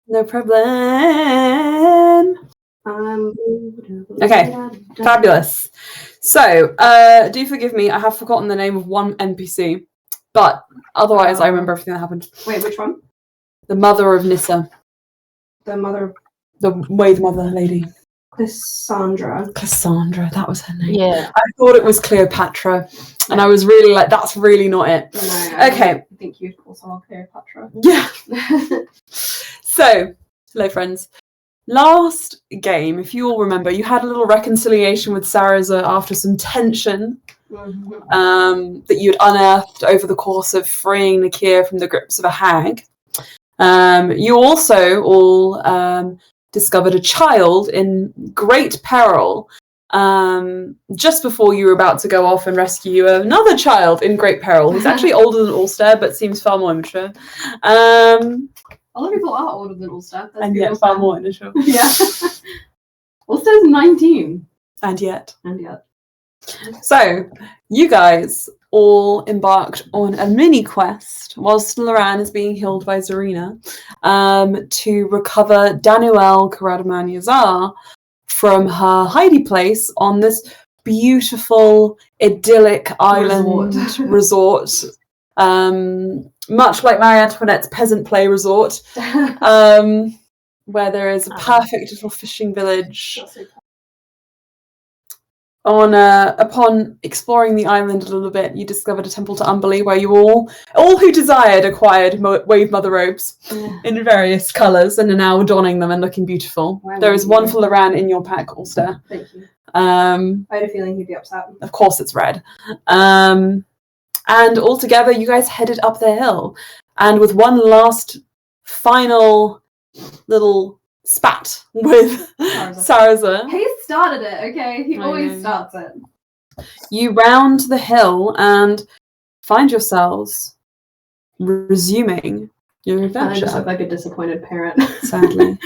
No problem. Okay, fabulous. So, do forgive me, I have forgotten the name of one NPC, but otherwise I remember everything that happened. Wait, which one? The mother of Nissa. The mother... The Wave Mother lady. Cassandra, that was her name. Yeah. I thought it was Cleopatra, and I was really like, that's really not it. No, okay. I think you'd also call Cleopatra. Yeah. So, hello friends. Last game, if you all remember, you had a little reconciliation with Sarazur after some tension that you'd unearthed over the course of freeing Nakir from the grips of a hag. You also all discovered a child in great peril just before you were about to go off and rescue another child in great peril. He's actually older than Ulster, but seems far more immature. A lot of people are older than Ulster. And yet far more immature. Yeah. Ulster's 19. And yet. So, you guys all embarked on a mini quest whilst Loran is being healed by Zarina to recover Danuelle Karadaman Yazar from her hidey place on this beautiful, idyllic island resort. Much like Marie Antoinette's peasant play resort, where there is a perfect little fishing village. Upon exploring the island a little bit, you discovered a temple to Umberlee where you all who desired acquired Wave Mother robes in various colours and are now donning them and looking beautiful. There is one for Loran in your pack, Ulster. Thank you. I had a feeling he'd be upset. Of course it's red. And all together you guys headed up the hill. And with one last final little spat with Sarazur. He started it, okay? He always starts it. You round the hill and find yourselves resuming your adventure. I just look like a disappointed parent. Sadly.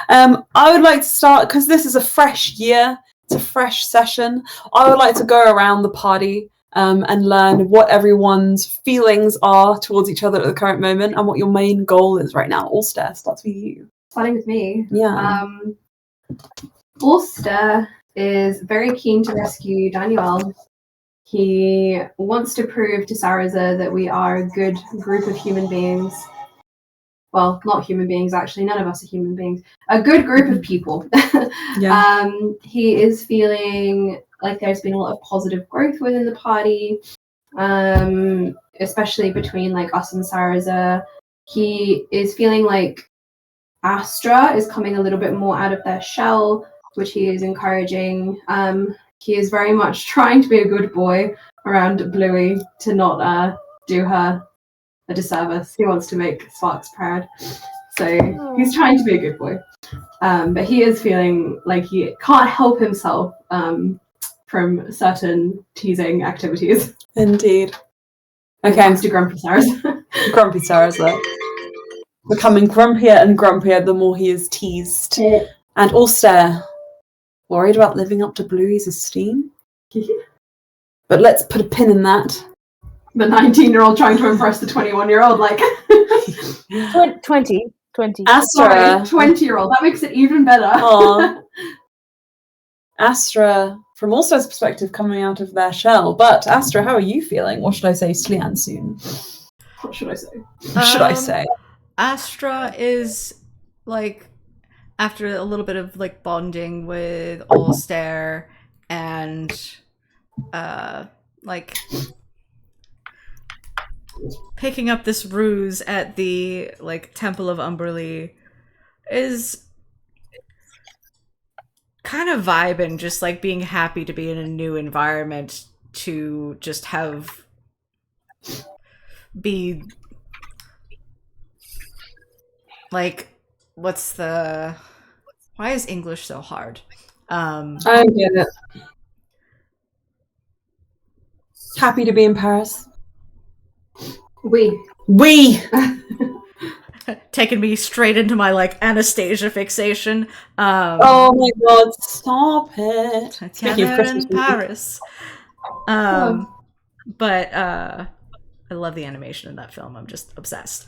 I would like to start, because this is a fresh year, it's a fresh session, I would like to go around the party and learn what everyone's feelings are towards each other at the current moment and what your main goal is right now. Ulster, starts with you. Starting with me. Yeah. Ulster is very keen to rescue Danuelle. He wants to prove to Sarazur that we are a good group of human beings. Well, not human beings, actually. None of us are human beings. A good group of people. Yeah. He is feeling like there's been a lot of positive growth within the party, especially between like us and Sarazur. He is feeling like Astra is coming a little bit more out of their shell, which he is encouraging. He is very much trying to be a good boy around Bluey to not do her a disservice. He wants to make Sparks proud. So he's trying to be a good boy. But he is feeling like he can't help himself from certain teasing activities. Indeed. Okay. Thanks to Grumpy Sarazur. Grumpy Sarazur. Becoming grumpier and grumpier the more he is teased. And Ulster, worried about living up to Bluey's esteem? But let's put a pin in that. The 19-year-old trying to impress the 21-year-old, like... 20. Astra. 20-year-old. That makes it even better. Astra, from Ulster's perspective, coming out of their shell. But, Astra, how are you feeling? What should I say, Slian soon? What should I say? What should I say? Astra is, like, after a little bit of, like, bonding with Ulster and, like, picking up this ruse at the, like, Temple of Umberlee is kind of vibing, just, like, being happy to be in a new environment, to just be... Like, why is English so hard? I get it. Happy to be in Paris. We. Taking me straight into my, like, Anastasia fixation. Oh my god, stop it. Speaking of Christmas in Paris. But I love the animation in that film. I'm just obsessed.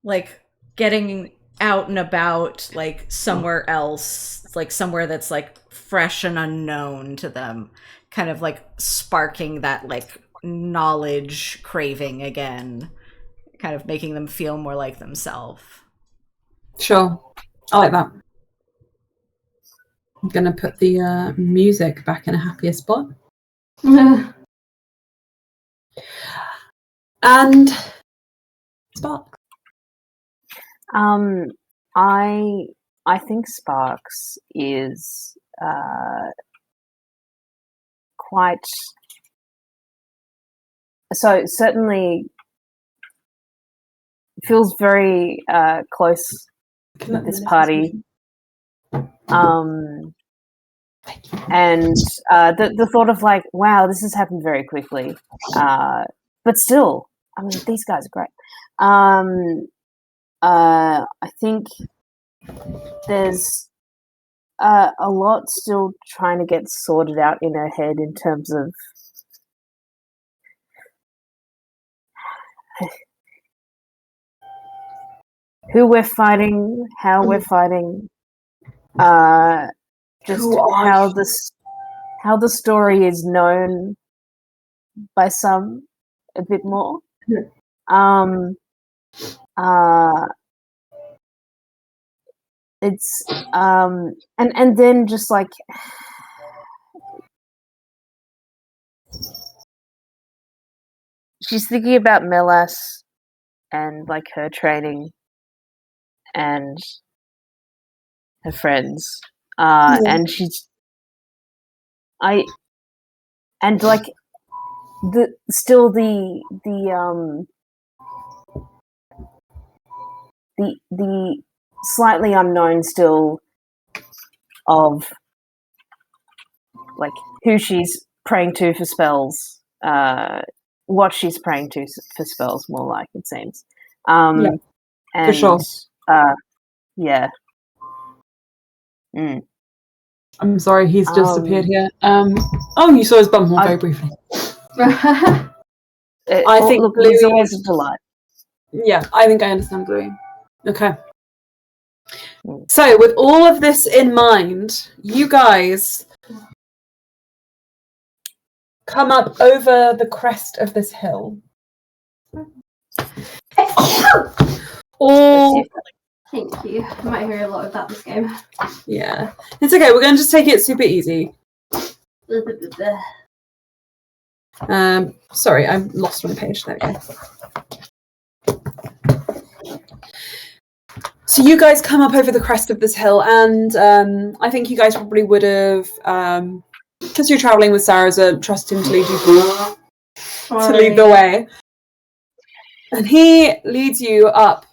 like getting out and about, like somewhere else, like somewhere that's like fresh and unknown to them, kind of like sparking that like knowledge craving again, kind of making them feel more like themselves. Sure. I like that. I'm going to put the music back in a happier spot. And Spark. I think Sparks is quite so certainly feels very close with this party. And the thought of like, wow, this has happened very quickly. But still, I mean, these guys are great. I think there's a lot still trying to get sorted out in her head in terms of who we're fighting, how we're fighting, just how the story is known by some a bit more. It's and then just like she's thinking about Melas and like her training and her friends, and she's like the slightly unknown still of like who she's praying to for spells, what she's praying to for spells, more like it seems. And for sure. Yeah. I'm sorry, he's just appeared here. Oh, you saw his bum very briefly. I think look, Bluey he's always a delight. Yeah, I think I understand Bluey. Okay. So, with all of this in mind, you guys come up over the crest of this hill. All Thank you. I might hear a lot of that this game. Yeah. It's okay, we're going to just take it super easy. Sorry, I lost my page. There we go. So you guys come up over the crest of this hill, and I think you guys probably would have, because you're traveling with Sarazur, trust him to lead the way. And he leads you up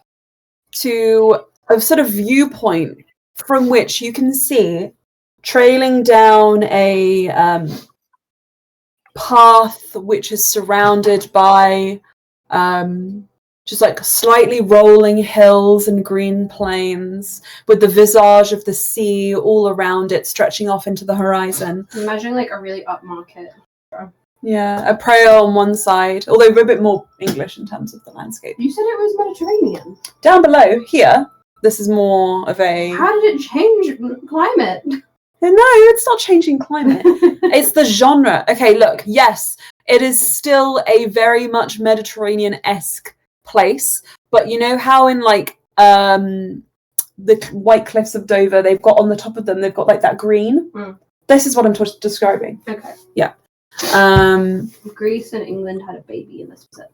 to a sort of viewpoint from which you can see, trailing down a path which is surrounded by just like slightly rolling hills and green plains, with the visage of the sea all around it, stretching off into the horizon. Imagine like a really upmarket. Yeah, a prayer on one side, although we're a bit more English in terms of the landscape. You said it was Mediterranean. Down below, here, this is more of a... How did it change climate? No, it's not changing climate. It's the genre. Okay, look, yes, it is still a very much Mediterranean-esque place, but you know how in like the White Cliffs of Dover, they've got on the top of them, they've got like that green? This is what I'm describing. Okay. Yeah. Greece and England had a baby and this was it.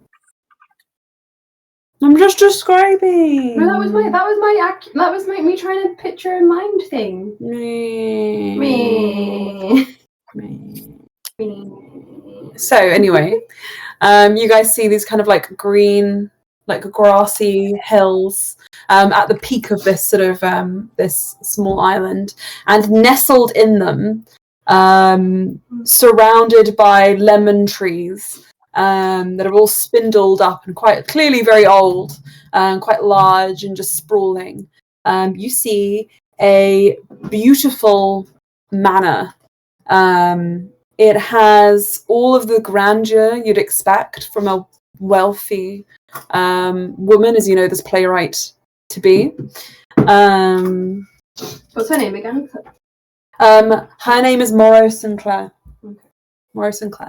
I'm just describing. No, that was my me trying to picture a mind thing. Me. So anyway, you guys see these kind of like green, like grassy hills at the peak of this sort of this small island, and nestled in them, surrounded by lemon trees that are all spindled up and quite clearly very old, quite large and just sprawling. You see a beautiful manor. It has all of the grandeur you'd expect from a wealthy woman, as you know, this playwright to be. What's her name again? Her name is Morrow Sinclair. Okay. Morrow Sinclair.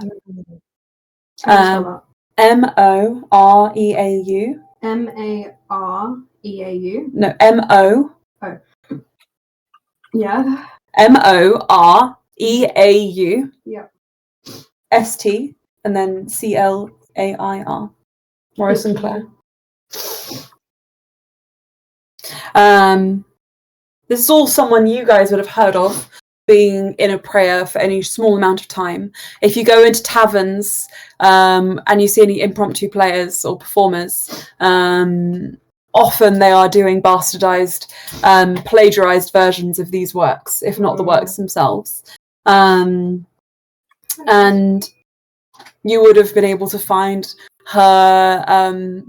Moreau. Moreau. Mareau. No, Mo. Oh. Yeah. Moreau. Yeah. St and then Clair. Morrow Sinclair. This is all someone you guys would have heard of being in a prayer for any small amount of time. If you go into taverns and you see any impromptu players or performers, often they are doing bastardized, plagiarized versions of these works, if not the works themselves. And you would have been able to find her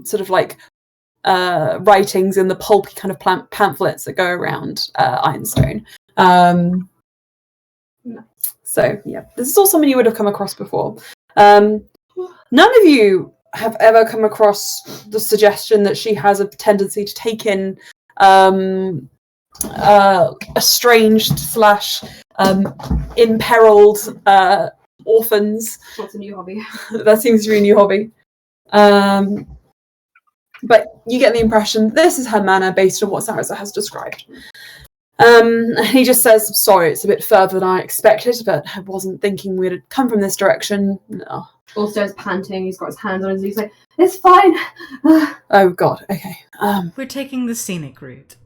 sort of like writings in the pulpy kind of pamphlets that go around Ironstone. So yeah, this is all something you would have come across before. None of you have ever come across the suggestion that she has a tendency to take in estranged / imperiled orphans. What's a new hobby? That seems to be a new hobby. But you get the impression this is her manner based on what Sarazur has described. He just says, sorry, it's a bit further than I expected, but I wasn't thinking we'd come from this direction. No. Ulster's panting, he's got his hands on his knees, like, it's fine. Oh god, okay. We're taking the scenic route.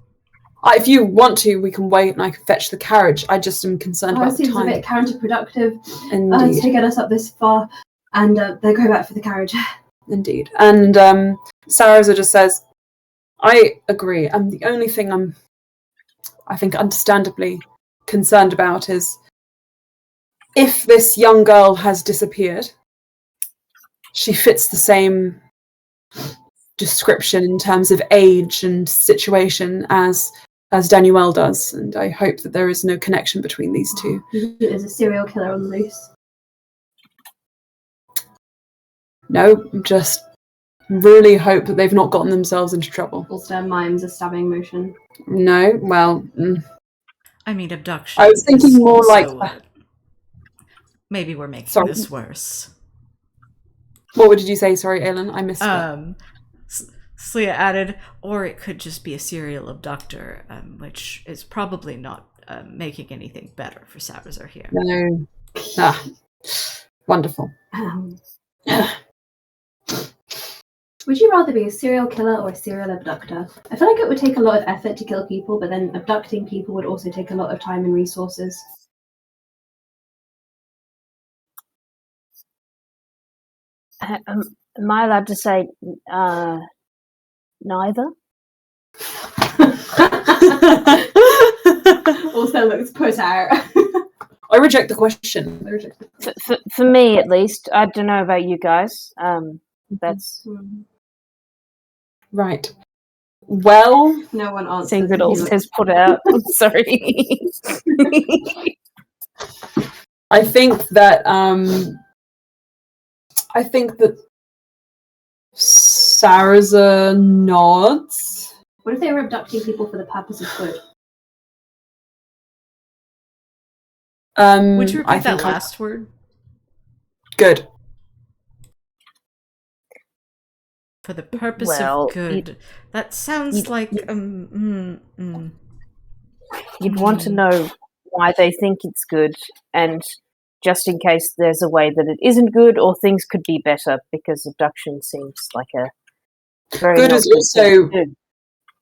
If you want to, we can wait and I can fetch the carriage. I just am concerned about the It seems time. a bit counterproductive Indeed. to get us up this far, and they'll go back for the carriage. Indeed. And Sarazur just says, I agree. And the only thing I think understandably concerned about is if this young girl has disappeared, she fits the same description in terms of age and situation as Danuelle does, and I hope that there is no connection between these two. There's a serial killer on the loose. No, just really hope that they've not gotten themselves into trouble. Ulster mimes a stabbing motion. No, well... I mean, abduction. I was thinking more like... Maybe we're making this worse. What did you say? Sorry, Aelin, I missed it. Slia added, or it could just be a serial abductor, which is probably not making anything better for Sarazur here. No. Wonderful. Would you rather be a serial killer or a serial abductor? I feel like it would take a lot of effort to kill people, but then abducting people would also take a lot of time and resources. Am I allowed to say neither? Also looks put out. I reject the question. For me, at least. I don't know about you guys. That's... Right. Well... No one answers. Seeing that all says put out. I'm sorry. I think that Sarazur nods. What if they were abducting people for the purpose of good? Would you repeat that last word? Good. For the purpose of good. That sounds like... You'd want to know why they think it's good, and just in case there's a way that it isn't good, or things could be better, because abduction seems like a very... Good is also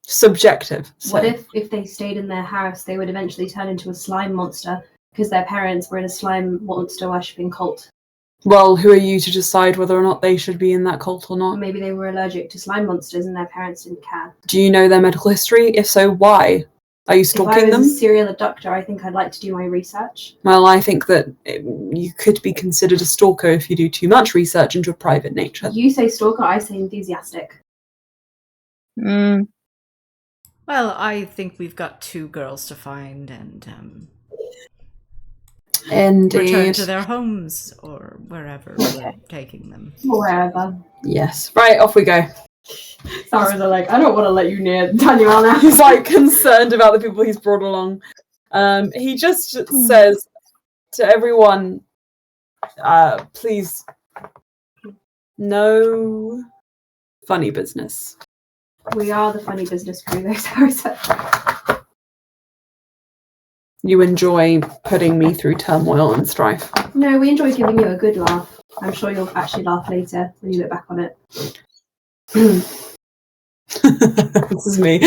subjective. So. What if they stayed in their house, they would eventually turn into a slime monster, because their parents were in a slime monster worshipping cult? Well, who are you to decide whether or not they should be in that cult or not? Or maybe they were allergic to slime monsters and their parents didn't care. Do you know their medical history? If so, why? Are you stalking them? If I was a serial abductor, I think I'd like to do my research. Well, I think that you could be considered a stalker if you do too much research into a private nature. You say stalker, I say enthusiastic. Well, I think we've got 2 girls to find and return to their homes or wherever we're taking them. Wherever. Yes. Right, off we go. Sarazur like, I don't want to let you near Danuelle now. He's like concerned about the people he's brought along. He just says to everyone, please, no funny business. We are the funny business crew, though, Sarazur. You enjoy putting me through turmoil and strife. No, we enjoy giving you a good laugh. I'm sure you'll actually laugh later when you look back on it. This is me.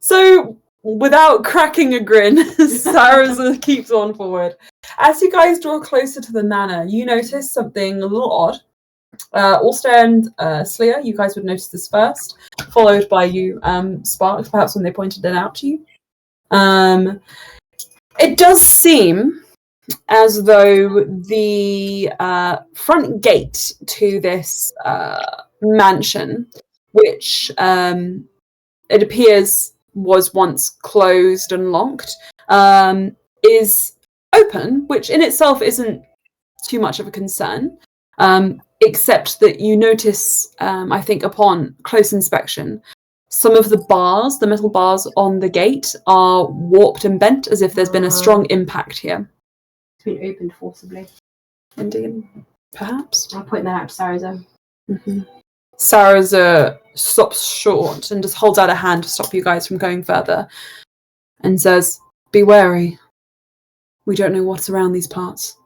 So, without cracking a grin, Sarazur keeps on forward. As you guys draw closer to the manor, you notice something a little odd. Ulster and Sleer, you guys would notice this first, followed by you, Sparks, perhaps when they pointed it out to you. It does seem as though the front gate to this mansion, which it appears was once closed and locked, is open, which in itself isn't too much of a concern, except that you notice, I think upon close inspection, some of the bars, the metal bars on the gate, are warped and bent as if there's been a strong impact here. It's been opened forcibly. Indeed. Perhaps. I'll point that out to Sarazur. Mm-hmm. Sarazur stops short and just holds out a hand to stop you guys from going further and says, be wary. We don't know what's around these parts.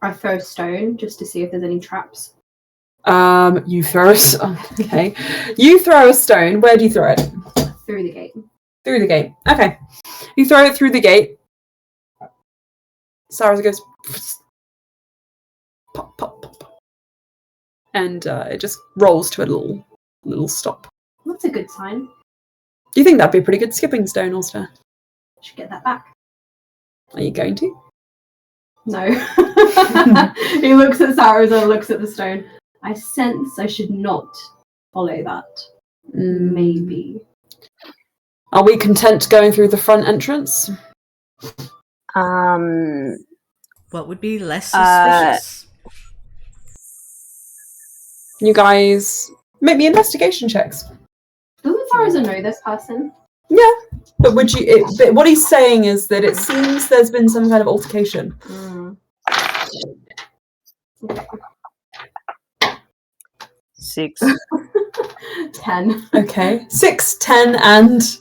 I throw a stone just to see if there's any traps. You throw okay. You throw a stone. Where do you throw it? Through the gate. Through the gate. Okay. You throw it through the gate. Sarazur goes pop, pop, pop, pop. And it just rolls to a little stop. That's a good sign. Do you think that'd be a pretty good skipping stone, Ulster? Should get that back. Are you going to? No. He looks at Sarazur, looks at the stone. I sense I should not follow that. Maybe. Are we content going through the front entrance? What would be less suspicious? You guys make me investigation checks. Doesn't Sarazur know this person? Yeah, but would you? But what he's saying is that it seems there's been some kind of altercation. Okay. 6. 10. Okay, 6, 10, and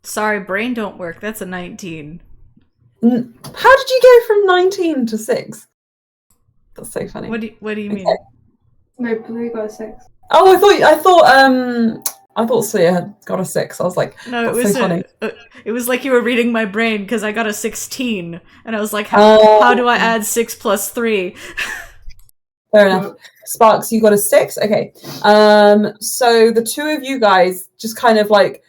Sorry, brain don't work. That's a 19. how did you go from 19 to 6? That's so funny. What do you mean? No, Blue got a 6. Oh, I thought Sleer had got a 6. I was like, No, that's so funny. It was like you were reading my brain because I got a 16, and I was like, how do I add 6 plus 3? Fair enough. Sparks, you got a 6? Okay. So the two of you guys just kind of like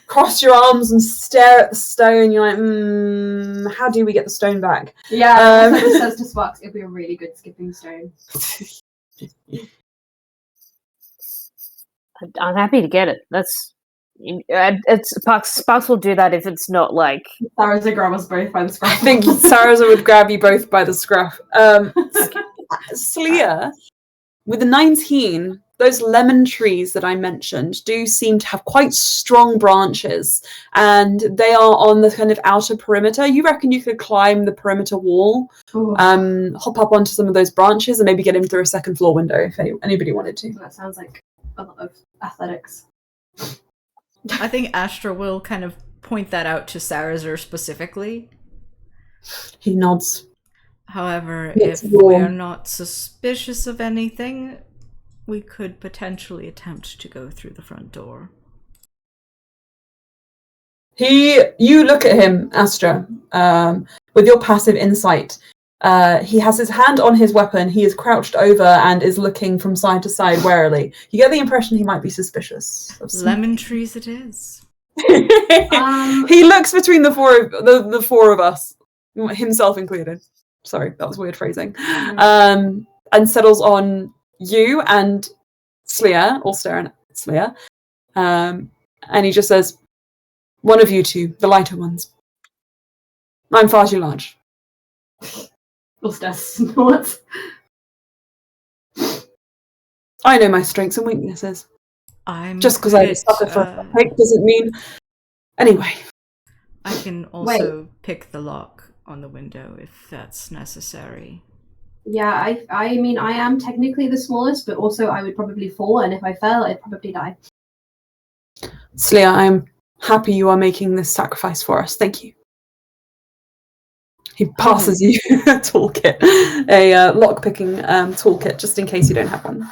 cross your arms and stare at the stone. You're like, how do we get the stone back? Yeah, so it says to Sparks, it'd be a really good skipping stone. I'm happy to get it. Sparks will do that if it's not like... Sarazur grab us both by the scruff. I think Sarazur would grab you both by the scruff. Sleer, with the 19, those lemon trees that I mentioned do seem to have quite strong branches, and they are on the kind of outer perimeter. You reckon you could climb the perimeter wall, hop up onto some of those branches, and maybe get in through a second floor window if anybody wanted to. That sounds like a lot of athletics. I think Astra will kind of point that out to Sarazur specifically. He nods. However, It's if warm. we're not suspicious of anything, we could potentially attempt to go through the front door. You look at him, Astra, with your passive insight. He has his hand on his weapon. He is crouched over and is looking from side to side warily. You get the impression he might be suspicious. Lemon trees it is. He looks between the four of us, himself included. Sorry, that was weird phrasing. And settles on you and Sleer, Ulster and Sleer. And he just says, one of you two, the lighter ones. I'm far too large. Ulster snorts. I know my strengths and weaknesses. I'm Just because good I was at, sucker for a pick doesn't mean... Anyway. I can also pick the lock on the window if that's necessary. Yeah, I mean, I am technically the smallest, but also I would probably fall, and if I fell, I'd probably die. Slia, I'm happy you are making this sacrifice for us. Thank you. He passes you a toolkit, a lock-picking toolkit, just in case you don't have one.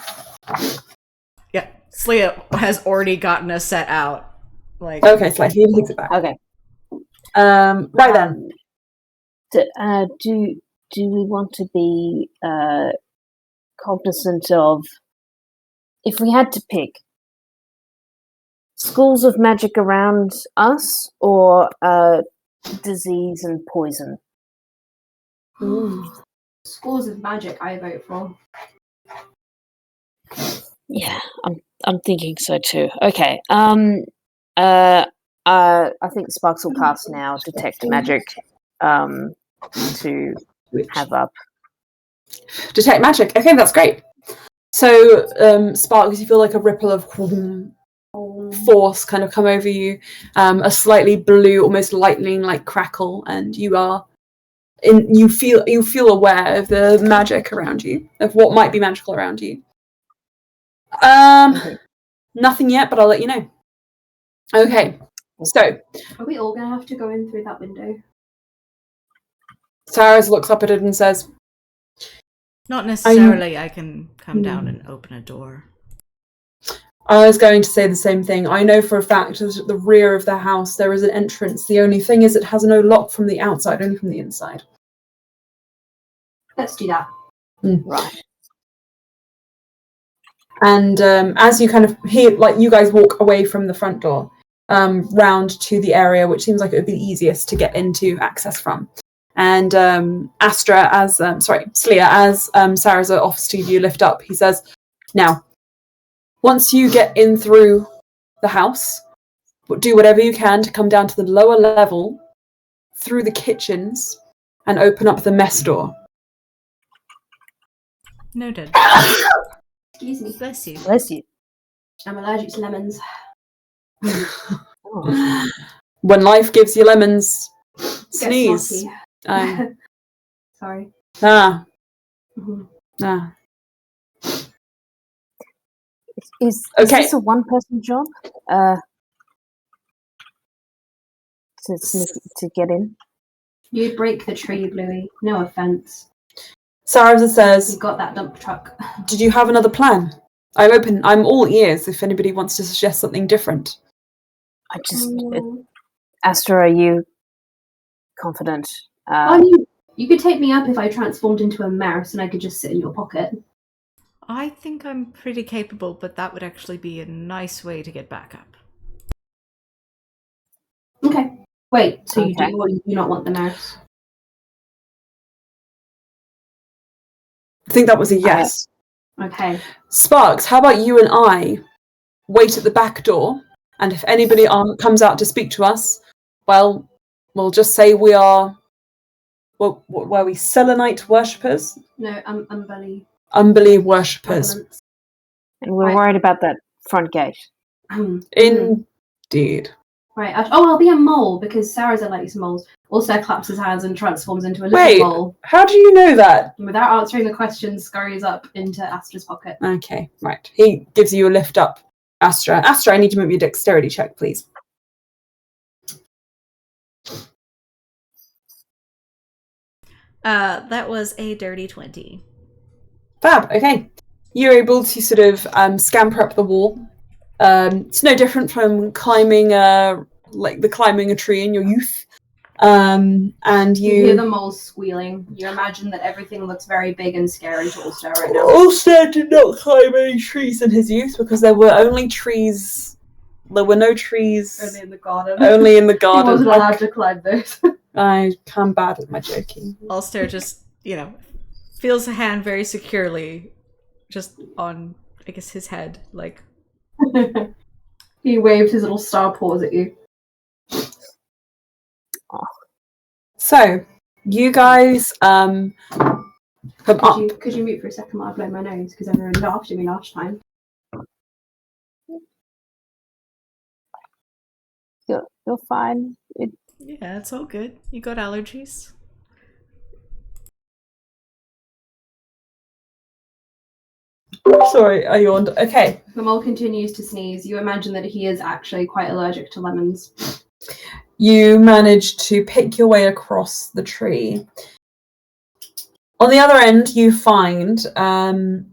Yeah, Slia has already gotten a set out. Like, Okay, Slia, he takes it back. Okay. Right then. Do we want to be cognizant of, if we had to pick, schools of magic around us or disease and poison? Schools of magic, I vote for. Yeah, I'm thinking so too. Okay. I think Sparks will cast now detect magic to have up. Detect magic. Okay, that's great. So, Sparks, you feel like a ripple of force kind of come over you, a slightly blue, almost lightning-like crackle, and you feel aware of the magic around you, of what might be magical around you. Nothing yet, but I'll let you know. Okay, so Are we all gonna have to go in through that window? Saraz looks up at it and says, not necessarily. I can come down and open a door. I was going to say the same thing. I know for a fact that at the rear of the house there is an entrance. The only thing is it has no lock from the outside, only from the inside. Let's do that. Right. And as you kind of hear, like, you guys walk away from the front door, round to the area which seems like it would be easiest to get into access from. And Slia, as Sarazur offers to give you a lift up, he says, now, once you get in through the house, do whatever you can to come down to the lower level, through the kitchens, and open up the mess door. Noted. Excuse me. Bless you. Bless you. I'm allergic to lemons. When life gives you lemons, Get sneeze. snotty. Sorry. Is Okay. this a one-person job? To get in? You'd break the tree, Bluey. No offense. Sarazur says, You've got that dump truck. did you have another plan? I'm all ears if anybody wants to suggest something different. Astra, are you confident? I mean, you could take me up if I transformed into a mouse and I could just sit in your pocket. I think I'm pretty capable, but that would actually be a nice way to get back up. Okay. Wait, so Okay. you do or you do not want the mouse? I think that was a yes. Okay. Sparks, how about you and I wait at the back door, and if anybody comes out to speak to us, well, we'll just say we are, were we Selenite worshippers? No, Umberlee. Umberlee worshippers. And we're worried about that front gate. Indeed. Right. I'll be a mole because Sarazur likes moles. Also claps his hands and transforms into a little mole. How do you know that? And without answering the question, scurries up into Astra's pocket. Okay, right. He gives you a lift up, Astra. Astra, I need to move your dexterity check, please. That was a dirty 20. Fab, okay. You're able to sort of scamper up the wall. It's no different from climbing a tree in your youth. And You hear the moles squealing. You imagine that everything looks very big and scary to Ulster right now. Ulster did not climb any trees in his youth because there were only trees. There were no trees. Only in the garden. Only in the garden. He wasn't allowed to climb those. I'm bad at my joking. Ulster just, feels a hand very securely just on, I guess, his head. Like, he waved his little star paws at you. So, you guys Come up. Could you mute for a second while I blow my nose? Because everyone laughed at me last time. You're fine. Yeah, it's all good. You got allergies. Sorry, I yawned. Okay. The mole continues to sneeze. You imagine that he is actually quite allergic to lemons. You manage to pick your way across the tree. On the other end, you find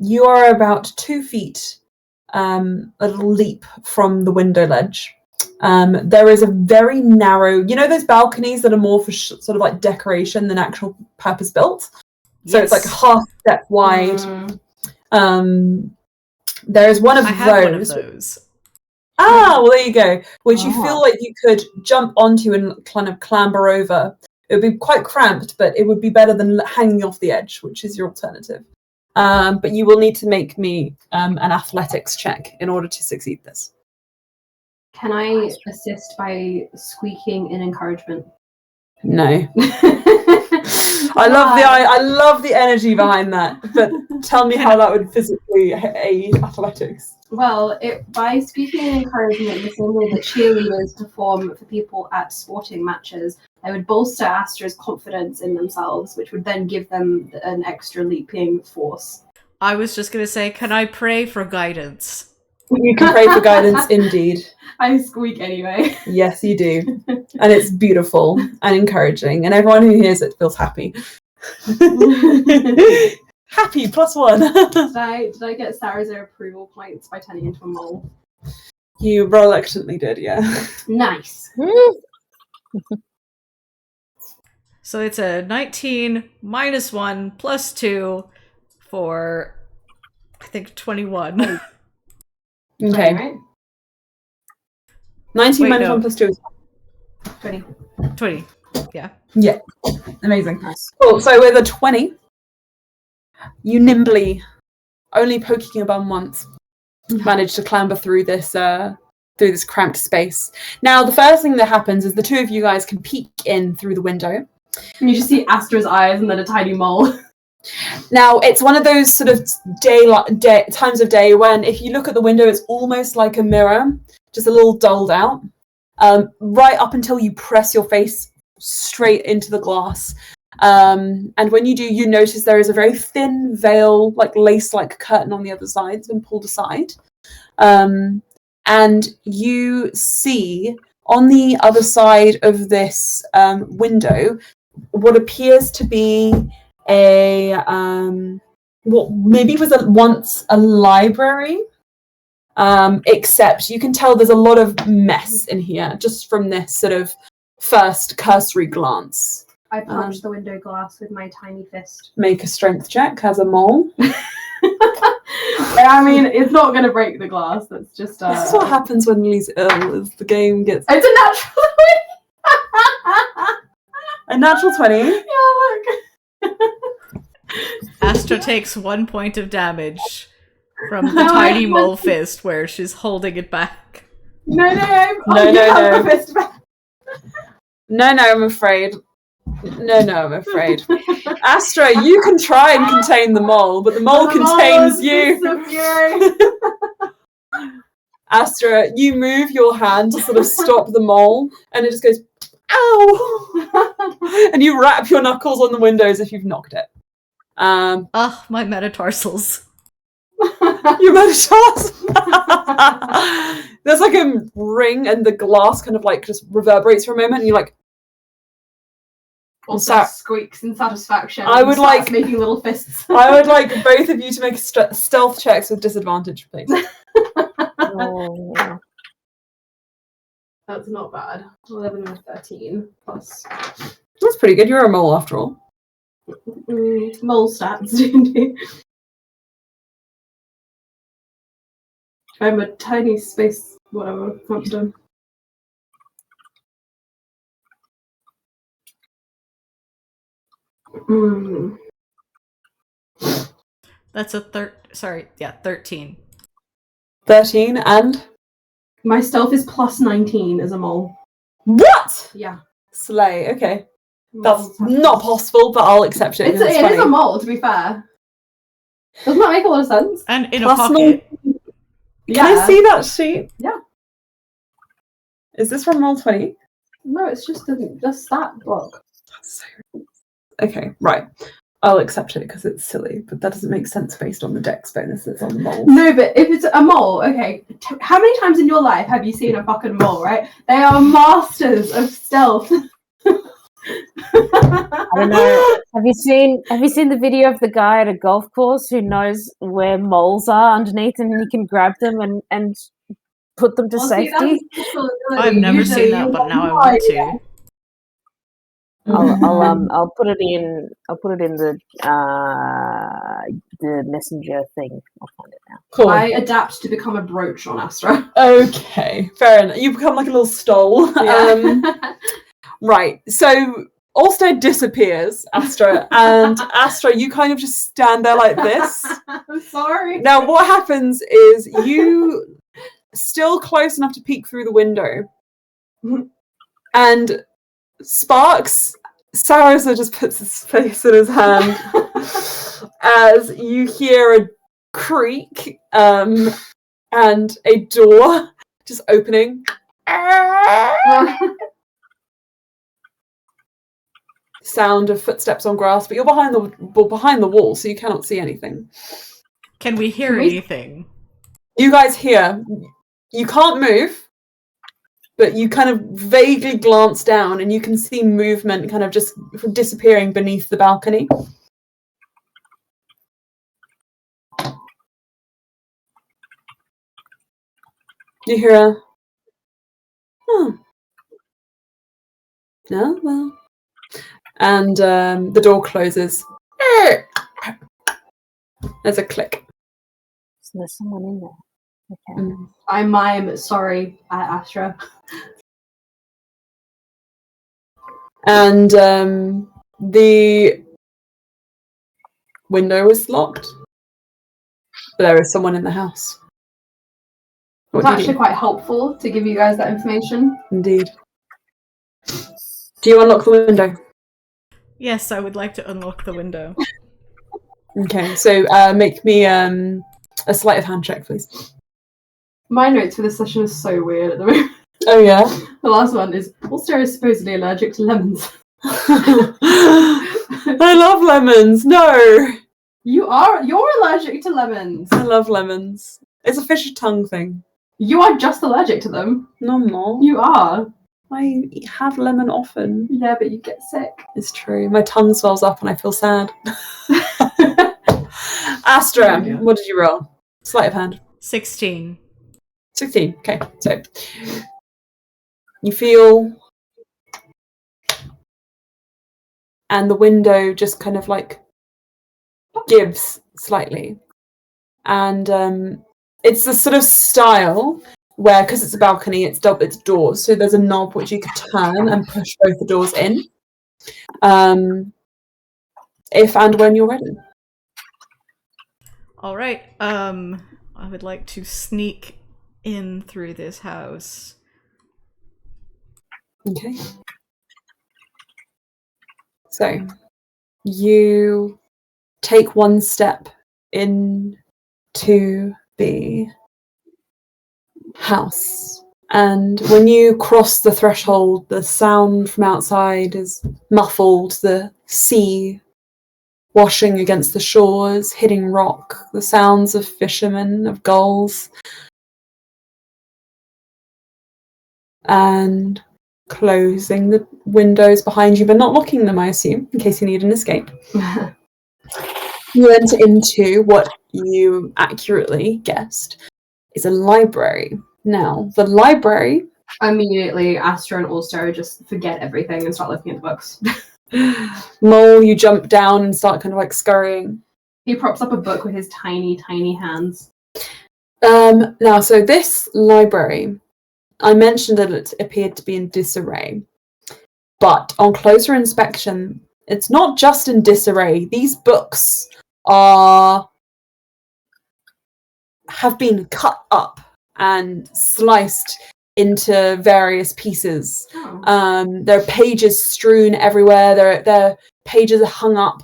you are about 2 feet, a little leap from the window ledge. There is a very narrow, you know those balconies that are more for sort of like decoration than actual purpose built? So it's like half step wide. There is one of I those. have one of those. Ah, well, there you go. Which you feel like you could jump onto and kind of clamber over. It would be quite cramped, but it would be better than hanging off the edge, which is your alternative. But you will need to make me an athletics check in order to succeed this. Can I assist by squeaking in encouragement? No. I love the energy behind that, but tell me how that would physically aid athletics. Well, by squeaking in encouragement, the same way that cheerleaders perform for people at sporting matches, I would bolster Astra's confidence in themselves, which would then give them an extra leaping force. I was just going to say, can I pray for guidance? You can pray for guidance, indeed. I squeak anyway. Yes, you do. And it's beautiful and encouraging, and everyone who hears it feels happy. Happy, +1. Did I get Sarazur approval points by turning into a mole? You reluctantly did, yeah. Nice. So it's a 19 -1 +2 for, I think, 21. Okay. Right? 19 Wait, minus no. 1 + 2 is 20. 20. Yeah. Yeah. Amazing. Cool. So with a 20, you nimbly, only poking your bum once, manage to clamber through this cramped space. Now, the first thing that happens is the two of you guys can peek in through the window. And you just see Astra's eyes and then a tiny mole. Now, it's one of those sort of times of day when if you look at the window, it's almost like a mirror, just a little dulled out, right up until you press your face straight into the glass. And when you do, you notice there is a very thin veil, like lace-like curtain on the other side. It's been pulled aside. And you see on the other side of this window what appears to be what maybe was once a library, except you can tell there's a lot of mess in here just from this sort of first cursory glance. I punch the window glass with my tiny fist. Make a strength check as a mole. I mean, it's not going to break the glass. That's just. This is what happens when Lee's ill. Is the game gets It's a natural 20. a natural 20. Yeah, look. Astra takes 1 point of damage from the tiny mole fist where she's holding it back. No. No. The fist back. No, I'm afraid. No, I'm afraid. Astra, you can try and contain the mole, but the mole contains you. Astra, you move your hand to sort of stop the mole, and it just goes, ow! And you wrap your knuckles on the window as if you've knocked it. My metatarsals. Your metatarsals. There's like a ring, and the glass kind of like just reverberates for a moment, and you're like, also squeaks in satisfaction. I would like making little fists. I would like both of you to make stealth checks with disadvantage, please. Oh. That's not bad. 11 and 13 plus. That's pretty good. You're a mole after all. Mole stats, D&D. I'm a tiny space whatever monster. That's a 13. 13 and? My stealth is plus 19 as a mole. What? Yeah. Slay, okay. That's not possible, but I'll accept it. It is a mole, to be fair. Doesn't that make a lot of sense? And in a pocket. Can I see that sheet? Yeah. Is this from Roll20? No, it's just a stat block. Okay, right. I'll accept it because it's silly, but that doesn't make sense based on the dex bonus that's on the mole. No, but if it's a mole, okay. How many times in your life have you seen a fucking mole, right? They are masters of stealth. I don't know. Have you seen the video of the guy at a golf course who knows where moles are underneath and he can grab them and put them to safety? I've never seen that, but now I want to. I'll put it in. I'll put it in the messenger thing. I'll find it now. Cool. I adapt to become a brooch on Astra. Okay, fair enough. You become like a little stole. Yeah. Right. So Ulster disappears, Astra, and Astra, you kind of just stand there like this. I'm sorry. Now, what happens is you still close enough to peek through the window, and Sparks, Sarazur just puts his face in his hand as you hear a creak and a door just opening. Sound of footsteps on grass, but you're behind the wall, so you cannot see anything. Can we hear anything? You guys hear. You can't move, but you kind of vaguely glance down, and you can see movement kind of just disappearing beneath the balcony. You hear a... Oh. No? Well... And the door closes. There's a click. So there's someone in there. Okay. I mime sorry at Astra. And the window is locked. But there is someone in the house. It's actually quite helpful to give you guys that information. Indeed. Do you unlock the window? Yes, I would like to unlock the window. Okay, so make me a sleight of hand check, please. My notes for this session are so weird at the moment. Oh, yeah? The last one is, Ulster is supposedly allergic to lemons. I love lemons. No! You're allergic to lemons. I love lemons. It's a fish tongue thing. You are just allergic to them. No, I'm not. You are. I have lemon often. Yeah, but you get sick. It's true. My tongue swells up and I feel sad. Astra, what did you roll? Sleight of hand. 16. 16. Okay, so you feel, and the window just kind of like gives slightly, and it's the sort of style where, because it's a balcony, it's doors, so there's a knob which you could turn and push both the doors in. If and when you're ready. All right. I would like to sneak in through this house. Okay. So you take one step into the house, and when you cross the threshold, the sound from outside is muffled, the sea washing against the shores, hitting rock, the sounds of fishermen, of gulls, and closing the windows behind you, but not locking them, I assume, in case you need an escape. You enter into what you accurately guessed is a library. Now, the library... Immediately, Astra and Ulster just forget everything and start looking at the books. Mole, you jump down and start kind of like scurrying. He props up a book with his tiny, tiny hands. Now, so this library, I mentioned that it appeared to be in disarray, but on closer inspection, it's not just in disarray. These books have been cut up and sliced into various pieces. Oh. There are pages strewn everywhere. Their pages are hung up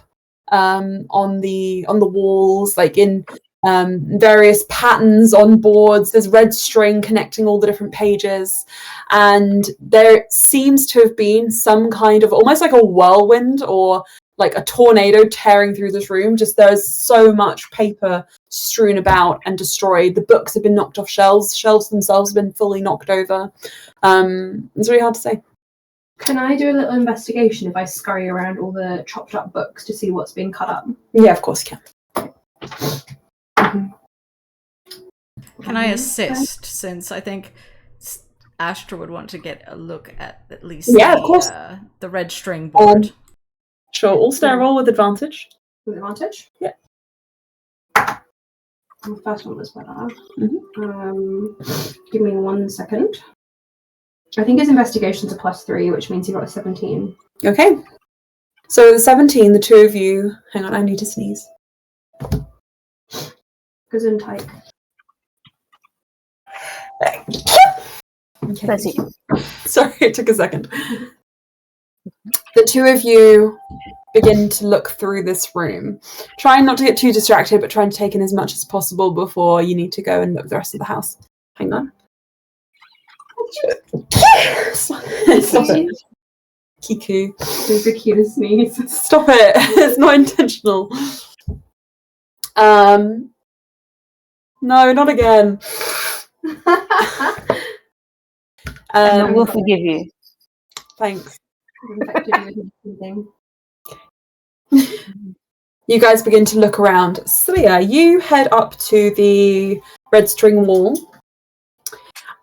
on the walls, like in various patterns on boards. There's red string connecting all the different pages, and there seems to have been some kind of almost like a whirlwind or like a tornado tearing through this room. Just there's so much paper strewn about and destroyed. The books have been knocked off shelves. Shelves themselves have been fully knocked over. It's really hard to say. Can I do a little investigation if I scurry around all the chopped up books to see what's being cut up? Yeah, of course you can. Can I assist, since I think Astra would want to get a look at least of course. The red string board. Sure, all star roll with advantage. With advantage? Yeah. The first one was better. Give me 1 second. I think his investigation's a +3, which means he got a 17. Okay. So the 17, the two of you... Hang on, I need to sneeze. Gesundheit. Okay. Sorry, it took a second. The two of you begin to look through this room, trying not to get too distracted, but trying to take in as much as possible before you need to go and look the rest of the house. Hang on. Stop it. Kiku. It's the cutest sneeze. Stop it. It's not intentional. No, not again. We'll forgive you. Thanks. You guys begin to look around. So yeah, you head up to the red string wall,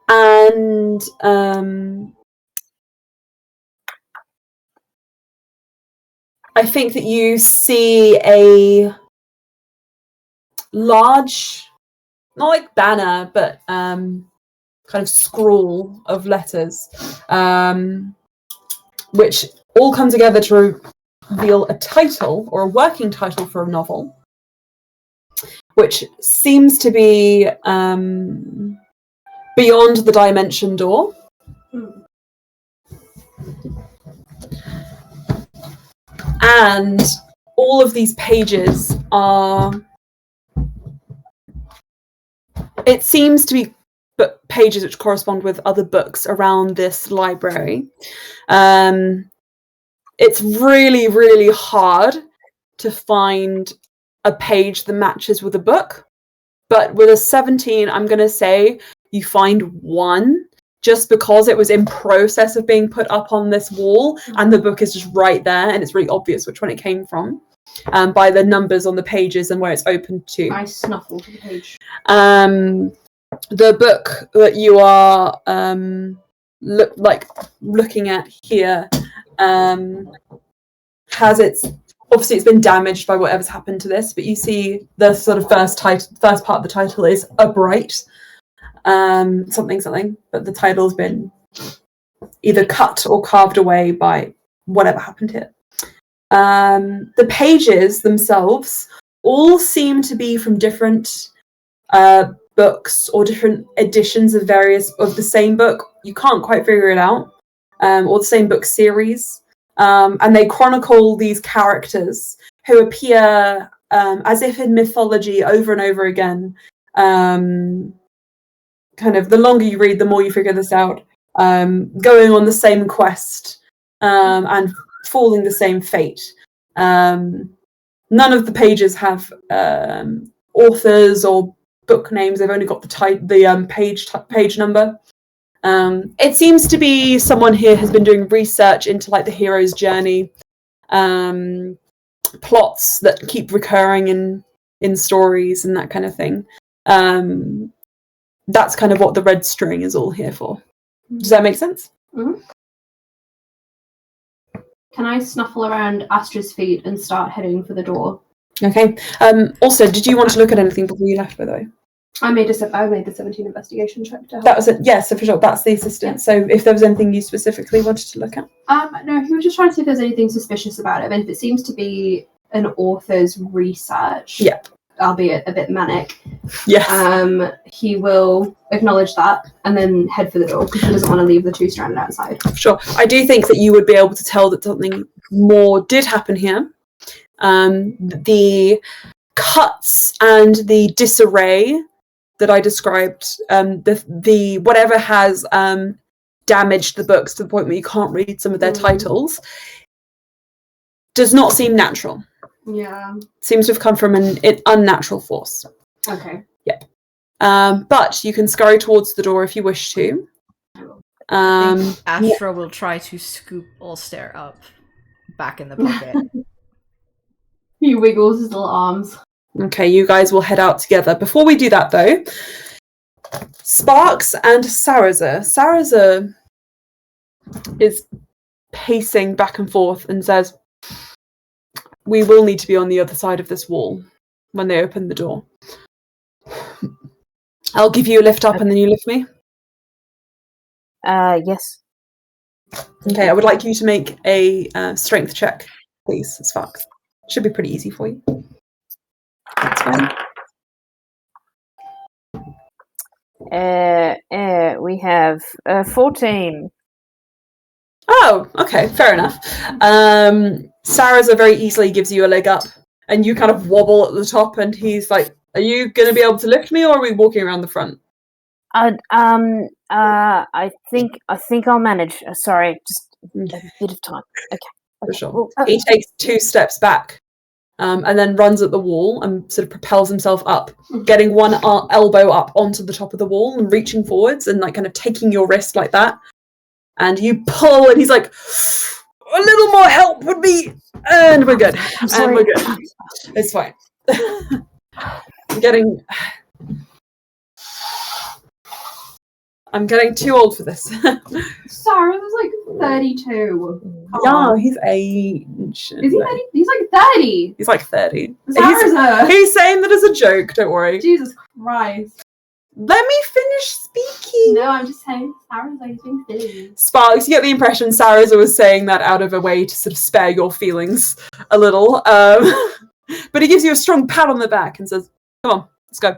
and I think that you see a large, not like banner, but kind of scroll of letters, which all come together to reveal a title, or a working title for a novel, which seems to be Beyond the Dimension Door. And all of these pages are... It seems to be pages which correspond with other books around this library. It's really, really hard to find a page that matches with a book. But with a 17, I'm going to say you find one, just because it was in process of being put up on this wall, and the book is just right there, and it's really obvious which one it came from, by the numbers on the pages and where it's open to. I snuffle to the page. The book that you are looking at here has obviously it's been damaged by whatever's happened to this, but you see the sort of first part of the title is Upright, something, but the title's been either cut or carved away by whatever happened here. The pages themselves all seem to be from different books or different editions of the same book. You can't quite figure it out, or the same book series. And they chronicle these characters who appear as if in mythology over and over again. Kind of the longer you read, the more you figure this out. Going on the same quest and falling the same fate. None of the pages have authors or book names. They've only got the page number. It seems to be someone here has been doing research into like the hero's journey, plots that keep recurring in stories and that kind of thing. That's kind of what the red string is all here for. Does that make sense? Mm-hmm. Can I snuffle around Astra's feet and start heading for the door? Okay. Also, did you want to look at anything before you left, by the way? I made the 17 investigation check to help. That was it. Yes, for sure. That's the assistant. Yeah. So if there was anything you specifically wanted to look at. No, he was just trying to see if there's anything suspicious about it. And if it seems to be an author's research. Yeah. albeit a bit manic, Yes. he will acknowledge that and then head for the door because he doesn't want to leave the two stranded outside. Sure. I do think that you would be able to tell that something more did happen here. The cuts and the disarray that I described, the whatever has damaged the books to the point where you can't read some of their titles, does not seem natural. Yeah. Seems to have come from an unnatural force. Okay. Yep. But you can scurry towards the door if you wish to. Astra will try to scoop Ulster up back in the bucket. He wiggles his little arms. Okay, you guys will head out together. Before we do that, though, Sparks and Sarazur. Sarazur is pacing back and forth and says, "We will need to be on the other side of this wall when they open the door. I'll give you a lift up and then you lift me." Yes. Okay, I would like you to make a strength check, please, Sparks. Should be pretty easy for you. That's fine. We have 14. Oh, okay, fair enough. Sarazur very easily gives you a leg up, and you kind of wobble at the top, and he's like, "Are you going to be able to lift me, or are we walking around the front?" I think I'll manage. Sorry, just a bit of time. Okay. For sure. Well, He takes 2 steps back, and then runs at the wall and sort of propels himself up, getting one elbow up onto the top of the wall and reaching forwards and like kind of taking your wrist like that. And you pull, and he's like, "A little more help would be," and we're good. And we're good. It's fine. I'm getting too old for this. Sarah was like 32. Yeah, he's ancient. Is he 30? He's like 30. He's like 30. Sarah. He's saying that as a joke, don't worry. Jesus Christ. Let me finish speaking. No, I'm just saying Sarah's like being silly. Sparks, you get the impression Sarazur was saying that out of a way to sort of spare your feelings a little. But he gives you a strong pat on the back and says, "Come on, let's go."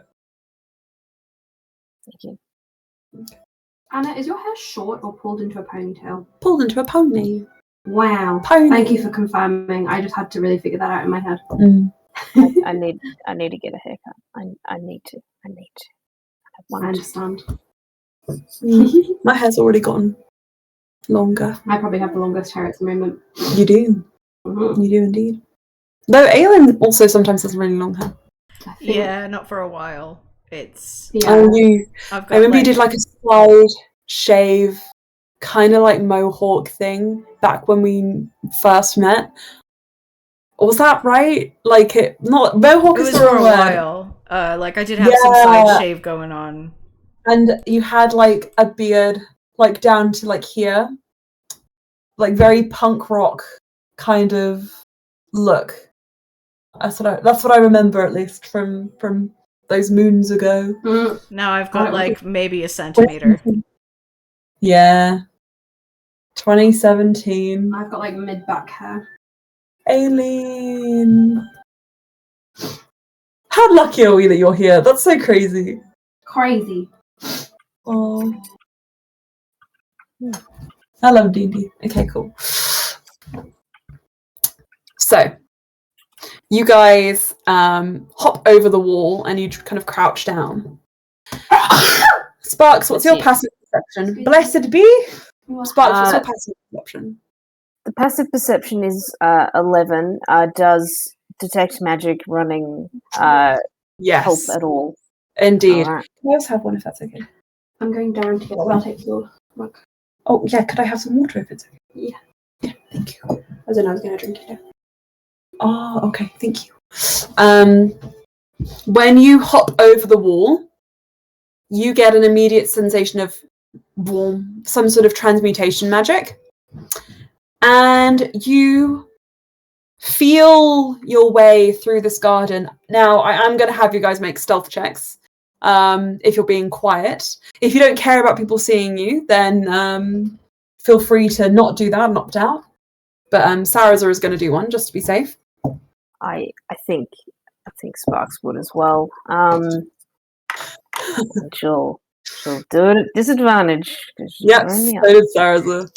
Thank you. Anna, is your hair short or pulled into a ponytail? Pulled into a pony. Wow. Pony. Thank you for confirming. I just had to really figure that out in my head. I need to get a haircut. I need to. I understand. My hair's already gotten longer. I probably have the longest hair at the moment. You do. Mm-hmm. You do indeed. Though Aelin also sometimes has really long hair. Yeah, not for a while. It's Yeah. I've got I remember you did like a slide shave, kind of like mohawk thing back when we first met. Was that right? Like it, not mohawk it is was the for wrong a word. while. Like I did have some side shave going on. And you had like a beard, like down to like here, like very punk rock kind of look. That's what I remember, at least from those moons ago. Now I've got like maybe a centimeter. Yeah. 2017. I've got like mid-back hair. Aileen. How lucky are we that you're here? That's so crazy. Crazy. Oh. I love D&D. Okay, cool. So, you guys hop over the wall and you kind of crouch down. Sparks, what's your passive perception? Blessed be. Sparks, what's your passive perception? The passive perception is 11. Does detect magic running Yes. help at all? Indeed. Right. Can I also have one if that's okay? I'm going down to get it. I'll take your mug. Oh, yeah, could I have some water if it's okay? Yeah. Yeah, thank you. I was going to drink it. Oh, okay, thank you. When you hop over the wall, you get an immediate sensation of some sort of transmutation magic. And you feel your way through this garden. Now, I am going to have you guys make stealth checks if you're being quiet. If you don't care about people seeing you, then feel free to not do that and opt out. But Sarazur is going to do one just to be safe. I think think Sparks would as well. She'll do it at disadvantage. 'cause she's Yep, throwing me so up. did Sarazur.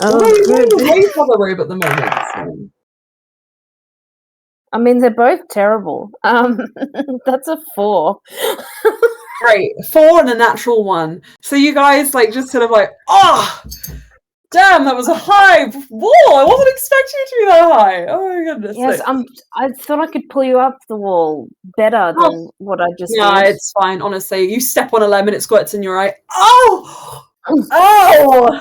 Oh, You're in good. the way for the robe at the moment. So. I mean, they're both terrible. That's a 4. Great. 4 and a natural 1. So you guys just sort of oh, damn, that was a high wall. I wasn't expecting it to be that high. Oh my goodness. Yes, I thought I could pull you up the wall better than what I just Yeah, did. it's fine. Honestly, you step on a lemon, it squirts in your eye. Oh! Oh!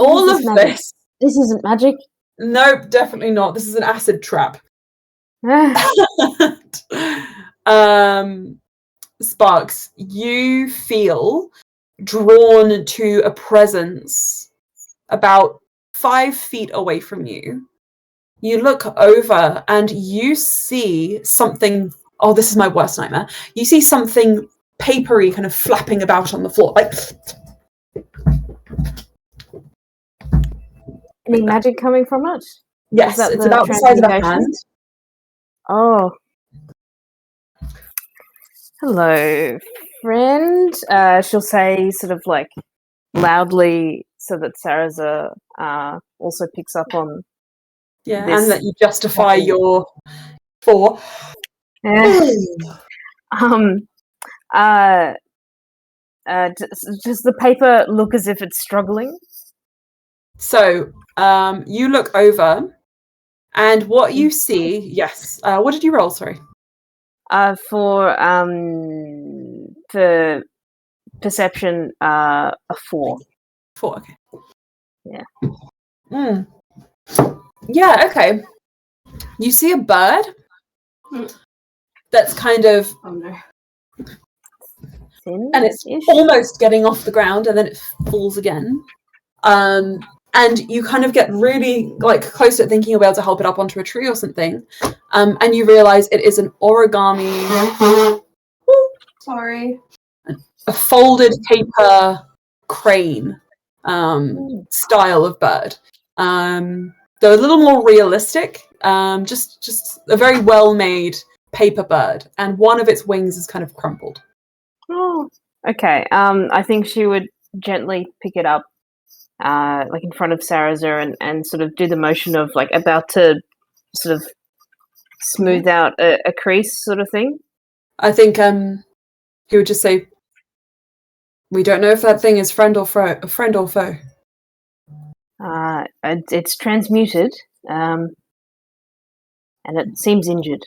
All This of is magic. this. This isn't magic. Nope, definitely not. This is an acid trap. Sparks, you feel drawn to a presence about 5 feet away from you. You look over and you see something. Oh, this is my worst nightmare. You see something papery kind of flapping about on the floor. Any magic coming from it? Yes, it's about the size of a hand. Oh. Hello, friend. She'll say sort of loudly so that Sarazur also picks up on this. And that you justify your 4. Does the paper look as if it's struggling? So, you look over, and what you see, yes. What did you roll, sorry? For perception, a 4. 4, okay. Yeah. Yeah, okay. You see a bird that's kind of... Oh no. Thin-ish? And it's almost getting off the ground, and then it falls again. And you kind of get really close to it, thinking you'll be able to help it up onto a tree or something. And you realise it is an origami... Sorry. A folded paper crane style of bird. They're a little more realistic. Just a very well-made paper bird, and one of its wings is kind of crumpled. Oh, okay. I think she would gently pick it up, in front of Sarazur, and sort of do the motion of about to sort of smooth out a crease, sort of thing. I think he would just say, "We don't know if that thing is friend or foe." It's transmuted, and it seems injured.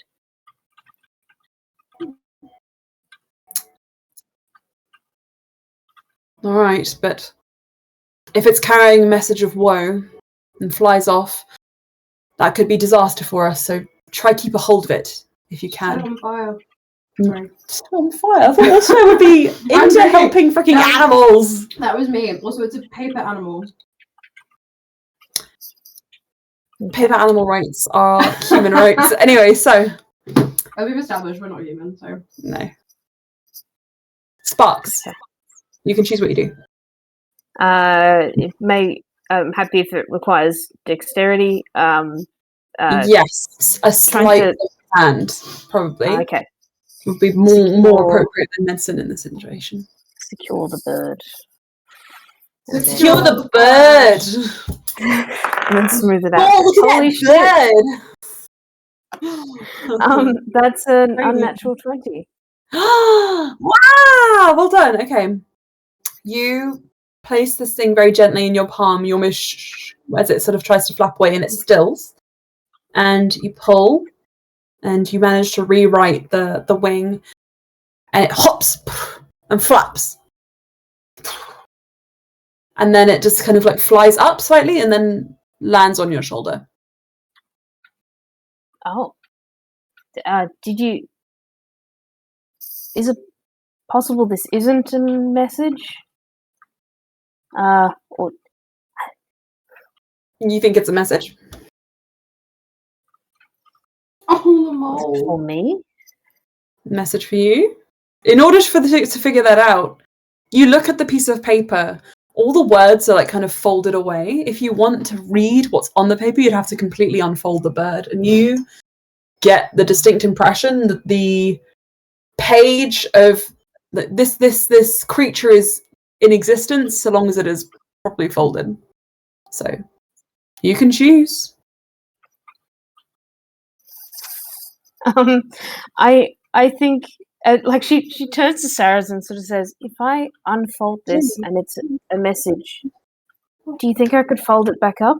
All right, but if it's carrying a message of woe and flies off, that could be disaster for us. So try keep a hold of it if you can. Set on fire. Set on fire. I thought also would be into helping freaking animals. That was me. Also, it's a paper animal. Paper animal rights are human rights. Anyway, so As we've established, we're not human, so no. Sparks. You can choose what you do. It may. I'm happy if it requires dexterity. Yes, a slight hand probably. Okay. Would be more appropriate than medicine in this situation. Secure the bird. Secure the bird. And then smooth it out. Oh, look at Holy that shit! That's an unnatural 20. Wow! Well done. Okay, you place this thing very gently in your palm. You almost as it sort of tries to flap away, and it stills. And you pull, and you manage to rewrite the wing, and it hops and flaps. And then it just kind of flies up slightly and then lands on your shoulder. Oh. Did you... Is it possible this isn't a message? Or... You think it's a message? oh, the mole. For me? Message for you? In order for to figure that out, you look at the piece of paper all the words are like kind of folded away. If you want to read what's on the paper, you'd have to completely unfold the bird, and you get the distinct impression that the page of this creature is in existence so long as it is properly folded. So you can choose. I think like she turns to Sarah's and sort of says, "If I unfold this and it's a message, do you think I could fold it back up?"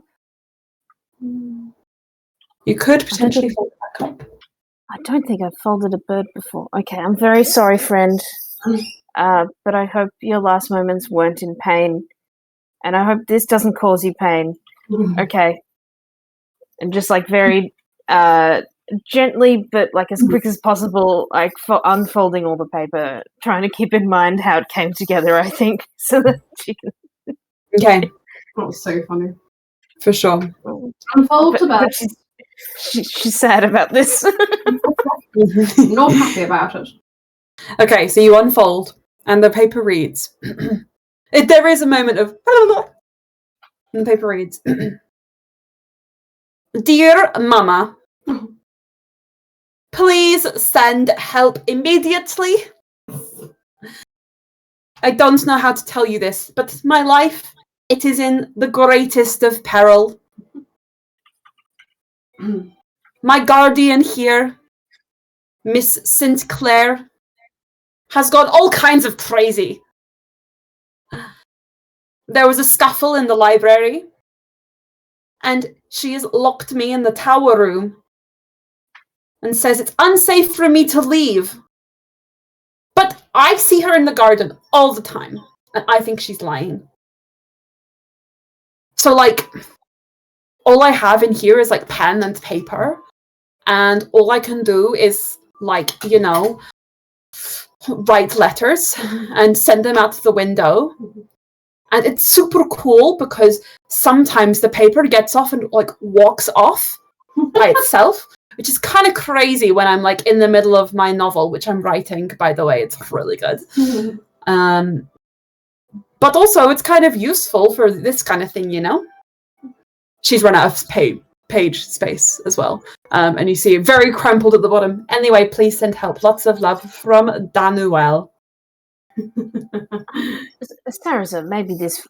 You could potentially fold it back up. I don't think I've folded a bird before. Okay, I'm very sorry, friend. But I hope your last moments weren't in pain. And I hope this doesn't cause you pain. Okay. And just like very gently, but like as quick as possible, like unfolding all the paper, trying to keep in mind how it came together, I think. So that she can... Okay. That was so funny. For sure. Unfold the bird. She's sad about this. Not happy about it. Okay, so you unfold, and the paper reads. There is a moment of... And the paper reads. Dear Mama, please send help immediately. I don't know how to tell you this, but my life, it is in the greatest of peril. My guardian here, Miss Sinclair, has gone all kinds of crazy. There was a scuffle in the library, and she has locked me in the tower room and says it's unsafe for me to leave. But I see her in the garden all the time, and I think she's lying. So, like, all I have in here is, like, pen and paper, and all I can do is, like, you know, write letters and send them out the window. And it's super cool because sometimes the paper gets off and, like, walks off by itself, which is kind of crazy when I'm, like, in the middle of my novel, which I'm writing, by the way. It's really good. But also, it's kind of useful for this kind of thing, you know? She's run out of page space as well. And you see it very crumpled at the bottom. Anyway, please send help. Lots of love from Danuelle. Sarazur, maybe this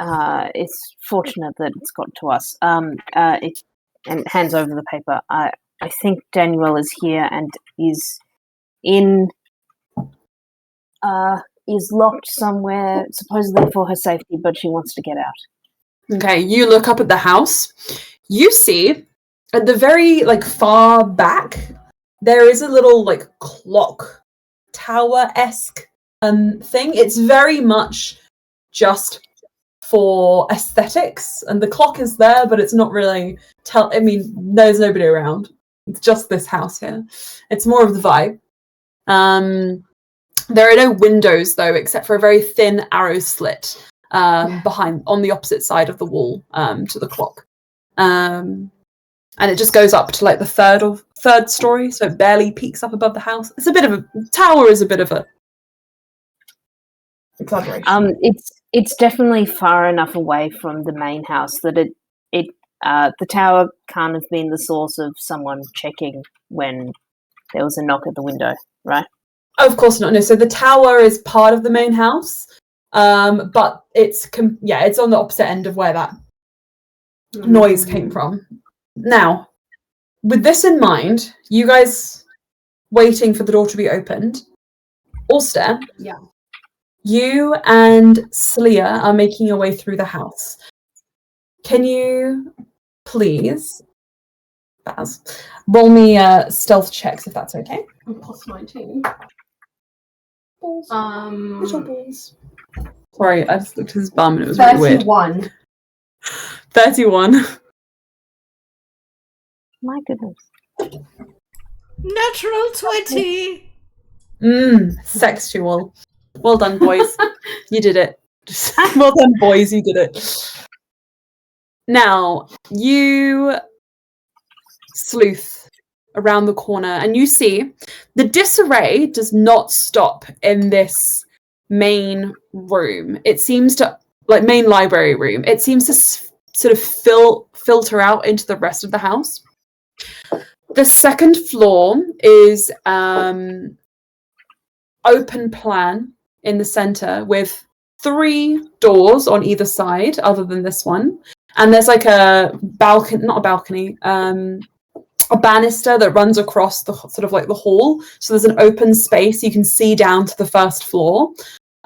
it's fortunate that it's got to us. And hands over the paper. I think Danuelle is here and is locked somewhere, supposedly for her safety, but she wants to get out. Okay, you look up at the house. You see, at the very, like, far back, there is a little, like, clock tower-esque thing. It's very much just for aesthetics, and the clock is there, but it's not really there's nobody around. It's just this house here. It's more of the vibe. There are no windows, though, except for a very thin arrow slit behind, on the opposite side of the wall to the clock. And it just goes up to, like, the third story, so it barely peeks up above the house. It's a bit of a tower is a bit of a exaggeration. It's definitely far enough away from the main house that the tower can't have been the source of someone checking when there was a knock at the window, right? Of course not. No, so the tower is part of the main house, but it's on the opposite end of where that noise came from. Now, with this in mind, you guys waiting for the door to be opened. Ulster, yeah, you and Celia are making your way through the house. Can you please, Baz, roll me stealth checks if that's okay? Plus 19. Balls. Little balls. Sorry, I just looked at his bum and it was 31. really weird. 31. My goodness. Natural 20. Sexual. Well done, boys. You did it. Well done, boys. You did it. Now, you sleuth around the corner and you see the disarray does not stop in this main room. It seems to, like main library room, it seems to sort of filter out into the rest of the house. The second floor is open plan in the center with 3 doors on either side, other than this one. And there's like a balcony, not a balcony, a banister that runs across the sort of like the hall. So there's an open space. You can see down to the first floor.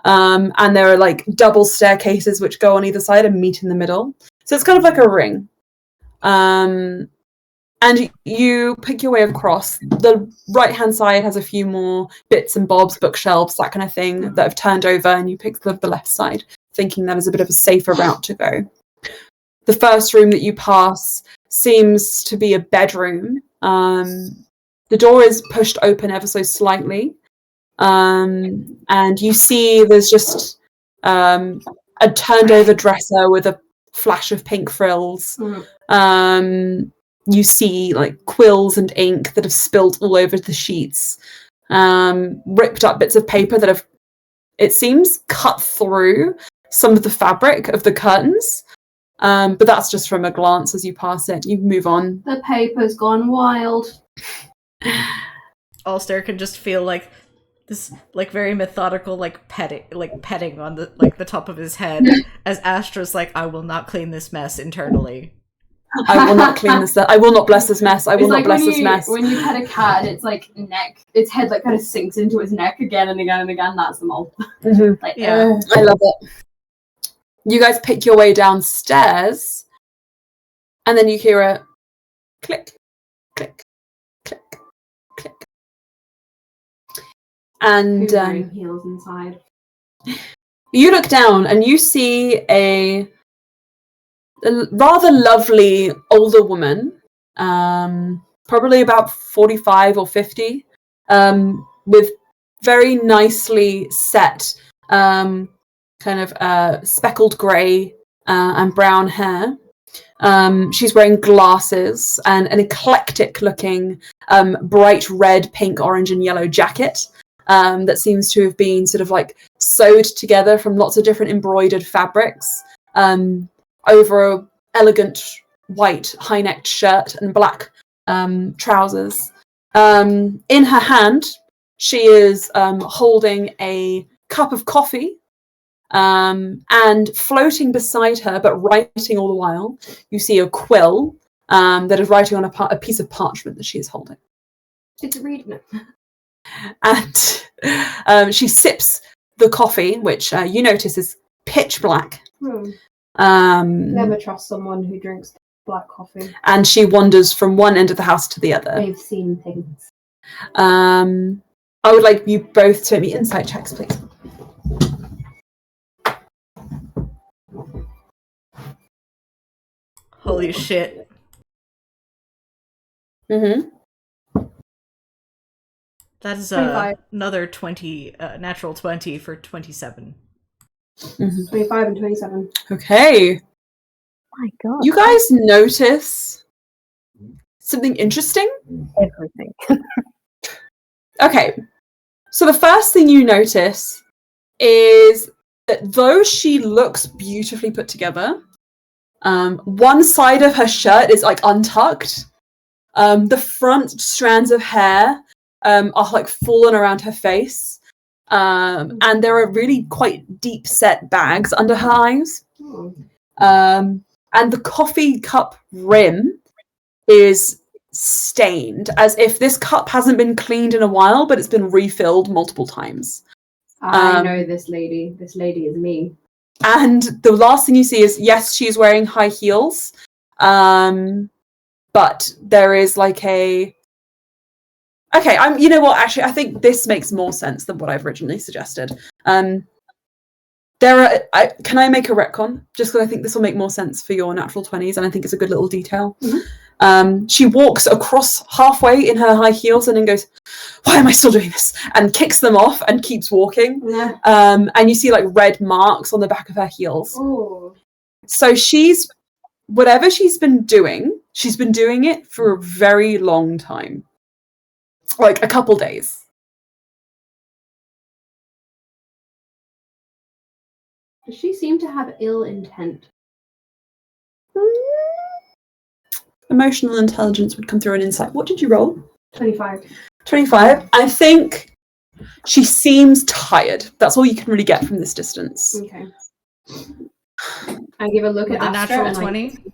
And there are like double staircases which go on either side and meet in the middle. So it's kind of like a ring. And you pick your way across. The right-hand side has a few more bits and bobs, bookshelves, that kind of thing, that have turned over, and you pick the left side, thinking that is a bit of a safer route to go. The first room that you pass seems to be a bedroom. The door is pushed open ever so slightly. And you see there's just a turned-over dresser with a flash of pink frills. You see like quills and ink that have spilled all over the sheets, ripped up bits of paper that have, it seems, cut through some of the fabric of the curtains. But that's just from a glance as you pass it. You move on. The paper's gone wild. Ulster can just feel like this, like, very methodical, like petting on the like the top of his head as Astra's like, I will not clean this mess internally. I will not clean this. I will not bless this mess. I will not bless this mess. When you pet a cat, and it's like its head like kind of sinks into its neck again and again and again. That's the mole. Mm-hmm. Like, yeah, I love it. You guys pick your way downstairs, and then you hear a click, click, click, click, and wearing heels inside. You look down and you see a rather lovely older woman, probably about 45 or 50, with very nicely set, kind of speckled grey and brown hair. She's wearing glasses and an eclectic-looking bright red, pink, orange, and yellow jacket that seems to have been sort of like sewed together from lots of different embroidered fabrics. Over a elegant white high-necked shirt and black trousers. In her hand, she is holding a cup of coffee, and floating beside her, but writing all the while, you see a quill that is writing on a piece of parchment that she is holding. It's reading it. And she sips the coffee, which you notice is pitch black. Never trust someone who drinks black coffee. And she wanders from one end of the house to the other. They've seen things. I would like you both to make me insight checks, please. Holy shit. Mm-hmm. That is another 20, natural 20 for 27. Mm-hmm. 25 and 27. Okay. My God. You guys notice something interesting? Everything. Okay. So the first thing you notice is that though she looks beautifully put together, one side of her shirt is like untucked. The front strands of hair are like fallen around her face. And there are really quite deep set bags under her eyes. And the coffee cup rim is stained, as if this cup hasn't been cleaned in a while, but it's been refilled multiple times. I know this lady. This lady is me. And the last thing you see is, yes, she's wearing high heels, but there is like a... Okay, you know what? Actually, I think this makes more sense than what I've originally suggested. Can I make a retcon? Just because I think this will make more sense for your natural 20s, and I think it's a good little detail. Mm-hmm. She walks across halfway in her high heels and then goes, "Why am I still doing this?" And kicks them off and keeps walking. Yeah. And you see like red marks on the back of her heels. Ooh. So whatever she's been doing it for a very long time. Like a couple days. Does she seem to have ill intent? Emotional intelligence would come through an insight. What did you roll? 25. 25. I think she seems tired. That's all you can really get from this distance. Okay. I give a look With at a natural Astra, 20.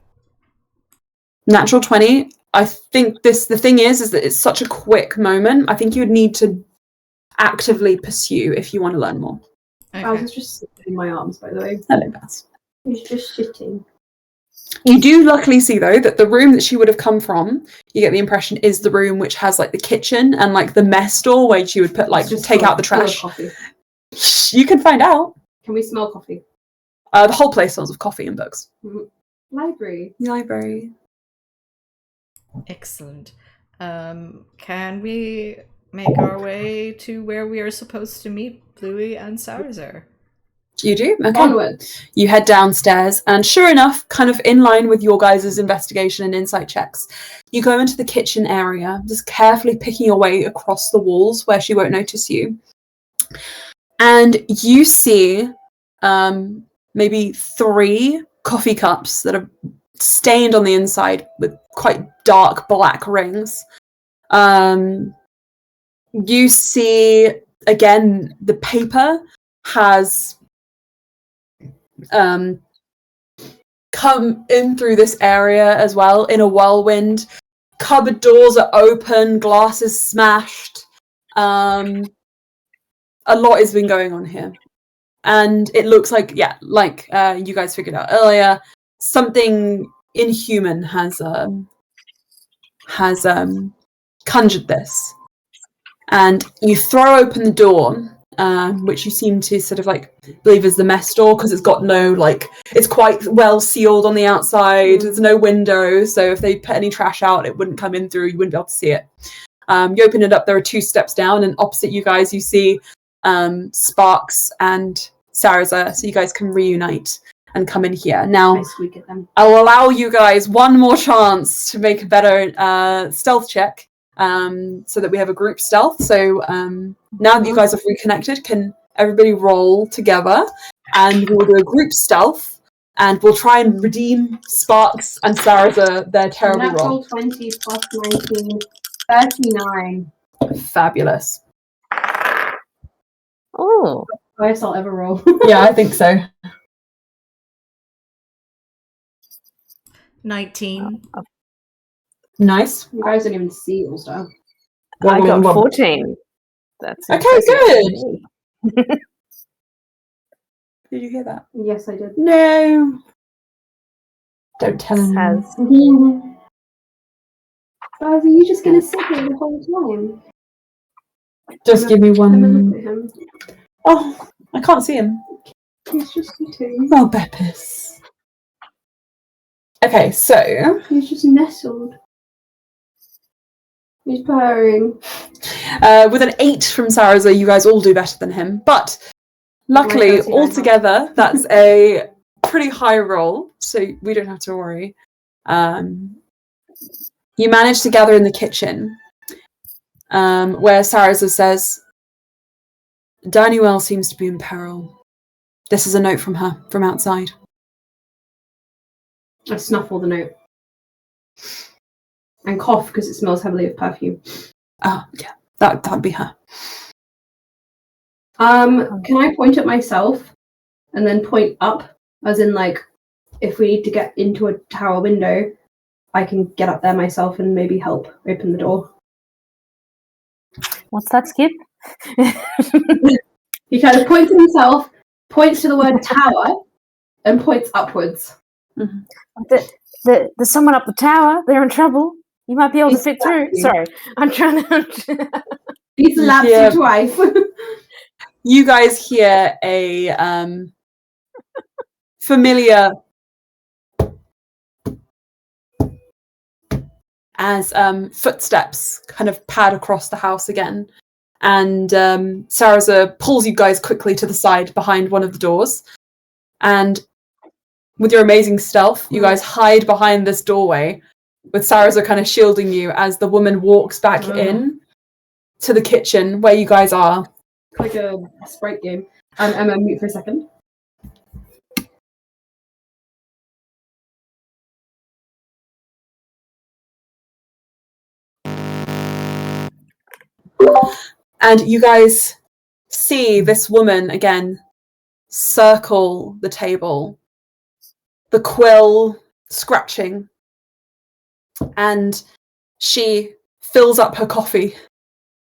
Natural 20. I think the thing is that it's such a quick moment. I think you would need to actively pursue if you want to learn more. Okay. I was just sitting in my arms, by the way. Hello, Bess. He's just sitting. You do luckily see, though, that the room that she would have come from, you get the impression, is the room which has, like, the kitchen and, like, the mess door where she would put, like, take out the trash. Coffee. You can find out. Can we smell coffee? The whole place smells of coffee and books. Library. Library. Excellent. Can we make our way to where we are supposed to meet Bluey and Sarazur? You do? Okay. Onward. You head downstairs, and sure enough, kind of in line with your guys' investigation and insight checks, you go into the kitchen area, just carefully picking your way across the walls where she won't notice you. And you see maybe 3 coffee cups that are stained on the inside with quite dark black rings. You see, again, the paper has come in through this area as well in a whirlwind. Cupboard doors are open, glass is smashed. A lot has been going on here. And it looks like, you guys figured out earlier, something inhuman has conjured this. And you throw open the door, which you seem to sort of like believe is the mess door, because it's got no, like, it's quite well sealed on the outside. There's no window, so if they put any trash out, it wouldn't come in through. You wouldn't be able to see it. You open it up. There are 2 steps down, and opposite you guys, you see Sparks and Sarazur, so you guys can reunite and come in here. Now, I squeak at them. I'll allow you guys one more chance to make a better stealth check. So that we have a group stealth. So now that you guys have reconnected, can everybody roll together, and we'll do a group stealth, and we'll try and redeem Sparks and Sarazur their terrible Natural roll. 20 plus 19, 39. Fabulous. Oh, Highest I'll ever roll. Yeah, I think so. 19. Nice. You guys don't even see all stuff. I got 14. That's Okay, impressive. good. Did you hear that? Yes, I did. No. Don't tell anyone. Baz, are you just going to sit here the whole time? Just give me Have a one. look at him. Oh, I can't see him. He's just sitting. Oh, Beppis. Okay, so He's just nestled. He's purring. with an 8 from Sarazur, you guys all do better than him. But luckily, Right, altogether, that's a pretty high roll, so we don't have to worry. You manage to gather in the kitchen, where Sarazur says, Danuelle seems to be in peril. This is a note from her, from outside. I snuffle the note. And cough because it smells heavily of perfume. Oh, yeah, that'd be her. Can I point at myself and then point up? As in, like, if we need to get into a tower window, I can get up there myself and maybe help open the door. What's that, Skip? He kind of points at himself, points to the word tower, and points upwards. Mm-hmm. There's someone up the tower. They're in trouble. You might be able to fit through. Sorry, I'm trying to... He slaps you twice. You guys hear a familiar as footsteps kind of pad across the house again. And Sarazur pulls you guys quickly to the side behind one of the doors. And with your amazing stealth, you guys hide behind this doorway, with Sarazur kind of shielding you as the woman walks back in to the kitchen where you guys are. Like a Sprite game. I'm gonna mute for a second. And you guys see this woman again circle the table, the quill scratching, and she fills up her coffee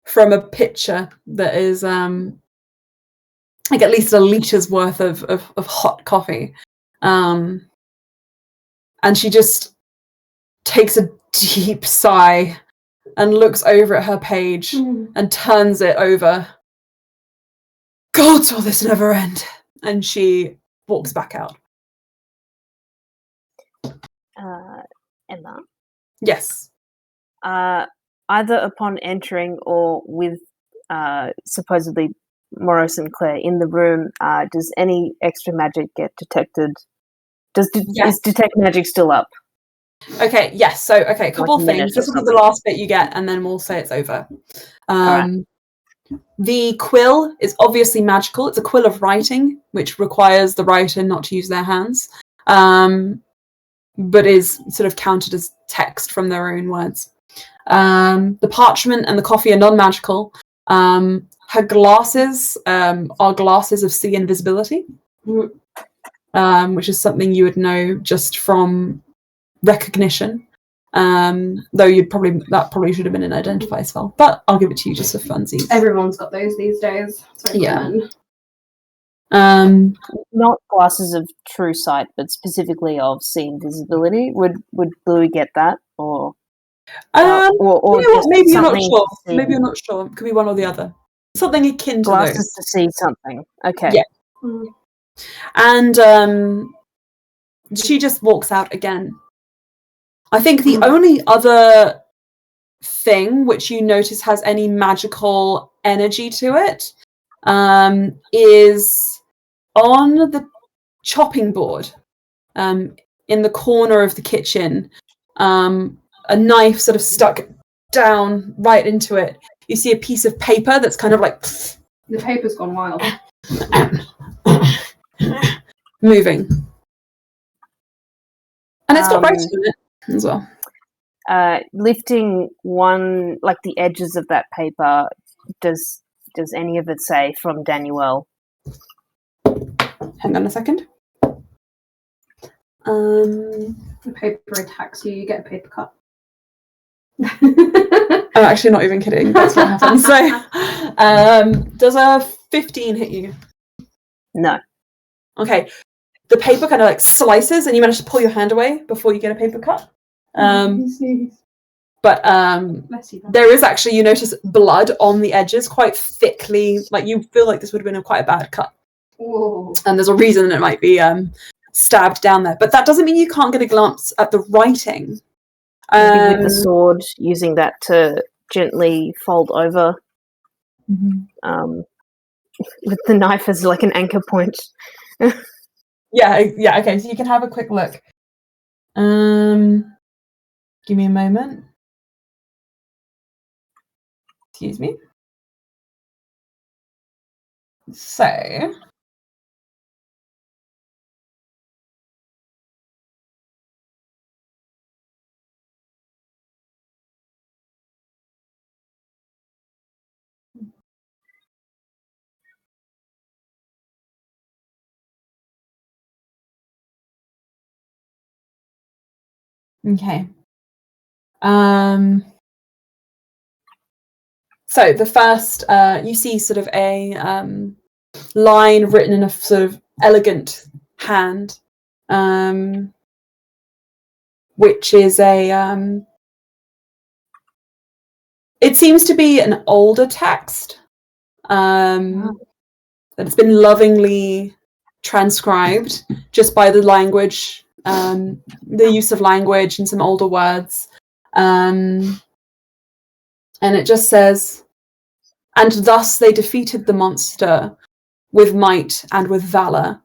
from a pitcher that is like at least a litres worth of hot coffee. And she just takes a deep sigh and looks over at her page and turns it over. God, will this never end? And she walks back out. Emma? Yes. Either upon entering or with supposedly Moros and Claire in the room, does any extra magic get detected? Is detect magic still up? Okay, yes. So, okay, a couple of things. This will be the last bit you get, and then we'll say it's over. Right. The quill is obviously magical. It's a quill of writing, which requires the writer not to use their hands, but is sort of counted as text from their own words. The parchment and the coffee are non-magical. Her glasses are glasses of see invisibility, which is something you would know just from recognition. Though that probably should have been an identify spell, but I'll give it to you just for funsies. Everyone's got those these days. Not glasses of true sight, but specifically of see invisibility. Would Bluey get that, or you know what? Maybe you're not sure. See. Maybe you're not sure. It could be one or the other. Something akin to glasses those. to see something. Okay. Yeah. And she just walks out again. I think the only other thing which you notice has any magical energy to it is on the chopping board in the corner of the kitchen, a knife sort of stuck down right into it. You see a piece of paper that's kind of like... The paper's gone wild. moving. And it's got writing in it as well. Lifting one, like the edges of that paper, does any of it say from Danuelle? Hang on a second. The paper attacks you, you get a paper cut. I'm actually not even kidding. That's what happens. So, does a 15 hit you? No. Okay. The paper kind of like slices, and you manage to pull your hand away before you get a paper cut. But there is actually, you notice blood on the edges, quite thickly. Like you feel like this would have been quite a bad cut. Whoa. And there's a reason it might be stabbed down there. But that doesn't mean you can't get a glance at the writing. Maybe with the sword, using that to gently fold over. With the knife as like an anchor point. Yeah, okay, so you can have a quick look. Give me a moment. Excuse me. So... Okay. So the first, you see sort of a line written in a sort of elegant hand, which is a, it seems to be an older text, that it's been lovingly transcribed just by the language, the use of language and some older words. And it just says, and thus they defeated the monster with might and with valor.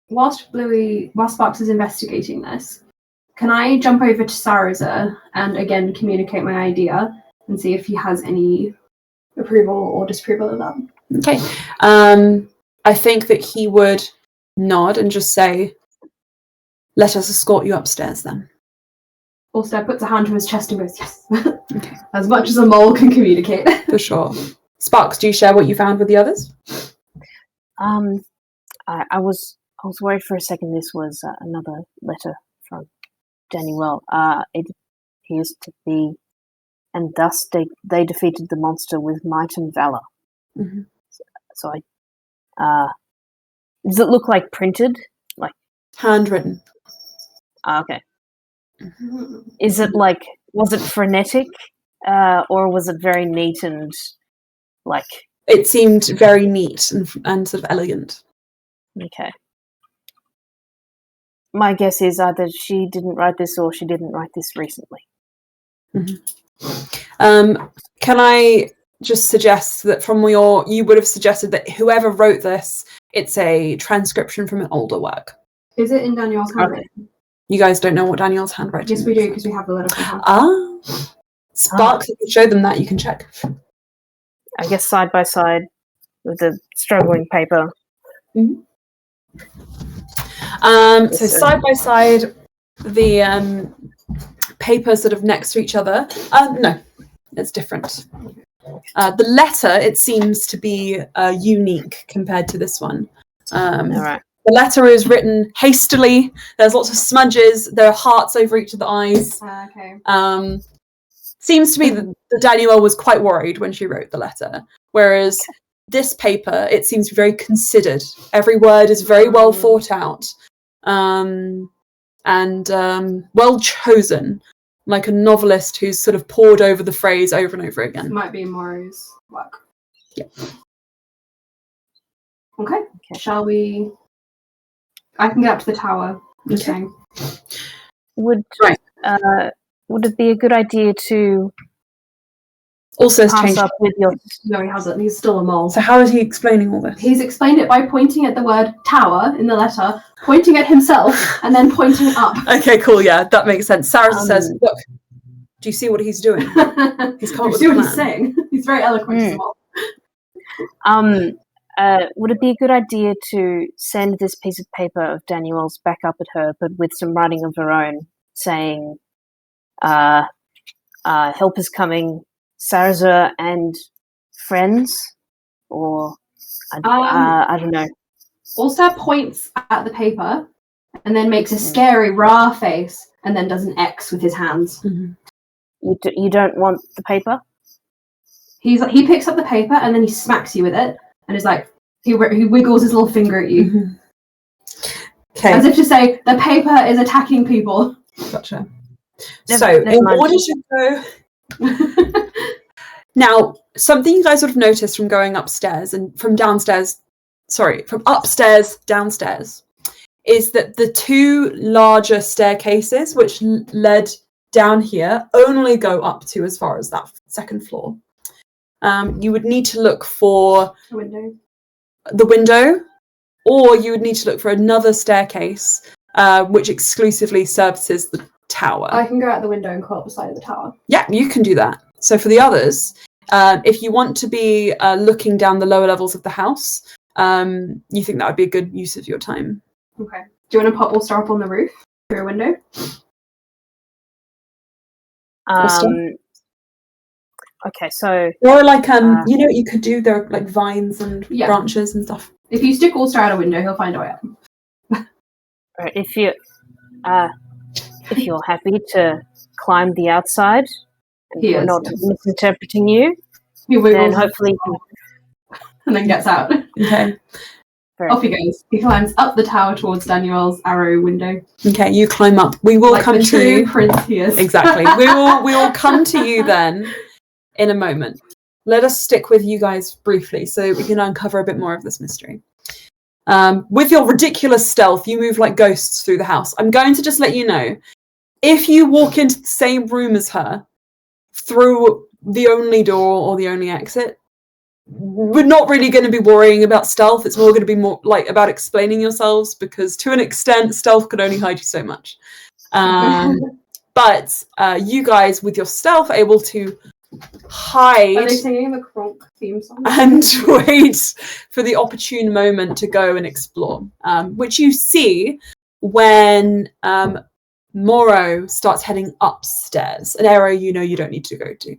Whilst Sparks is investigating this, can I jump over to Sarazur and again communicate my idea and see if he has any approval or disapproval of that? Okay. I think that he would nod and just say, let us escort you upstairs then. Also, puts a hand to his chest and goes, yes. Okay. As much as a mole can communicate. For sure. Sparks, do you share what you found with the others? I was worried for a second this was another letter from Danuelle. It appears to be, and thus they defeated the monster with might and valor. Mm-hmm. So does it look like printed? Like handwritten? Okay. Is it like, was it frenetic, or was it very neat and like? It seemed very neat and sort of elegant. Okay. My guess is either she didn't write this or she didn't write this recently. Mm-hmm. Can I just suggest that you would have suggested that whoever wrote this, it's a transcription from an older work. Is it in Danuelle's handwriting? Okay. You guys don't know what Danuelle's handwriting is? Yes, we do, because we have the letter from her. Sparks, if you show them that, you can check. I guess side by side with the struggling paper. Mm-hmm. So side by side, the paper sort of next to each other. No, it's different. The letter, it seems to be unique compared to this one. All right. The letter is written hastily. There's lots of smudges. There are hearts over each of the eyes. Okay. Seems to be that Danuelle was quite worried when she wrote the letter, whereas this paper, it seems to be very considered. Every word is very well thought out, and well chosen, like a novelist who's sort of pored over the phrase over and over again. Might be Morrow's work. Yeah. Okay. Shall we? I can get up to the tower. Okay. Would it be a good idea to also pass up with your? No, he hasn't. He's still a mole. So how is he explaining all this? He's explained it by pointing at the word tower in the letter, pointing at himself, and then pointing up. Okay, cool. Yeah, that makes sense. Sarazur says, "Look, do you see what he's doing? He's come up with a plan." He's saying. He's very eloquent as well. Would it be a good idea to send this piece of paper of Danuelle's back up at her, but with some writing of her own, saying, help is coming, Sarazur and friends? Or, I don't know. Ulster points at the paper and then makes a scary, raw face and then does an X with his hands. Mm-hmm. You don't want the paper? He picks up the paper and then he smacks you with it. And it's like, he wiggles his little finger at you. Mm-hmm. Okay. As if to say, the paper is attacking people. Gotcha. In order to go... Now, something you guys would have noticed from going upstairs and from upstairs downstairs, is that the two larger staircases, which led down here, only go up to as far as that second floor. You would need to look for the window, or you would need to look for another staircase, which exclusively services the tower. I can go out the window and crawl up the side of the tower. Yeah, you can do that. So for the others, if you want to be looking down the lower levels of the house, you think that would be a good use of your time. Okay. Do you want to pop Ulster up on the roof through a window? Okay, so... Or like, you know what you could do? There are like vines and branches and stuff. If you stick Ulster out a window, he'll find a way up. Right, if you're happy to climb the outside, and we're not misinterpreting you, then hopefully... And then gets out. Okay. Off he goes. He climbs up the tower towards Danuelle's arrow window. Okay, you climb up. We will come to true you. Prince he is. Exactly. We will come to you then in a moment. Let us stick with you guys briefly so we can uncover a bit more of this mystery. With your ridiculous stealth, you move like ghosts through the house. I'm going to just let you know, if you walk into the same room as her through the only door or the only exit, we're not really going to be worrying about stealth. It's more going to be more like about explaining yourselves, because to an extent, stealth can only hide you so much. But you guys, with your stealth, are able to hide. Are they singing the Kronk theme song? And wait for the opportune moment to go and explore, which you see when Moro starts heading upstairs, an area you know you don't need to go to.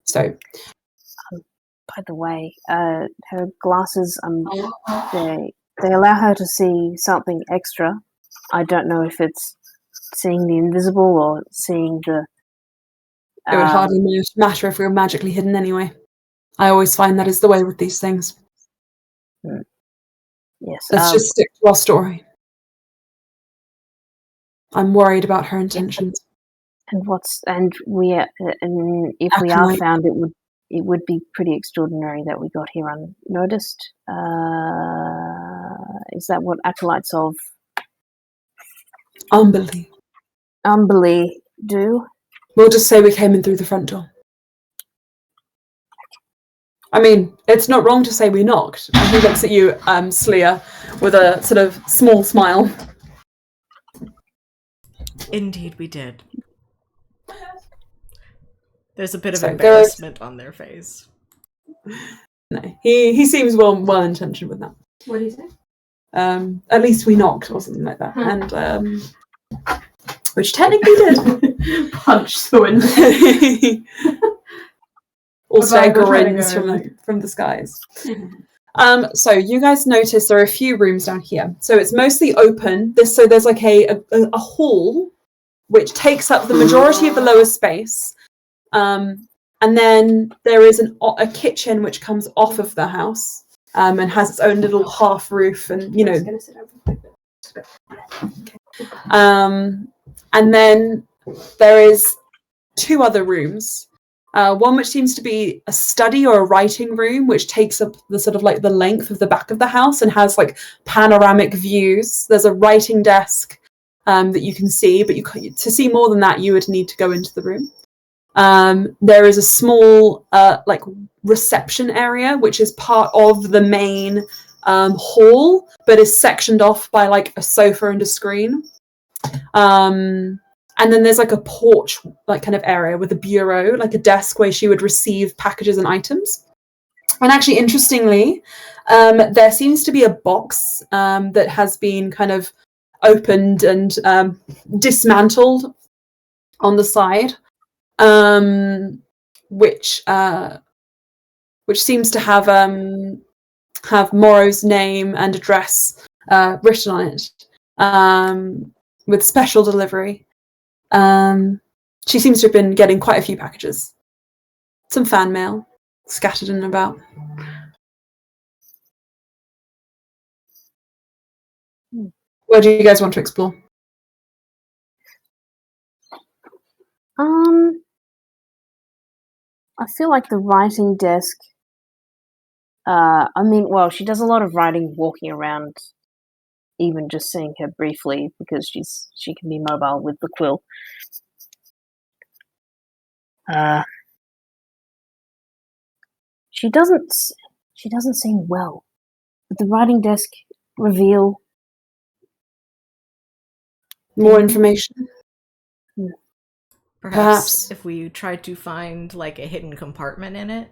So, by the way, her glasses, they allow her to see something extra. I don't know if it's seeing the invisible or seeing the... it would hardly matter if we were magically hidden anyway. I always find that is the way with these things. Yes. Let's just stick to our story. I'm worried about her intentions. And if we are found, it would be pretty extraordinary that we got here unnoticed. Is that what acolytes of Umberlee do? We'll just say we came in through the front door. I mean, it's not wrong to say we knocked. And he looks at you, Sleer, with a sort of small smile. Indeed, we did. There's a bit of embarrassment on their face. No, he seems well-intentioned with that. What did he say? At least we knocked or something like that, and which technically did. Punch the window. Also grins from the skies. So you guys notice there are a few rooms down here. So it's mostly open. There's like a hall which takes up the majority of the lower space. And then there is a kitchen which comes off of the house and has its own little half roof, and and then there is two other rooms. One which seems to be a study or a writing room, which takes up the sort of like the length of the back of the house and has like panoramic views. There's a writing desk that you can see, but to see more than that, you would need to go into the room. There is a small like reception area, which is part of the main hall, but is sectioned off by like a sofa and a screen. And then there's like a porch, like kind of area with a bureau, like a desk where she would receive packages and items. And actually, interestingly, there seems to be a box that has been kind of opened and dismantled on the side, which seems to have Moro's name and address written on it, with special delivery. She seems to have been getting quite a few packages. Some fan mail scattered in and about. Where do you guys want to explore? I feel like the writing desk. She does a lot of writing walking around, even just seeing her briefly because she can be mobile with the quill. She doesn't seem well. Would the writing desk reveal more information? Perhaps if we tried to find like a hidden compartment in it.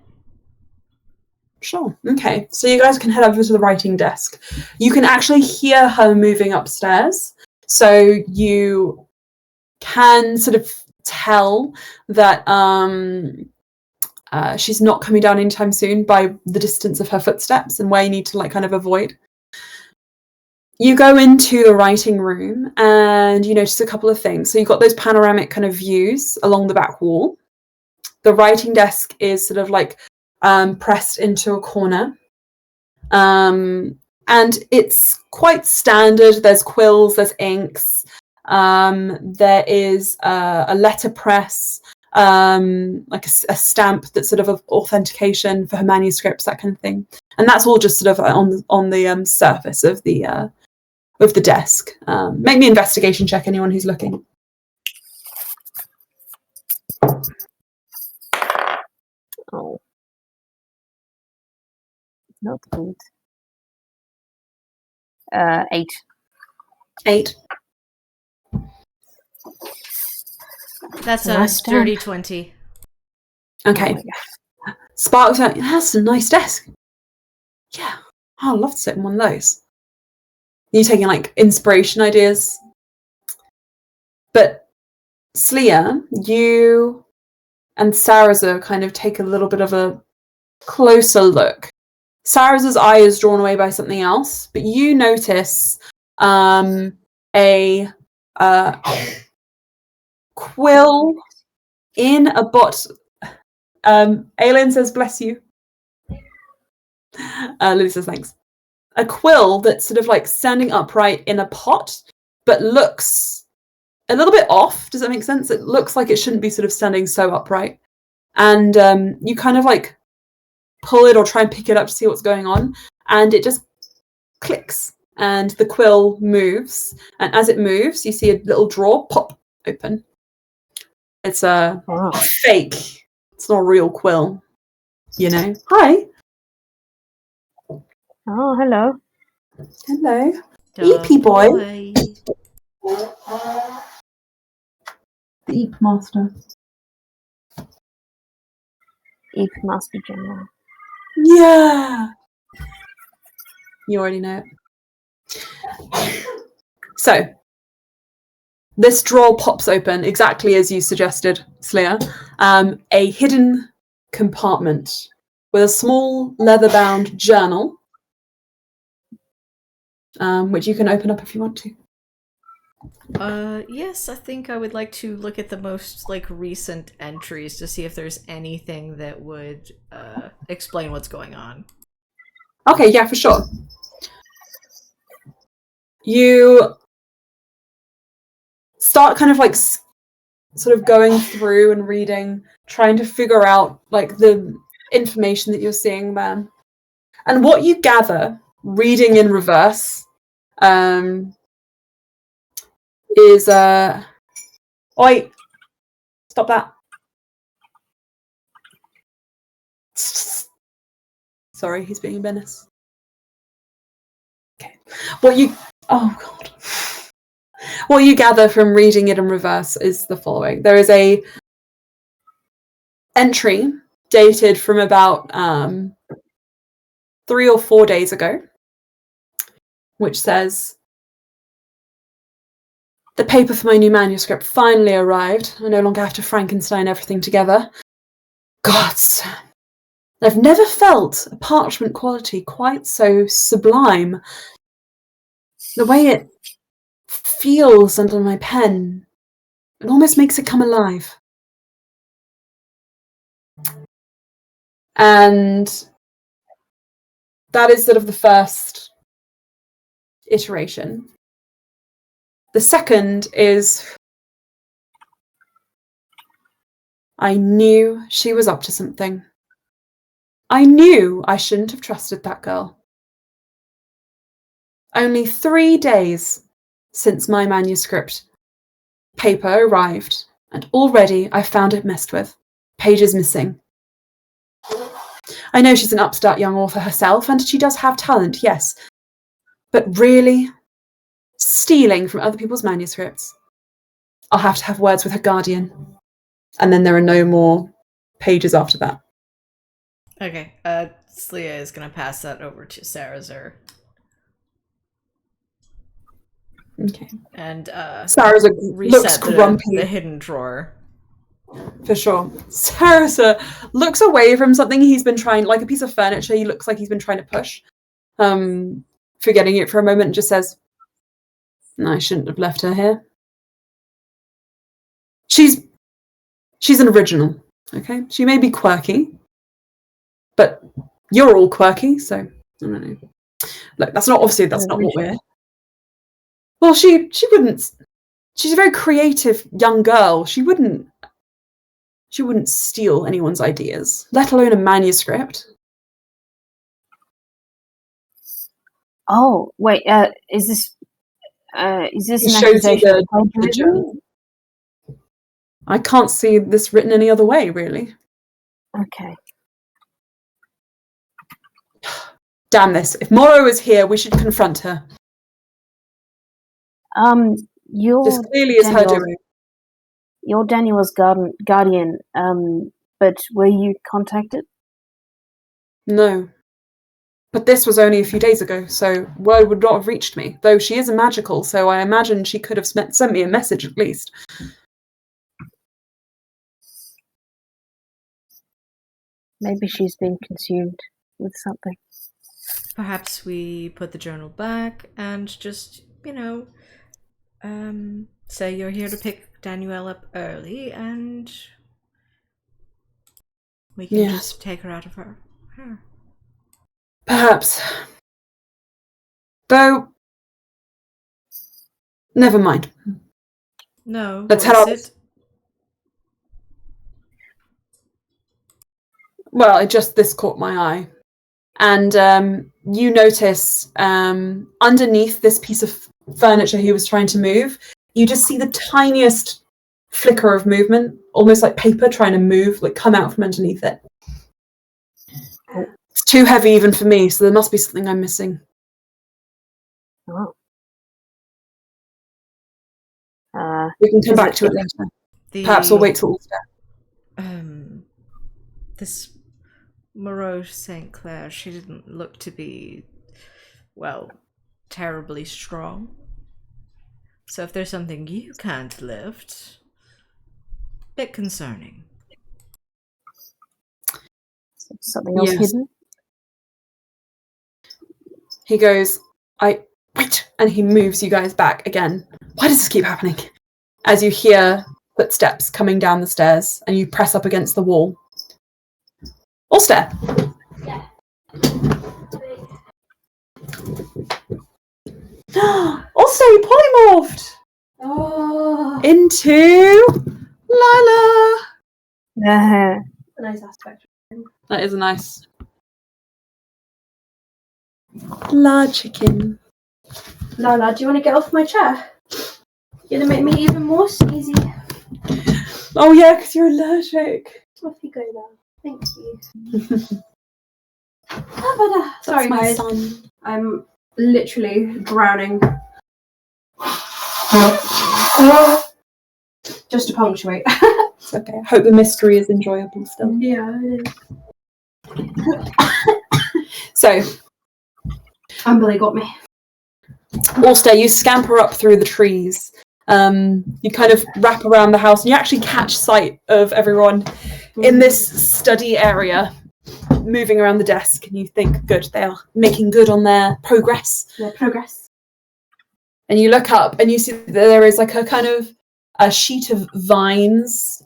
Sure. Okay. So you guys can head over to the writing desk. You can actually hear her moving upstairs. So you can sort of tell that she's not coming down anytime soon by the distance of her footsteps and where you need to like kind of avoid. You go into the writing room and you notice a couple of things. So you've got those panoramic kind of views along the back wall. The writing desk is sort of like pressed into a corner. And it's quite standard. There's quills, there's inks. There is a letterpress, like a stamp that's sort of authentication for her manuscripts, that kind of thing. And that's all just sort of on the surface of the desk. Make me an investigation check, anyone who's looking. Oh. Not good. 8. 8. That's a dirty 20. Okay. Sparks out. That's a nice desk. Yeah, I'd love to sit in one of those. Are you taking like inspiration ideas? But Slia, you and Sarazur kind of take a little bit of a closer look. Sarazur's eye is drawn away by something else, but you notice a quill in a bottle. Aelin says, "Bless you." Lily says, "Thanks." A quill that's sort of like standing upright in a pot, but looks a little bit off. Does that make sense? It looks like it shouldn't be sort of standing so upright. And you kind of like pull it or try and pick it up to see what's going on, and it just clicks, and the quill moves. And as it moves, you see a little drawer pop open. It's a fake. It's not a real quill. You know. Hi. Oh, hello. Hello. EP boy. The EP master. EP Master General. Yeah. You already know it. So, this drawer pops open exactly as you suggested, Slayer. A hidden compartment with a small leather-bound journal, which you can open up if you want to. Yes, I think I would like to look at the most, like, recent entries to see if there's anything that would, explain what's going on. Okay, yeah, for sure. You start kind of, like, sort of going through and reading, trying to figure out, like, the information that you're seeing there. And what you gather, reading in reverse, is oi, stop that. Sorry, he's being a menace. Okay. What you gather from reading it in reverse is the following. There is a entry dated from about 3 or 4 days ago, which says, "The paper for my new manuscript finally arrived. I no longer have to Frankenstein everything together. Gods, I've never felt a parchment quality quite so sublime. The way it feels under my pen, it almost makes it come alive." And that is sort of the first iteration. The second is, "I knew she was up to something. I knew I shouldn't have trusted that girl. Only 3 days since my manuscript paper arrived, and already I found it messed with. Pages missing. I know she's an upstart young author herself, and she does have talent, yes. But really, stealing from other people's manuscripts? I'll have to have words with her guardian." And then there are no more pages after that. Okay, Slia is gonna pass that over to Sarazur. Okay. And, Sarazur looks grumpy. the hidden drawer. For sure. Sarazur looks away from something he's been trying, like a piece of furniture he looks like he's been trying to push. Forgetting it for a moment, and just says, "No, I shouldn't have left her here. She's an original, okay? She may be quirky, but you're all quirky, so I don't know. Look, that's not what we're... Well, she wouldn't... She's a very creative young girl. She wouldn't steal anyone's ideas, let alone a manuscript." Oh, wait, is this an Shows accusation you of the plagiarism? journal. I can't see this written any other way, really. Okay. Damn this. If Morrow is here, we should confront her. This clearly is her doing. You're Danuelle's guardian, but were you contacted? No. But this was only a few days ago, so word would not have reached me. Though she is a magical, so I imagine she could have sent me a message at least. Maybe she's been consumed with something. Perhaps we put the journal back and just, say you're here to pick Danuelle up early, and we can just take her out of her hair. Perhaps. Though, never mind. No, Let's what head is out. it? Well, this caught my eye. And you notice underneath this piece of furniture he was trying to move, you just see the tiniest flicker of movement, almost like paper trying to move, like come out from underneath it. It's too heavy even for me, so there must be something I'm missing. Oh. We can come back to it later. Perhaps we'll wait till all day. This Moreau St. Clair, she didn't look to be, well, terribly strong. So if there's something you can't lift, bit concerning. Something else hidden? He goes, wait, and he moves you guys back again. Why does this keep happening? As you hear footsteps coming down the stairs, and you press up against the wall. Ulster. Yeah. Also, you polymorphed into Lila. A nice aspect. That is nice. La chicken. Lala, do you want to get off my chair? You're gonna make me even more sneezy. Oh yeah, because you're allergic. Off you go now. Thank you. Sorry, my guys. son. I'm literally drowning. Just to punctuate. It's okay. I hope the mystery is enjoyable still. Yeah, it is. So, Umberlee got me. Ulster, you scamper up through the trees. You kind of wrap around the house, and you actually catch sight of everyone in this study area, moving around the desk, and you think, good, they are making good on their progress. Yeah, progress. And you look up, and you see that there is like a kind of a sheet of vines,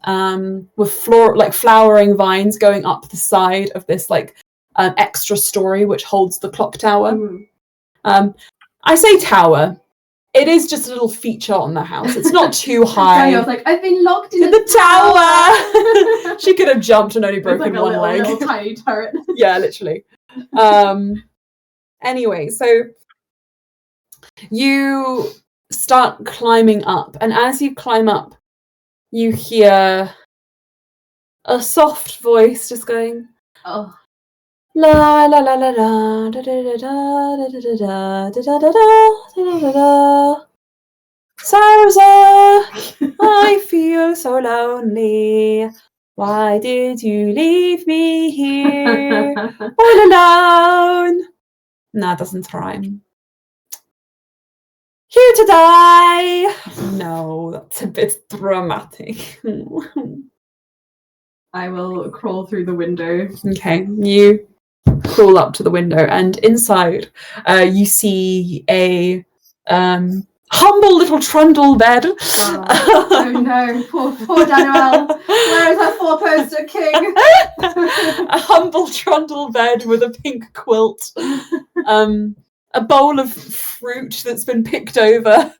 with flowering vines going up the side of this extra story which holds the clock tower. I say tower. It is just a little feature on the house. It's not too high. I was like, I've been locked in the tower. She could have jumped and only broken one leg. Little tiny turret. Yeah, literally. Anyway, so you start climbing up, and as you climb up, you hear a soft voice just going, oh, la la la la la da da da da da da da da da da da. Sarazur, I feel so lonely. Why did you leave me here all alone? No, it doesn't rhyme. Here to die. No, that's a bit dramatic. I will crawl through the window. Okay, you crawl up to the window, and inside you see a humble little trundle bed. Oh no, poor Danuelle. Where is her four-poster king? A humble trundle bed with a pink quilt. A bowl of fruit that's been picked over.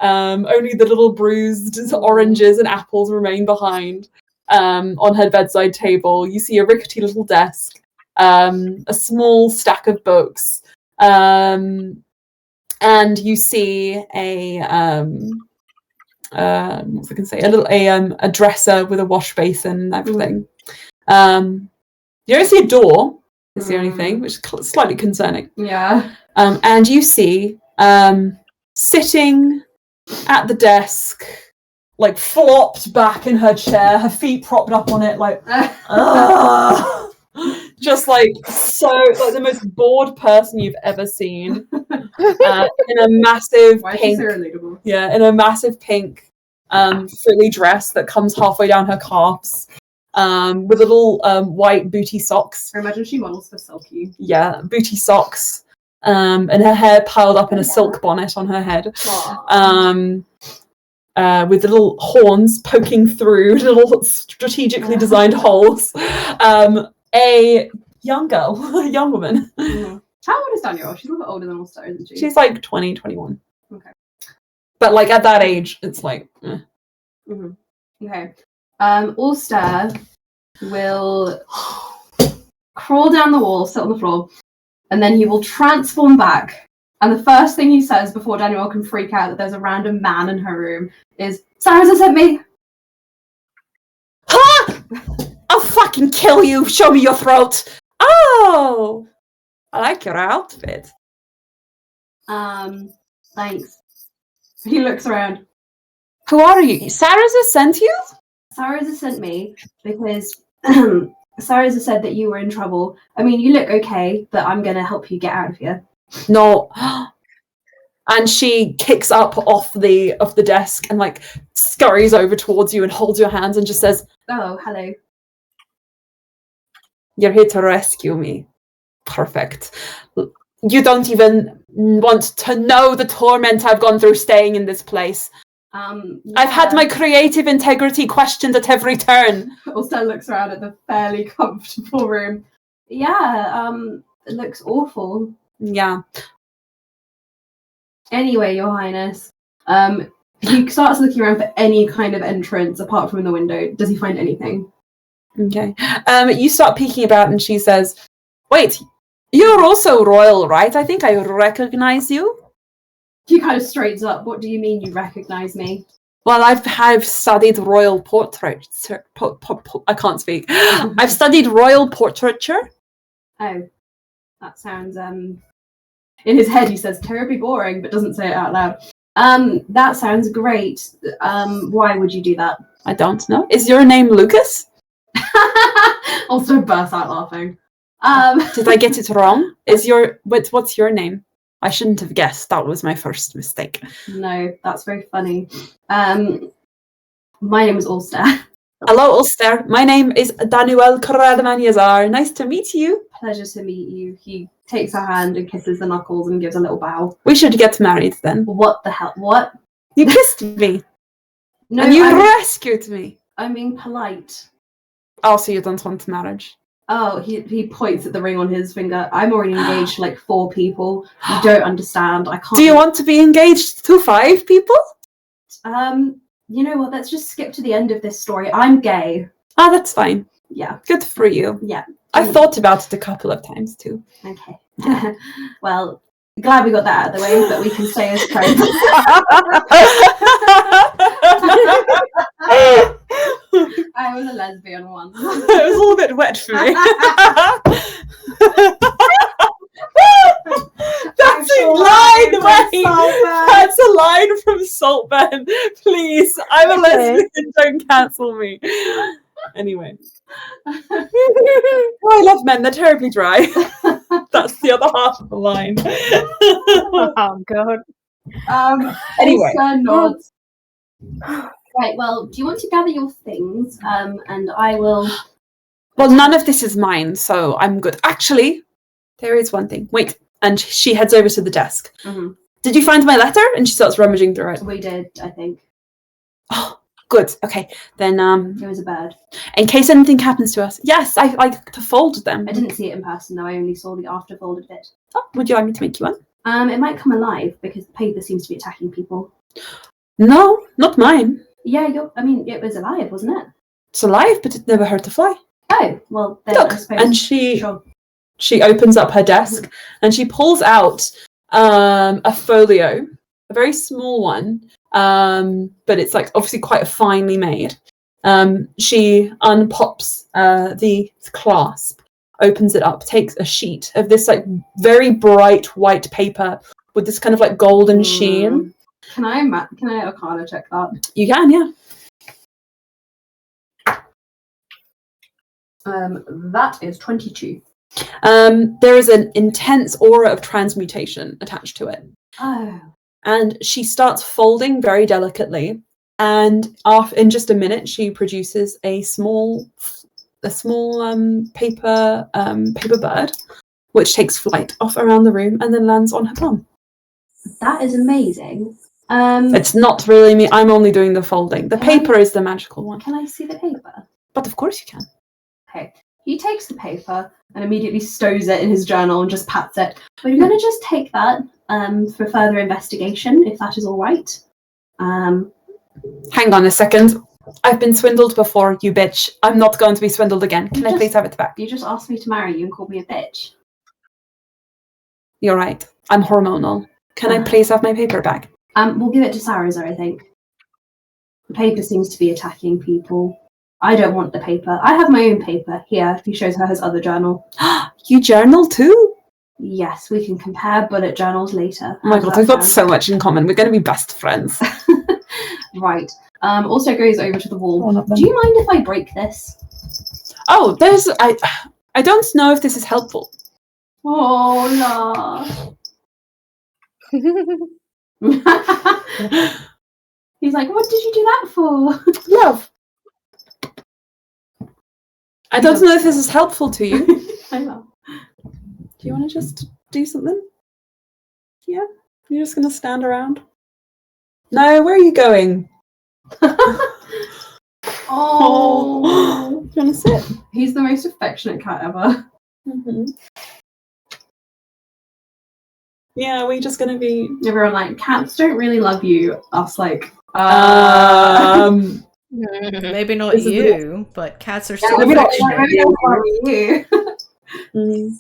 Only the little bruised oranges and apples remain behind. On her bedside table, you see a rickety little desk, a small stack of books, and you see a a dresser with a wash basin and everything. You don't see a door. Is the only thing, which is slightly concerning. Yeah. And you see sitting at the desk, like flopped back in her chair, her feet propped up on it, like just like the most bored person you've ever seen, in a massive Why is she pink, so relatable? in a massive pink, frilly dress that comes halfway down her calves, with little white booty socks. I imagine she models for Silky. Yeah, booty socks, and her hair piled up in a silk bonnet on her head. With little horns poking through little strategically designed holes. A young girl, a young woman. Mm-hmm. How old is Danuelle? She's a little bit older than Ulster, isn't she? She's like 20, 21. Okay. But like at that age, it's like... Mm-hmm. Okay. Ulster will crawl down the wall, sit on the floor, and then he will transform back. And the first thing he says before Danuelle can freak out that there's a random man in her room is, Sarazur sent me! Ha! I'll fucking kill you! Show me your throat! Oh! I like your outfit. Thanks. He looks around. Who are you? Sarazur sent you? Sarazur sent me because Sarazur said that you were in trouble. I mean, you look okay, but I'm gonna help you get out of here. No. And she kicks up off the desk and like scurries over towards you and holds your hands and just says, Oh, hello. You're here to rescue me. Perfect. You don't even want to know the torment I've gone through staying in this place. Yeah. I've had my creative integrity questioned at every turn. Ulster looks around at the fairly comfortable room. Yeah, it looks awful. Yeah. Anyway, Your Highness, he starts looking around for any kind of entrance apart from the window. Does he find anything? Okay. You start peeking about and she says, Wait, you're also royal, right? I think I recognize you. He kind of straightens up. What do you mean you recognize me? Well, I've studied royal portraiture. I can't speak. I've studied royal portraiture. Oh, that sounds, in his head he says terribly boring, but doesn't say it out loud. That sounds great. Why would you do that? I don't know. Is your name Lucas? Also bursts out laughing. Did I get it wrong? What's your name? I shouldn't have guessed. That was my first mistake. No, that's very funny. My name is Ulster. Hello, Ulster. My name is Danuelle Yazar. Nice to meet you. Pleasure to meet you. He takes her hand and kisses the knuckles and gives a little bow. We should get married then. What the hell? What? You kissed me. No, and you rescued me. I'm being polite. Oh, so you don't want marriage? Oh, he points at the ring on his finger. I'm already engaged to like 4 people. You don't understand. I can't. Do you want to be engaged to 5 people? You know what? Let's just skip to the end of this story. I'm gay. Ah, that's fine. Yeah. Good for you. Yeah. I've thought about it a couple of times too. Okay. Well, glad we got that out of the way, but we can stay as friends. I was a lesbian once. It was a little bit wet for me. That's a line, wait. That's a line from Saltburn. Please, I'm a lesbian. Don't cancel me. Anyway. Oh, I love men. They're terribly dry. That's the other half of the line. Oh god. Anyway. Nods. Right, well, do you want to gather your things? And I will... Well, none of this is mine, so I'm good. Actually, there is one thing. Wait. And she heads over to the desk. Mm-hmm. Did you find my letter? And she starts rummaging through it. We did, I think. Oh, good. Okay. Then, It was a bird. In case anything happens to us. Yes, I like to fold them. I didn't see it in person, though. I only saw the after-folded bit. Oh, would you like me to make you one? It might come alive, because the paper seems to be attacking people. No, not mine. Yeah, it was alive, wasn't it? It's alive, but it never hurt to fly. Oh, well, then Look, I suppose... and she opens up her desk and she pulls out a folio, a very small one, but it's like obviously quite finely made. She unpops the clasp, opens it up, takes a sheet of this like very bright white paper with this kind of like golden sheen. Can I Arcana check that? You can, yeah. That is 22. There is an intense aura of transmutation attached to it. Oh. And she starts folding very delicately. And in just a minute, she produces a small paper bird, which takes flight off around the room and then lands on her palm. That is amazing. It's not really me. I'm only doing the folding. The paper is the magical one. Can I see the paper? But of course you can. Okay. He takes the paper and immediately stows it in his journal and just pats it. We're going to just take that for further investigation, if that is all right. Hang on a second. I've been swindled before, you bitch. I'm not going to be swindled again. Can I please have it back? You just asked me to marry you and called me a bitch. You're right. I'm hormonal. Can I please have my paper back? We'll give it to Sarazur, I think. The paper seems to be attacking people. I don't want the paper. I have my own paper. Here, he shows her his other journal. You journal too? Yes, we can compare bullet journals later. Oh my god, we've got so much in common. We're going to be best friends. Right. Also goes over to the wall. Do you mind if I break this? Oh, I don't know if this is helpful. Oh, no. He's like, what did you do that for? Love. I don't know if this is helpful to you. I know. Do you want to just do something? Yeah? You're just going to stand around? No, where are you going? Oh. Do you want to sit? He's the most affectionate cat ever. Mm-hmm. Yeah, we're just going to be... Everyone like, cats don't really love you. Us like, Maybe not you, but cats are still maybe affectionate. you.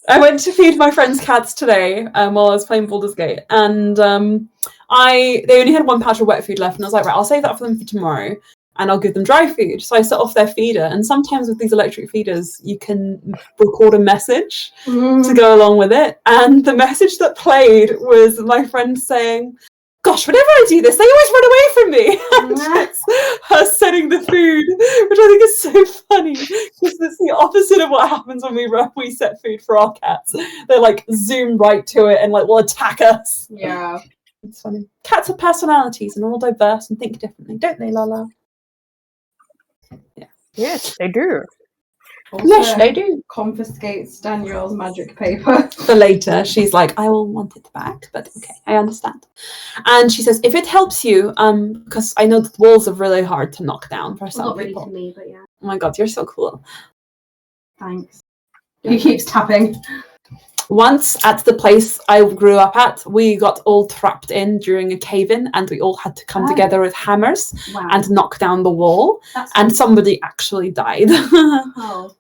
I went to feed my friend's cats today while I was playing Baldur's Gate, and they only had one pouch of wet food left, and I was like, right, I'll save that for them for tomorrow, and I'll give them dry food. So I set off their feeder, and sometimes with these electric feeders, you can record a message to go along with it, and the message that played was my friend saying, gosh, whenever I do this, they always run away from me. And it's her setting the food, which I think is so funny, because it's the opposite of what happens when we set food for our cats. They like zoom right to it and like will attack us. Yeah. It's funny. Cats have personalities and are all diverse and think differently, don't they, Lala? Yeah. Yes, they do. Also, Yes, they do. Confiscates Danuelle's magic paper. For later, she's like, I will want it back, but okay, I understand. And she says, if it helps you, because I know that walls are really hard to knock down for some Not really people. for me, but yeah. Oh my god, you're so cool. Thanks. He keeps tapping. Once at the place I grew up at, we got all trapped in during a cave-in, and we all had to come together with hammers and knock down the wall. And somebody actually died. Oh.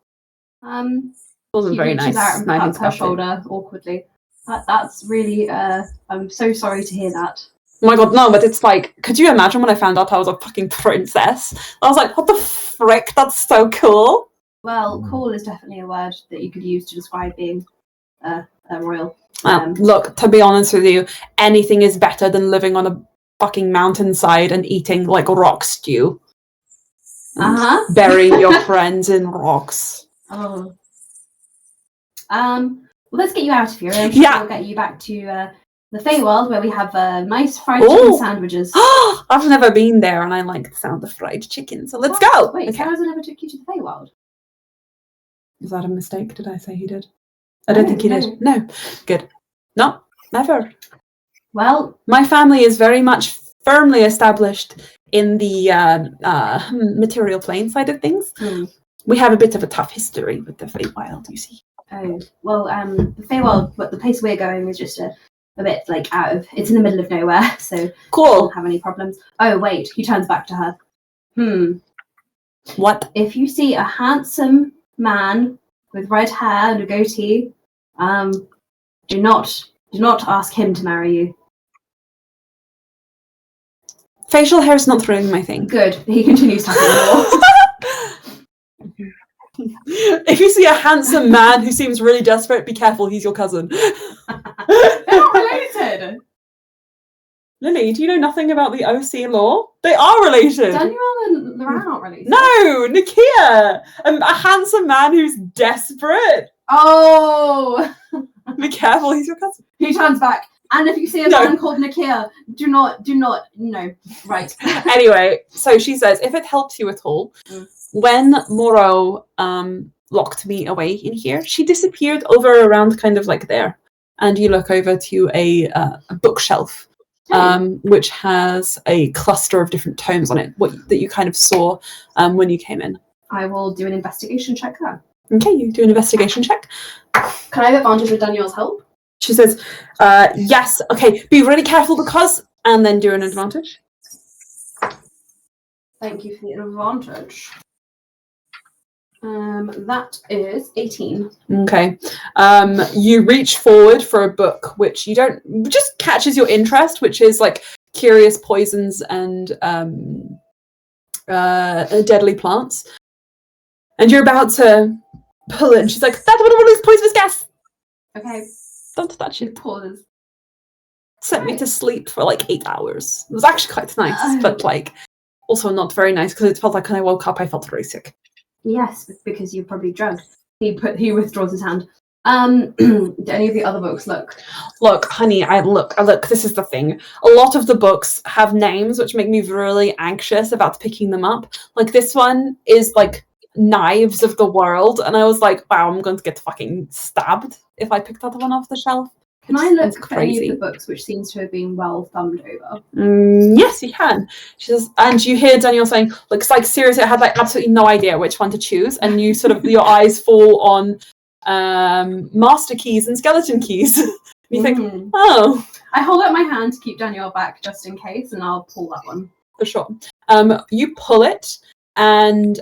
Wasn't very nice. Out and pats her shoulder awkwardly. That's really. I'm so sorry to hear that. Oh my god, no! But it's like, could you imagine when I found out I was a fucking princess? I was like, what the frick? That's so cool. Well, cool is definitely a word that you could use to describe being a royal. Look, to be honest with you, anything is better than living on a fucking mountainside and eating like rock stew. Burying your friends in rocks. Oh. Well, let's get you out of here. And we'll get you back to the Feywild, where we have nice fried chicken sandwiches. I've never been there, and I like the sound of fried chicken. So let's go. Wait, Sarazur never took you to the Feywild. Is that a mistake? Did I say he did? I don't think he did. No. Good. No, never. Well, my family is very much firmly established in the material plane side of things. We have a bit of a tough history with the Feywild, you see. Oh, well, the Feywild, but the place we're going is just a bit like it's in the middle of nowhere, so cool. Don't have any problems. Oh, wait, he turns back to her. What? If you see a handsome man with red hair and a goatee, do not ask him to marry you. Facial hair is not really my thing. Good. He continues talking more. If you see a handsome man who seems really desperate, be careful, he's your cousin. They're not related. Lily, do you know nothing about the OC law? They are related. Danuelle and Laura aren't related. No, Nakia. A handsome man who's desperate. Oh! Be careful, he's your cousin. He turns back. And if you see a No. man called Nakia, do not, no. Right. Anyway, so she says, if it helps you at all, when Moreau locked me away in here, she disappeared over around kind of like there. And you look over to a bookshelf, which has a cluster of different tomes on it, that you kind of saw when you came in. I will do an investigation check there. Okay, you do an investigation check. Can I have advantage with Danuelle's help? She says, yes, okay, be really careful because, and then do an advantage. Thank you for the advantage. That is 18. Okay. You reach forward for a book which just catches your interest, which is like Curious Poisons and Deadly Plants. And you're about to pull it, and she's like, that's one of these poisonous gas! Okay. Don't touch it. Pause. Sent me to sleep for like 8 hours. It was actually quite nice, but like also not very nice because it felt like when I woke up I felt really sick. Yes, because you're probably drugged. He withdraws his hand. Do any of the other books look? Look, honey, I look, this is the thing. A lot of the books have names which make me really anxious about picking them up. Like this one is like Knives of the World, and I was like, wow, I'm going to get fucking stabbed if I pick that one off the shelf. Can I look It's for any crazy. of the books which seems to have been well thumbed over? Yes, you can. She says, and you hear Danielle saying, like, seriously, I had like absolutely no idea which one to choose, and you sort of your eyes fall on Master Keys and Skeleton Keys. You think, oh. I hold up my hand to keep Danielle back just in case, and I'll pull that one. For sure. You pull it, and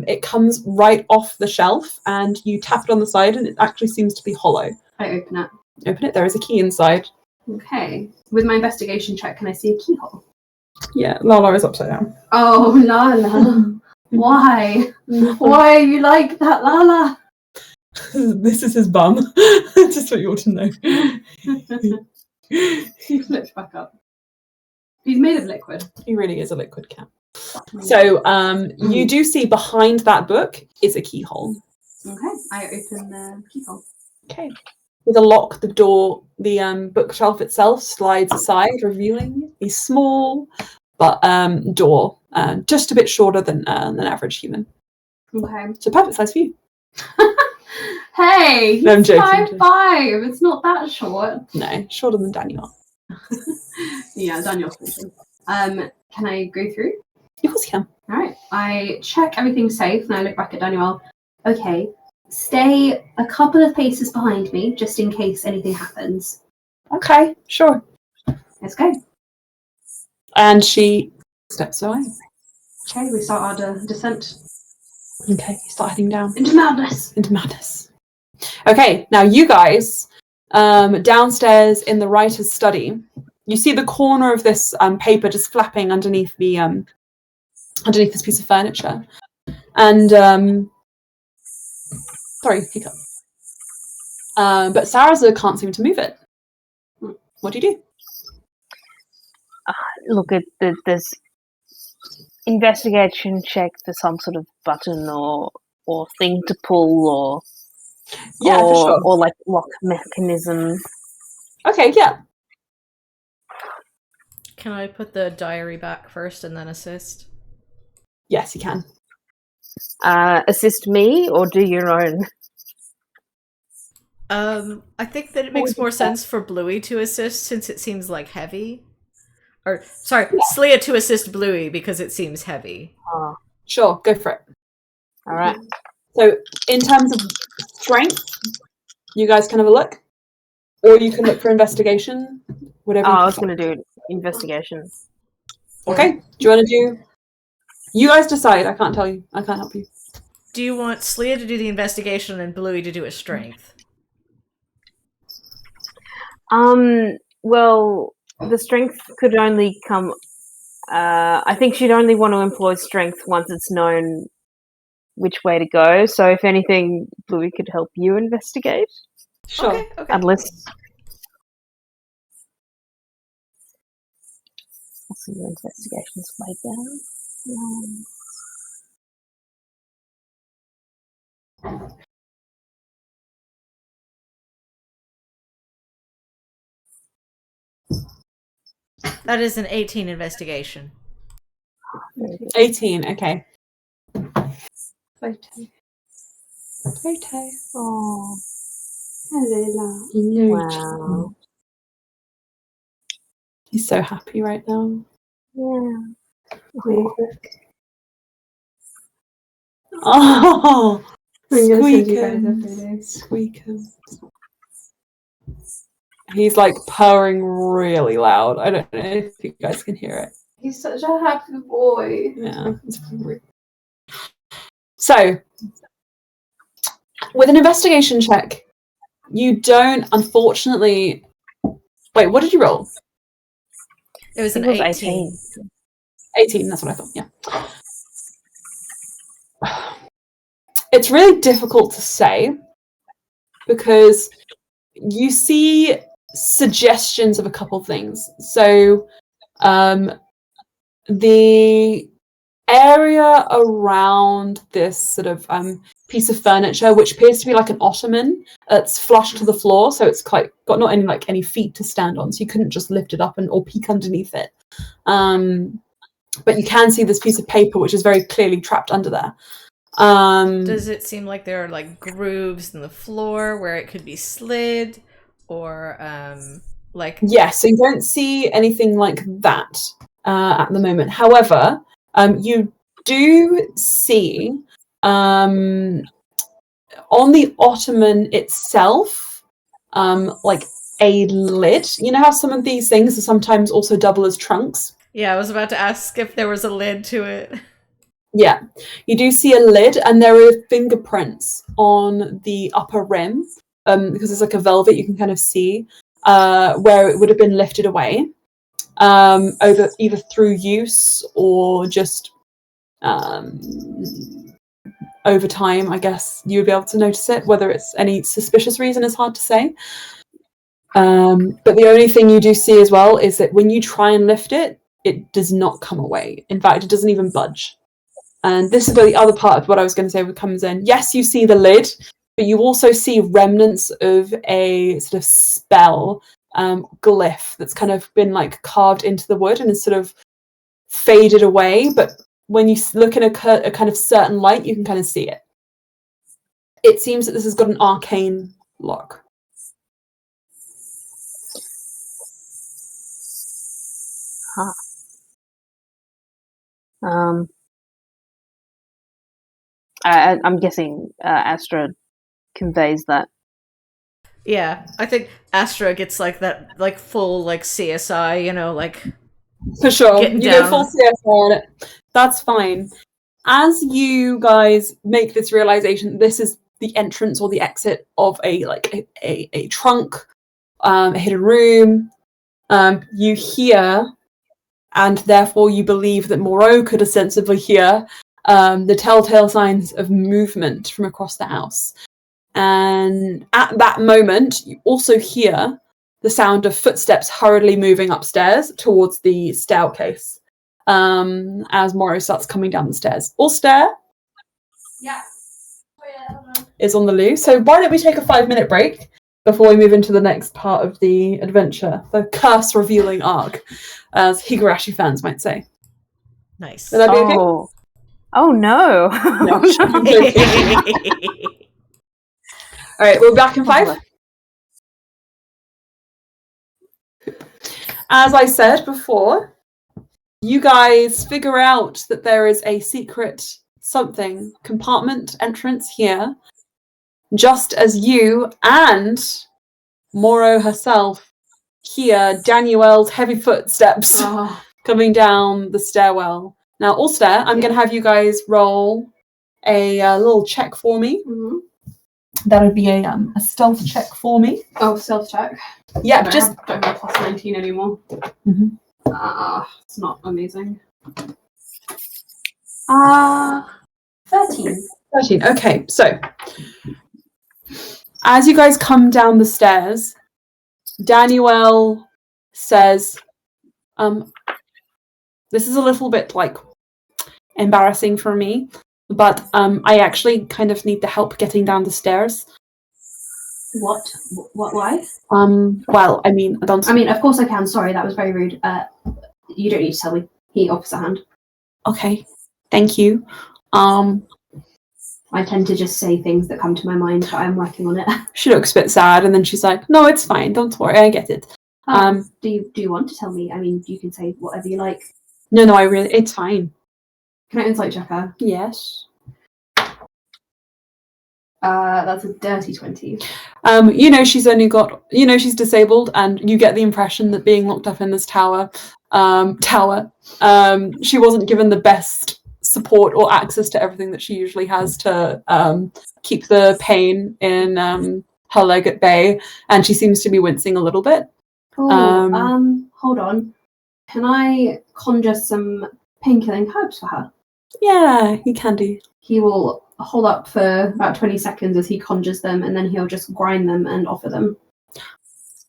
it comes right off the shelf, and you tap it on the side, and it actually seems to be hollow. I open it. Open it, there is a key inside. Okay. With my investigation check, can I see a keyhole? Yeah, Lala is upside down. Oh, Lala. Why? Why are you like that, Lala? This is his bum. Just what you ought to know. He flips back up. He's made of liquid. He really is a liquid cat. So you do see behind that book is a keyhole. Okay, I open the keyhole. Okay. With a lock, the door, the bookshelf itself slides aside, revealing a small but door, just a bit shorter than an average human. Okay. So perfect size for you. Hey, he's No, I'm joking, 5'5". It's not that short. No, shorter than Danielle. Yeah, Danielle's thinking. Can I go through? Of course you can. All right. I check everything's safe, and I look back at Danuelle. Okay. Stay a couple of paces behind me, just in case anything happens. Okay, sure. Let's go. And she steps away. Okay, we start our descent. Okay, you start heading down. Into madness. Into madness. Okay, now you guys, downstairs in the writer's study, you see the corner of this paper just flapping underneath the underneath this piece of furniture, and sorry, hiccup. But Sarazur can't seem to move it. What do you do? Look at this investigation check for some sort of button or thing to pull or Yeah, for sure. or like lock mechanism. Okay, yeah. Can I put the diary back first and then assist? Yes, you can. Assist me or do your own? I think that it makes more sense for Bluey to assist since it seems like heavy. Or, sorry, Slia to assist Bluey because it seems heavy. Sure, go for it. All right. So, in terms of strength, you guys can have a look. Or you can look for investigation. Whatever. I was going to do investigation. Okay. Do you want to do... You guys decide. I can't tell you. I can't help you. Do you want Slia to do the investigation and Bluey to do a strength? Well, the strength could only come... I think she'd only want to employ strength once it's known which way to go. So if anything, Bluey could help you investigate. Sure. Okay. Unless... I'll see your investigation's way down. That is an 18 investigation. 18, okay. Photo. Oh, Hello. wow. He's so happy right now. Yeah. Oh, I'm gonna send you guys a Squeakums. photo. Squeakums. He's like purring really loud. I don't know if you guys can hear it. He's such a happy boy. Yeah. So, with an investigation check, you don't, unfortunately. Wait, what did you roll? It was an It was 18. 18, that's what I thought, yeah. It's really difficult to say because you see suggestions of a couple things. So, the area around this sort of piece of furniture, which appears to be like an ottoman, it's flush to the floor, so it's quite got not any feet to stand on, so you couldn't just lift it up or peek underneath it. But you can see this piece of paper, which is very clearly trapped under there. Does it seem like there are like grooves in the floor where it could be slid, or like? Yeah, so you don't see anything like that at the moment. However, you do see on the ottoman itself, like a lid. You know how some of these things are sometimes also double as trunks? Yeah, I was about to ask if there was a lid to it. Yeah, you do see a lid, and there are fingerprints on the upper rim, because it's like a velvet. You can kind of see where it would have been lifted away, over either through use or just over time. I guess you would be able to notice it. Whether it's any suspicious reason is hard to say. But the only thing you do see as well is that when you try and lift it, it does not come away. In fact, it doesn't even budge. And this is where the other part of what I was going to say comes in. Yes, you see the lid, but you also see remnants of a sort of spell glyph that's kind of been like carved into the wood and is sort of faded away. But when you look in a kind of certain light, you can kind of see it. It seems that this has got an arcane lock. Huh. I'm guessing Astra conveys that. Yeah, I think Astra gets like that, like full like CSI, you know, like For sure. Getting You down. go full CSR on it. That's fine. As you guys make this realization, this is the entrance or the exit of a trunk, a hidden room. You hear, and therefore you believe that Moreau could ostensibly hear, the telltale signs of movement from across the house. And at that moment, you also hear the sound of footsteps hurriedly moving upstairs towards the staircase, as Moreau starts coming down the stairs. Ulster Yeah. is on the loo, so why don't we take a 5-minute break before we move into the next part of the adventure, the curse-revealing arc, as Higurashi fans might say. nice. Would that be okay? Oh no. No, I'm joking. All right, we're back in 5. As I said before, you guys figure out that there is a secret compartment entrance here, just as you and Moreau herself hear Danuelle's heavy footsteps coming down the stairwell. Now, Ulster, I'm going to have you guys roll a little check for me. Mm-hmm. That would be a stealth check for me. Oh, stealth check. Yeah, don't have plus 19 anymore. Mm-hmm. It's not amazing. 13. 13. Okay, so as you guys come down the stairs, Danuelle says, this is a little bit like embarrassing for me, but I actually kind of need the help getting down the stairs. What? Why? Well, I mean, I don't. I mean, of course I can. Sorry, that was very rude. You don't need to tell me. He offers a hand. Okay, thank you. I tend to just say things that come to my mind, but I'm working on it. She looks a bit sad, and then she's like, "No, it's fine. Don't worry. I get it." Do you want to tell me? I mean, you can say whatever you like. No, it's fine. Can I insight check her? Yes. That's a dirty 20. She's only got, she's disabled, and you get the impression that being locked up in this tower, she wasn't given the best support or access to everything that she usually has to keep the pain in her leg at bay, and she seems to be wincing a little bit. Hold on. Can I conjure some pain-killing herbs for her? Yeah, you can do. He will hold up for about 20 seconds as he conjures them, and then he'll just grind them and offer them.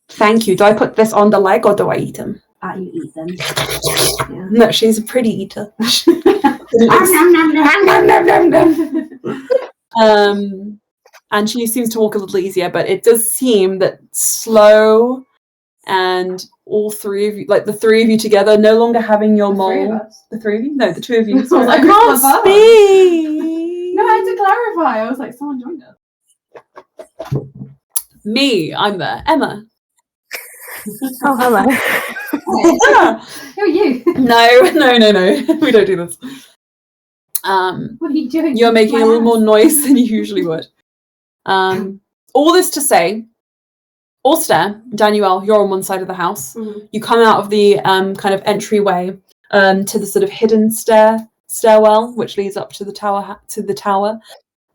Thank you. Do I put this on the leg or do I eat them? You eat them. Yeah. No, she's a pretty eater. And she seems to walk a little easier, but it does seem that slow and all three of you, like the three of you together, no longer having your mole. The three of you? No, the two of you. So I was like, I can't speak. No, I had to clarify. I was like, someone joined us. Me, I'm there. Emma. Oh, hello. Who are you? No. We don't do this. What are you doing? You're making a little more noise than you usually would. All this to say, Auster, Danuelle, you're on one side of the house. Mm-hmm. You come out of the kind of entryway to the sort of hidden stairwell, which leads up to the tower.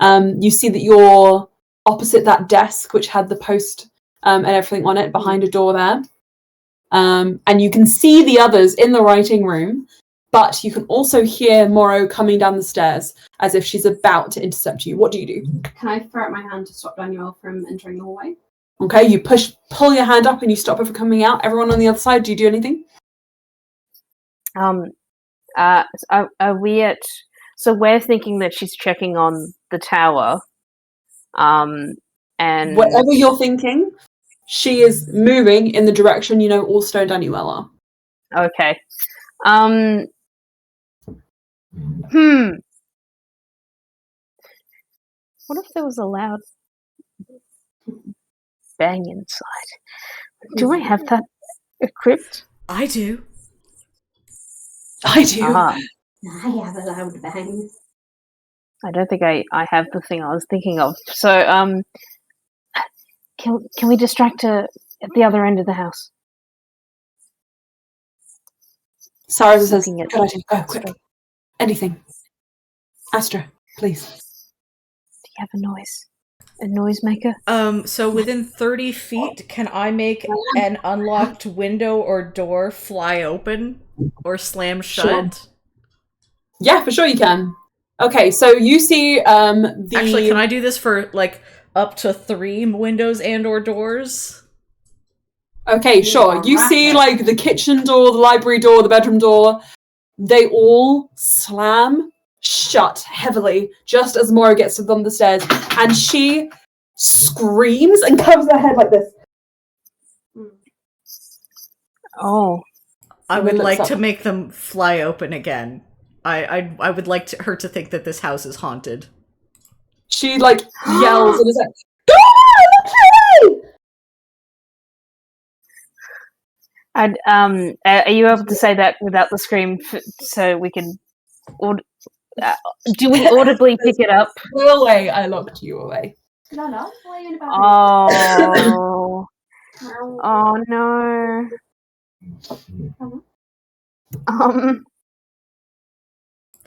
You see that you're opposite that desk, which had the post and everything on it, behind a door there. And you can see the others in the writing room, but you can also hear Morrow coming down the stairs as if she's about to intercept you. What do you do? Can I throw out my hand to stop Danuelle from entering the hallway? Okay, you pull your hand up and you stop her from coming out. Everyone on the other side, do you do anything? Are we at... So we're thinking that she's checking on the tower. And... Whatever you're thinking, she is moving in the direction Auster and Danuelle are. Okay. What if there was a loud bang inside? Do I have that equipped? I do. I do. Ah. I have a loud bang. I don't think I have the thing I was thinking of. So, can we distract her at the other end of the house? Sarazur says, good idea. Go, quick. Anything. Astra, please. Do you have a noise maker? So within 30 feet, can I make an unlocked window or door fly open or slam shut? Sure. Yeah, for sure you can. Okay, so you see Actually, can I do this for like up to 3 windows and or doors? Okay, sure. You see like the kitchen door, the library door, the bedroom door. They all slam shut heavily just as Morrow gets to them the stairs, and she screams and covers her head like this. Oh. I would like to make them fly open again. I would like her to think that this house is haunted. She like yells and is like, "Go on, And are you able to say that without the scream, so we can? Do we audibly pick it up? Go away! I locked you away. No. Why are you in about Oh. Oh no.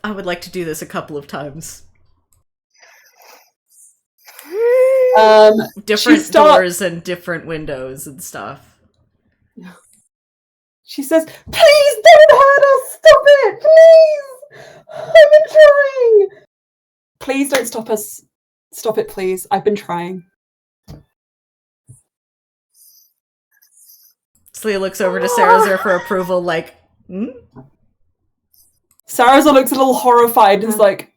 I would like to do this a couple of times. Different doors and different windows and stuff. She says, "Please don't hurt us! Stop it! Please! I've been trying! Please don't stop us. Stop it, please. I've been trying." Celia looks over to Sarazur for approval, like, Sarazur looks a little horrified and is like,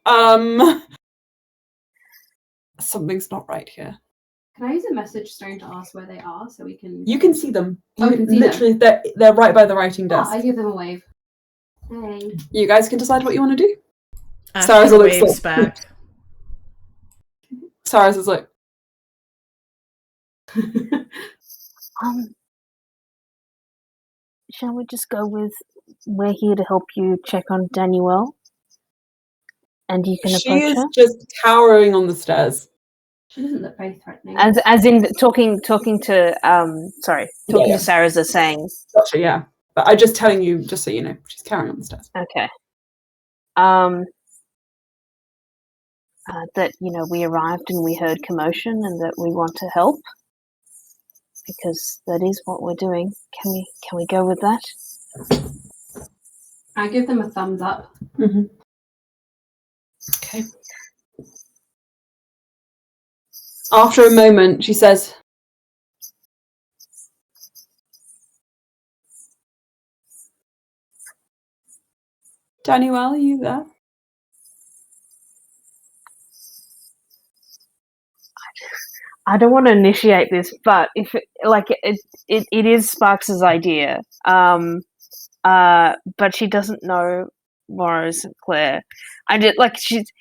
something's not right here. Can I use a message stone to ask where they are so we can? You can see them. Oh, You we can see literally, they're right by the writing desk. I give them a wave. Hey. You guys can decide what you want to do. Astra waves back. Saraz is like, shall we just go with we're here to help you check on Danuelle? And you can she approach is her? just cowering on the stairs. She doesn't look very threatening. As in talking to Sarazur saying. Gotcha, yeah. But I'm just telling you, just so you know, she's cowering on the stairs. Okay. That, we arrived and we heard commotion and that we want to help. Because that is what we're doing. Can we go with that? I give them a thumbs up. Mm-hmm. Okay. After a moment, she says, Danuelle, are you there? I don't want to initiate this, but if it is Sparks' idea. But she doesn't know Morrow's and Claire. She's.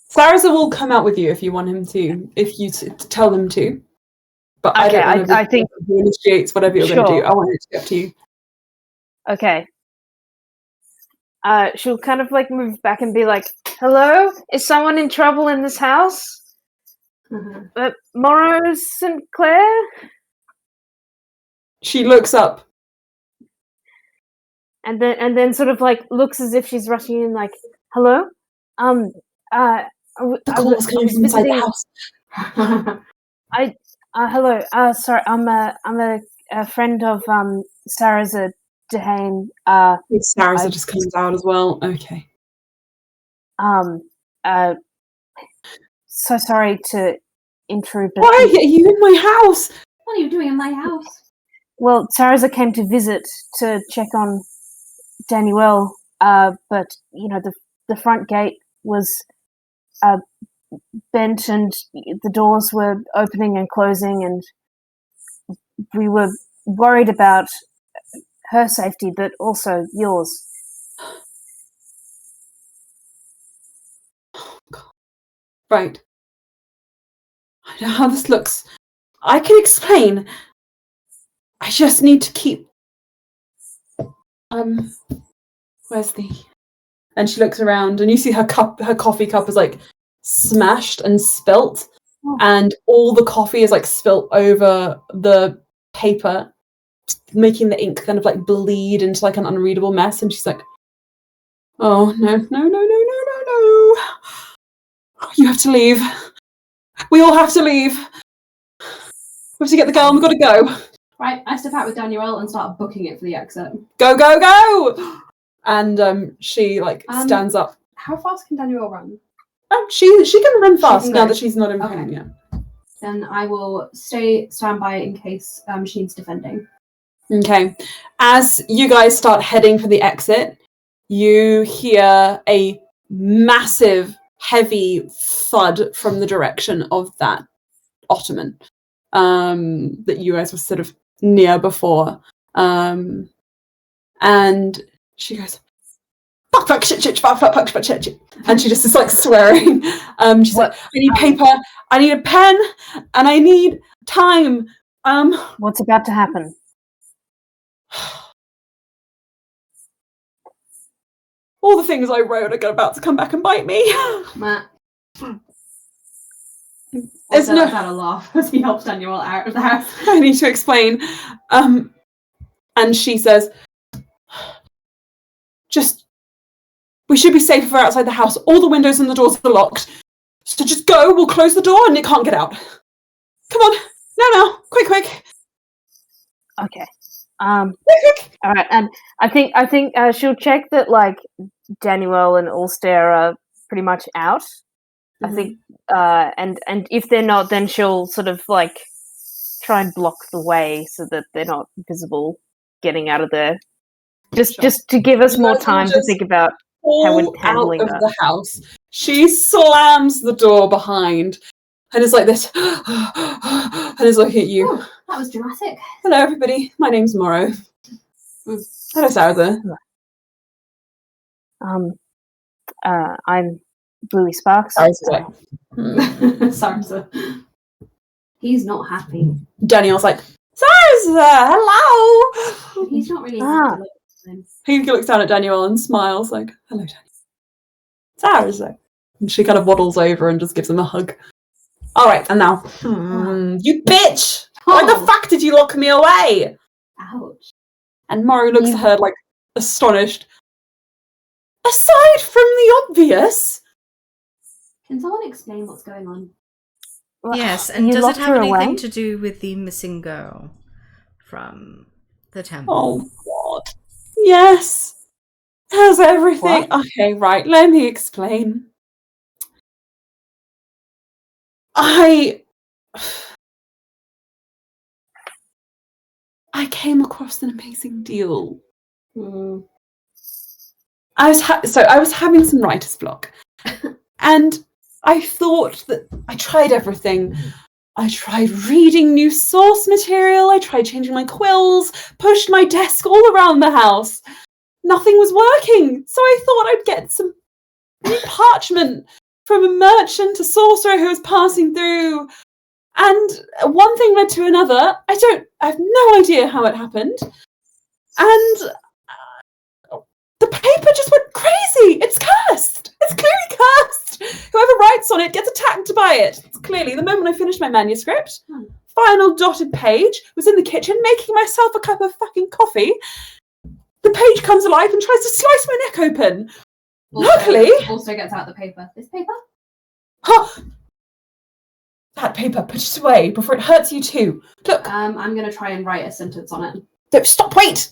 Sarazur will come out with you if you want him to, if you tell them to. But Okay, I think who initiates whatever you're going to do. I want it to be up to you. Okay. She'll kind of move back and be like, "Hello, is someone in trouble in this house? Mm-hmm. Morrow St. Clair?" She looks up. And then sort of looks as if she's rushing in, like, "Hello, The call was coming from inside the house. Hello, sorry, I'm a friend of Sarazur Dehane. Sarazur just comes out as well. Okay. So sorry to intrude. But why are you in my house? What are you doing in my house? Well, Sarazur came to visit to check on Danuelle, but the front gate was bent and the doors were opening and closing, and we were worried about her safety, but also yours. Right. I know how this looks. I can explain. I just need to keep... Where's the... And she looks around and you see her coffee cup is smashed and spilt. Oh. And all the coffee is spilt over the paper, making the ink kind of bleed into an unreadable mess. And she's like, "Oh, no. You have to leave. We all have to leave. We have to get the girl and we've got to go." Right, I step out with Danuelle and start booking it for the exit. Go, go, go! And she stands up. How fast can Danuelle run? Oh, she can run fast now that she's not in pain yet. Then I will stand by in case she needs defending. Okay. As you guys start heading for the exit, you hear a massive, heavy thud from the direction of that ottoman that you guys were sort of near before. And she goes, fuck, shit, fuck, shit. And she just is swearing. She's like, I need paper, I need a pen, and I need time. What's about to happen? All the things I wrote are about to come back and bite me. Matt. Also, I've had a laugh as he helps Danuelle out of the house. I need to explain. And she says, we should be safe if we're outside the house. All the windows and the doors are locked. So just go, we'll close the door and it can't get out. Come on. No. Quick. Okay. Quick. All right, and I think she'll check that Danuelle and Ulster are pretty much out. Mm-hmm. I think, and if they're not, then she'll sort of try and block the way so that they're not visible getting out of there. Just to give us more time to think about how we're handling out of the house. She slams the door behind and is like this, and is looking at you. Oh, that was dramatic. Hello, everybody. My name's Morrow. Hello, Sarazur. I'm Bluey Sparks. Sarazur. He's not happy. Danielle's like, Sarazur, hello. He's not really happy. He looks down at Danuelle and smiles like, hello, Danielle. Sarazur. And she kind of waddles over and just gives him a hug. All right, and now, you bitch! Why the fuck did you lock me away? Ouch. And Morrow looks at her like astonished. Aside from the obvious. Can someone explain what's going on? Yes, and does it have anything to do with the missing girl from the temple? Oh, God. Yes. How's everything? What? Okay, right, let me explain. I came across an amazing deal. I was having some writer's block, and I thought that I tried everything. I tried reading new source material. I tried changing my quills, pushed my desk all around the house. Nothing was working, so I thought I'd get some new parchment from a merchant, a sorcerer who was passing through. And one thing led to another. I have no idea how it happened. And the paper just went crazy. It's cursed. It's clearly cursed. Whoever writes on it gets attacked by it. It's clearly the moment I finished my manuscript. Final dotted page was in the kitchen making myself a cup of fucking coffee. The page comes alive and tries to slice my neck open. Luckily... Also gets out the paper. This paper? Huh. That paper, put it away before it hurts you too. Look. I'm going to try and write a sentence on it. No, stop, wait!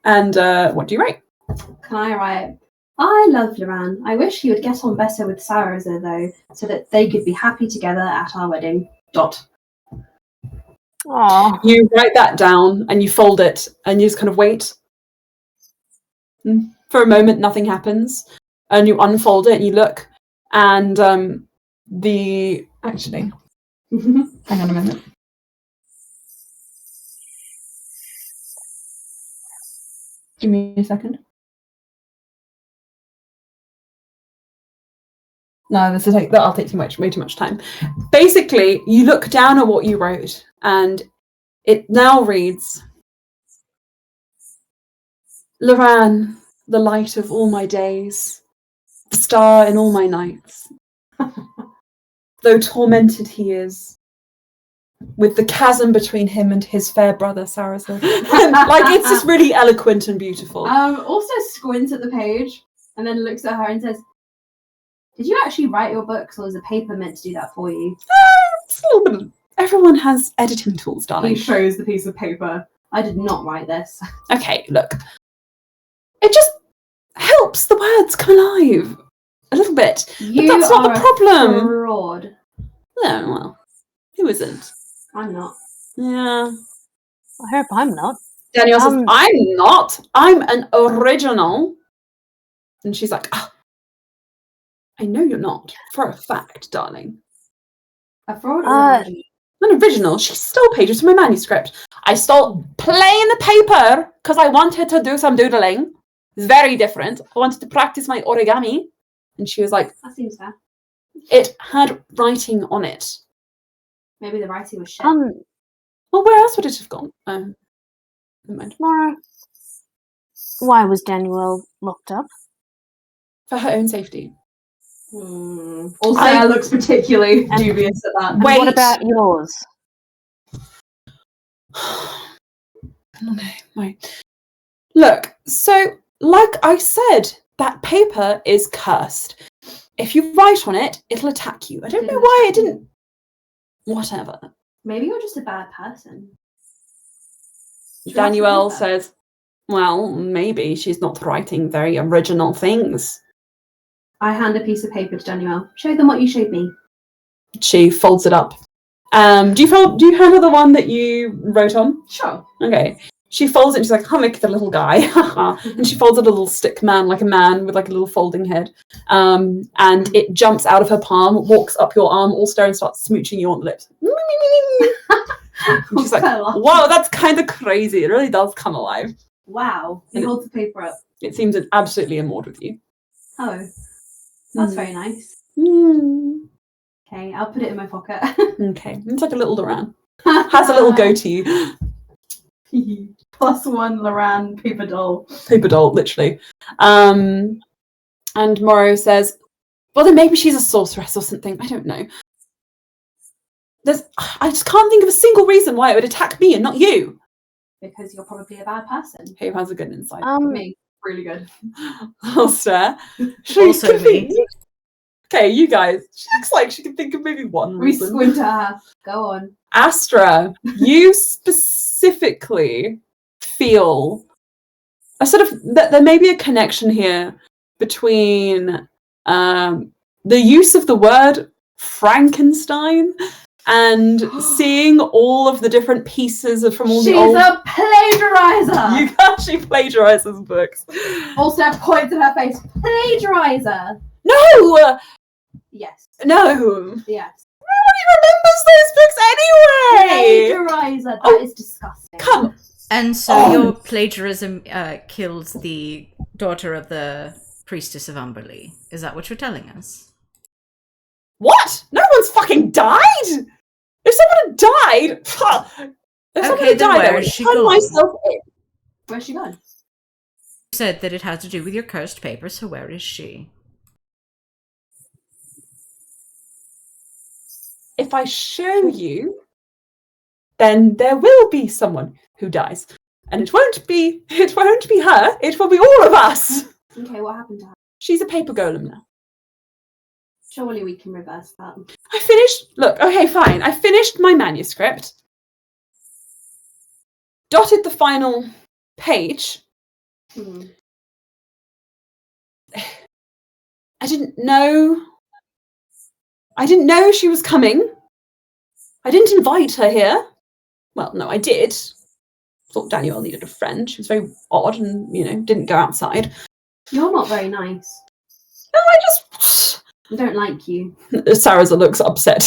And what do you write? Can I write, I love Loran. I wish he would get on better with Sarazur, though, so that they could be happy together at our wedding. Dot. Aww. You write that down and you fold it and you just kind of wait. For a moment, nothing happens. And you unfold it and you look. And Actually, hang on a minute. Give me a second. No, that'll take way too much time. Basically, you look down at what you wrote, and it now reads, Loran, the light of all my days, the star in all my nights. Though tormented he is, with the chasm between him and his fair brother Sarazur. It's just really eloquent and beautiful. Also squints at the page and then looks at her and says, did you actually write your books, or is a paper meant to do that for you? It's a little bit of... Everyone has editing tools, darling. He shows the piece of paper. I did not write this. Okay, look. It just helps the words come alive. A little bit. But that's not the problem. Fraud. No, well, who isn't? I'm not. Yeah. I hope I'm not. Danielle says, I'm not. I'm an original. And she's like, I know you're not. For a fact, darling. A fraud or an original? She stole pages from my manuscript. I stole plain paper because I wanted to do some doodling. It's very different. I wanted to practice my origami. And she was like, that seems fair. It had writing on it. Maybe the writing was shit. Well, where else would it have gone? Never mind. Mara, why was Danuelle locked up? For her own safety. Also, looks particularly dubious at that. Wait. What about yours? Okay, right. Look, so, like I said, that paper is cursed. If you write on it, it'll attack you. I don't know why it didn't... Whatever. Maybe you're just a bad person. Danuelle says, well, maybe she's not writing very original things. I hand a piece of paper to Danuelle. Show them what you showed me. She folds it up. Do you hand her the one that you wrote on? Sure. Okay. she folds it and she's like, I'll make the little guy. And she folds it a little stick man, like a man with like a little folding head. And it jumps out of her palm, walks up your arm, all star, and starts smooching you on the lips. And she's like, wow, that's kind of crazy. It really does come alive. Wow. He holds the paper up. It seems absolutely enamored with you. Oh, that's very nice. Okay, I'll put it in my pocket. Okay, it's like a little Loran. Has a little goatee. +1 Loran paper doll. Paper doll, literally. And Morrow says, well, then maybe she's a sorceress or something. I don't know. I just can't think of a single reason why it would attack me and not you. Because you're probably a bad person. Who has a good insight? Me. Really good. I'll stare. Also me. Okay, you guys. She looks like she can think of maybe one We reason. squint at her. Go on. Astra, you specifically feel a sort of that there may be a connection here between the use of the word Frankenstein and seeing all of the different pieces from all the old... She's a plagiarizer! You actually plagiarizes books. Also points at her face. Plagiarizer! No! Yes. No! Yes. Nobody remembers those books anyway! Plagiarizer! That is disgusting. Come! And so your plagiarism killed the daughter of the priestess of Umberlee. Is that what you're telling us? What? No one's fucking died! If someone had died... If someone had then died, where I would is she turn gone? myself in. Where's she gone? You said that it had to do with your cursed paper, so where is she? If I show you, then there will be someone who dies. And it won't be her, it will be all of us. Okay, what happened to her? She's a paper golem now. Surely we can reverse that. I finished, look, okay, fine. I finished my manuscript, dotted the final page. I didn't know she was coming. I didn't invite her here. Well, no, I did. Thought Danuelle needed a friend. She was very odd and, didn't go outside. You're not very nice. No, I don't like you. Sarazur looks upset.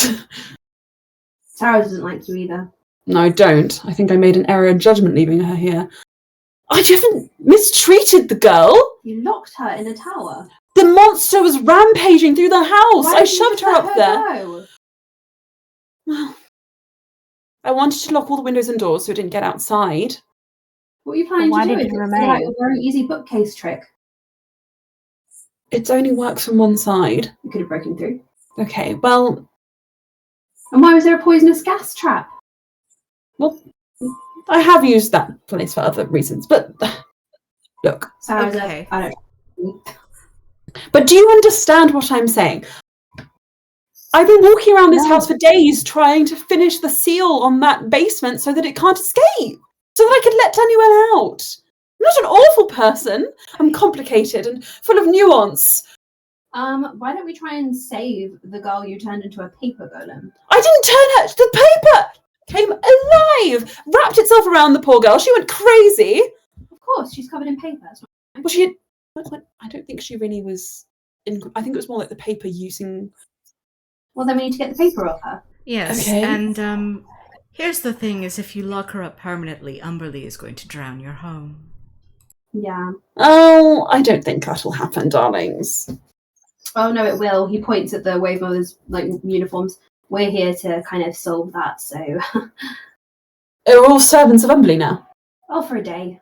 Sarah doesn't like you either. No, I don't. I think I made an error in judgment leaving her here. I haven't mistreated the girl. You locked her in a tower. The monster was rampaging through the house. Why I didn't you shoved just her let up there. go? Well, I wanted to lock all the windows and doors so it didn't get outside. What are you planning Why to do? did It's you like remain? a very easy bookcase trick. It only works from one side. You could have broken through. Okay, well... And why was there a poisonous gas trap? Well, I have used that place for other reasons, but... Look. Sarah's Okay. I don't. But do you understand what I'm saying? I've been walking around this house for days trying to finish the seal on that basement so that it can't escape. So that I could let Danuelle out. I'm not an awful person. I'm complicated and full of nuance. Why don't we try and save the girl you turned into a paper golem? I didn't turn her. The paper came alive, wrapped itself around the poor girl. She went crazy. Of course, she's covered in paper. That's not Well, she had... I don't think she really was... I think it was more like the paper using... Well, then we need to get the paper off her. Yes, Okay. and here's the thing, is if you lock her up permanently, Umberlee is going to drown your home. Yeah. Oh, I don't think that'll happen, darlings. Oh, no, it will. He points at the Wave Mothers, uniforms. We're here to kind of solve that, so... We're all servants of Umberlee now. Oh, for a day.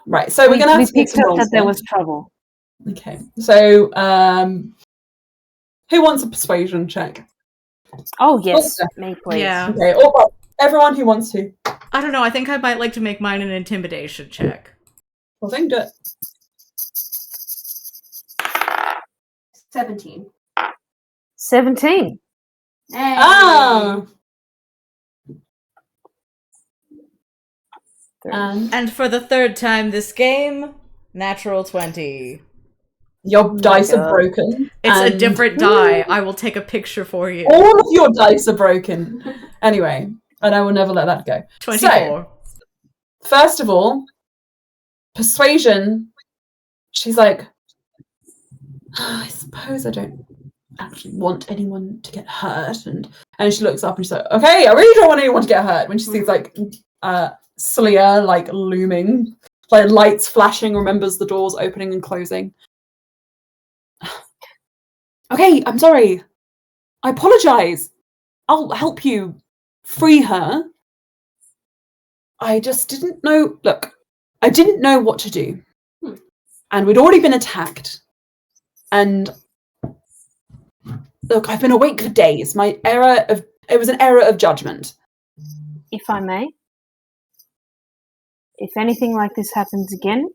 Right, so we're going to have to picked some up rolls that there then. was trouble. Okay, so who wants a persuasion check? Oh yes, Oh, me please. Yeah. Okay, or everyone who wants to. I don't know, I think I might like to make mine an intimidation check. Well, then do it. 17. 17. Hey. Ah! And for the third time this game, natural 20. Your dice God. are broken. It's a and different die. I will take a picture for you. All of your dice are broken. Anyway, And I will never let that go. 24. So, first of all, persuasion. She's like, I suppose I don't actually want anyone to get hurt. And she looks up and she's like, okay, I really don't want anyone to get hurt. When she sees like Celia like looming, like lights flashing, remembers the doors opening and closing. Okay, I'm sorry. I apologize. I'll help you free her. I just didn't know. Look, I didn't know what to do. And we'd already been attacked. And look, I've been awake for days. It was an error of judgment. If I may, if anything like this happens again,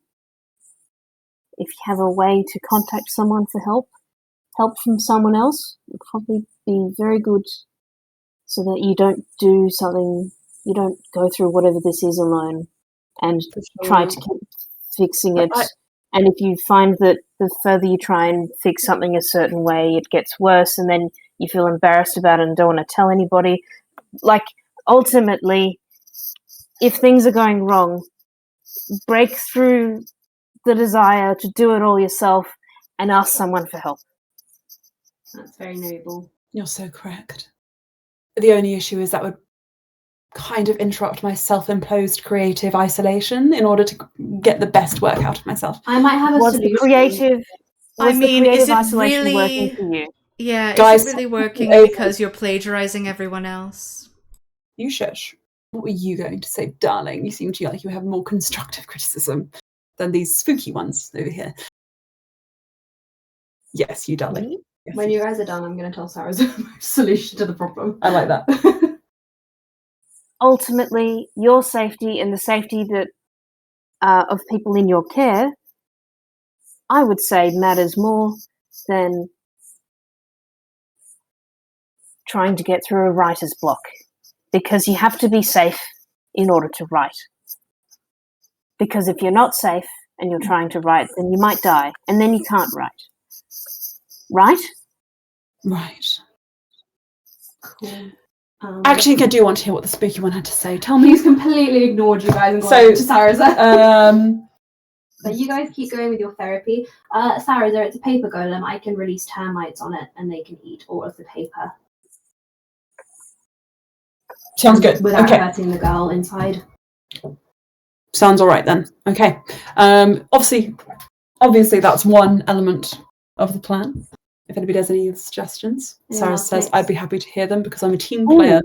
if you have a way to contact someone for help from someone else would probably be very good, so that you don't do something, you don't go through whatever this is alone and try to keep fixing it. And if you find that the further you try and fix something a certain way, it gets worse, and then you feel embarrassed about it and don't want to tell anybody. Like, ultimately, if things are going wrong, break through the desire to do it all yourself and ask someone for help. That's very noble. You're so correct. The only issue is that would kind of interrupt my self-imposed creative isolation in order to get the best work out of myself. I might have a solution. Is it isolation really working for you? Yeah, Guys, is it really working because you're plagiarizing everyone else? You shush. What were you going to say, darling? You seem to like you have more constructive criticism than these spooky ones over here. Yes, you darling. Yes, When you guys are done, I'm going to tell Sarah's solution to the problem. I like that. Ultimately, your safety and the safety that of people in your care, I would say, matters more than trying to get through a writer's block, because you have to be safe in order to write. Because if you're not safe and you're trying to write, then you might die, and then you can't write. Right? Right. Cool. Actually, I do want to hear what the spooky one had to say. Tell me. He's completely ignored you guys and gone to Sarazur. But you guys keep going with your therapy. Sarazur, it's a paper golem. I can release termites on it, and they can eat all of the paper. Sounds good. Without hurting the girl inside. Sounds all right then. Okay. Obviously, that's one element of the plan. If anybody has any suggestions, Sarah says I'd be happy to hear them because I'm a team player.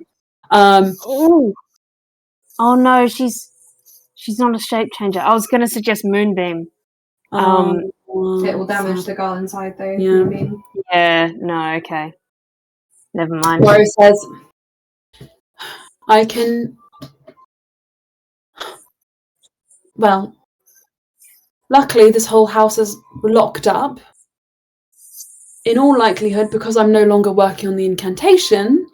Oh no, she's not a shape changer. I was going to suggest Moonbeam. It will damage the girl inside though. Yeah. Moonbeam. Yeah. No. Okay. Never mind. Laura says I can. Well, luckily this whole house is locked up. In all likelihood, because I'm no longer working on the incantation,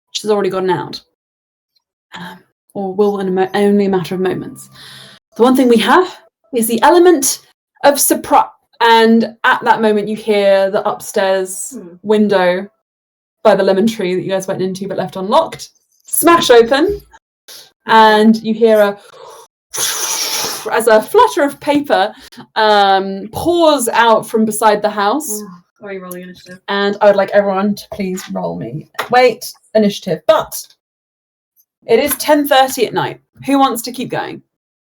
which has already gotten out. Or will in only a matter of moments. The one thing we have is the element of surprise. And at that moment, you hear the upstairs window by the lemon tree that you guys went into but left unlocked smash open. And you hear as a flutter of paper pours out from beside the house. Are you rolling initiative? And I would like everyone to please roll me. Wait, initiative. But it is 10:30 at night. Who wants to keep going?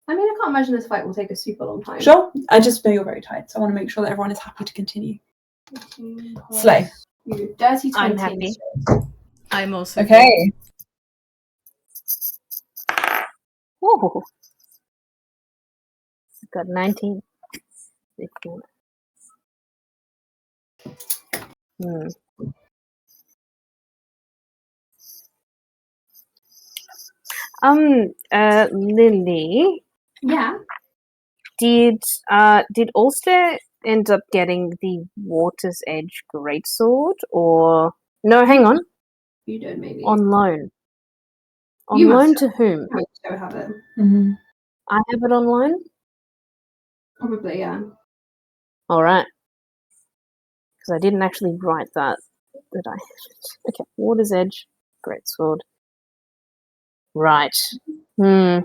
I mean, I can't imagine this fight will take a super long time. Sure. I just know you're very tired, so I want to make sure that everyone is happy to continue. Slay. You dirty 20. I'm happy. I'm also Okay. Ooh. I've got 19. 15. Lily. Yeah. Did Ulster end up getting the Water's Edge greatsword, or no? Hang on. You did maybe. On loan. On You loan must to whom? I don't have it. Mm-hmm. I have it on loan. Probably, yeah. All right. Because I didn't actually write that. Did I? Okay. Water's Edge greatsword. Right. Hmm.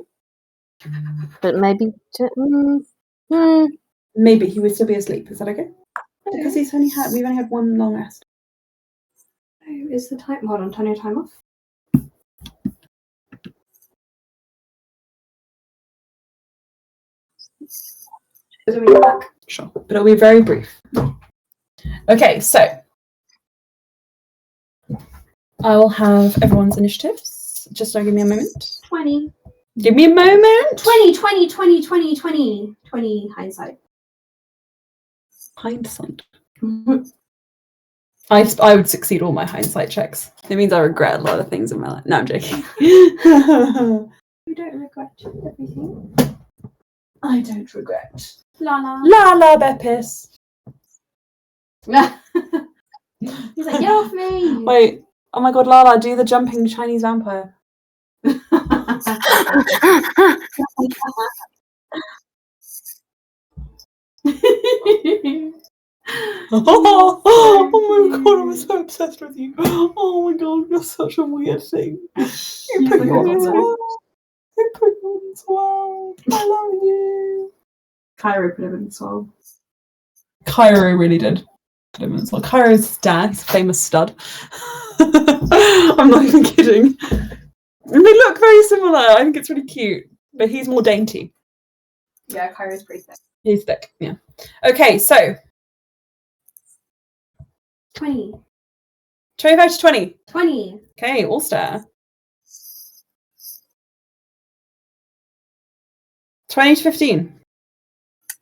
But maybe. Maybe he would still be asleep. Is that okay? Because we've only had one long rest. Oh, is the time? Hold on, turn your time off. Is it back? Sure, but it'll be very brief. Okay, so I will have everyone's initiatives. Just give me a moment. 20. Give me a moment. 20 hindsight. Hindsight. I would succeed all my hindsight checks. It means I regret a lot of things in my life. No, I'm joking. You don't regret everything. I don't regret. La. La Beppis. He's like, get off me! Wait. Oh my god, Lala, do the jumping Chinese vampire. Oh my god, I'm so obsessed with you. Oh my god, you're such a weird thing. You put me on as well. You put me on as well. I love you. Cairo put him in as well. Cairo really did put him in as well. Cairo's dad, he's a famous stud. I'm not even kidding. And they look very similar. I think it's really cute. But he's more dainty. Yeah, Cairo's pretty thick. He's thick, yeah. Okay, so 20. 25 to 20. 20. Okay, All-Star. 20 to 15.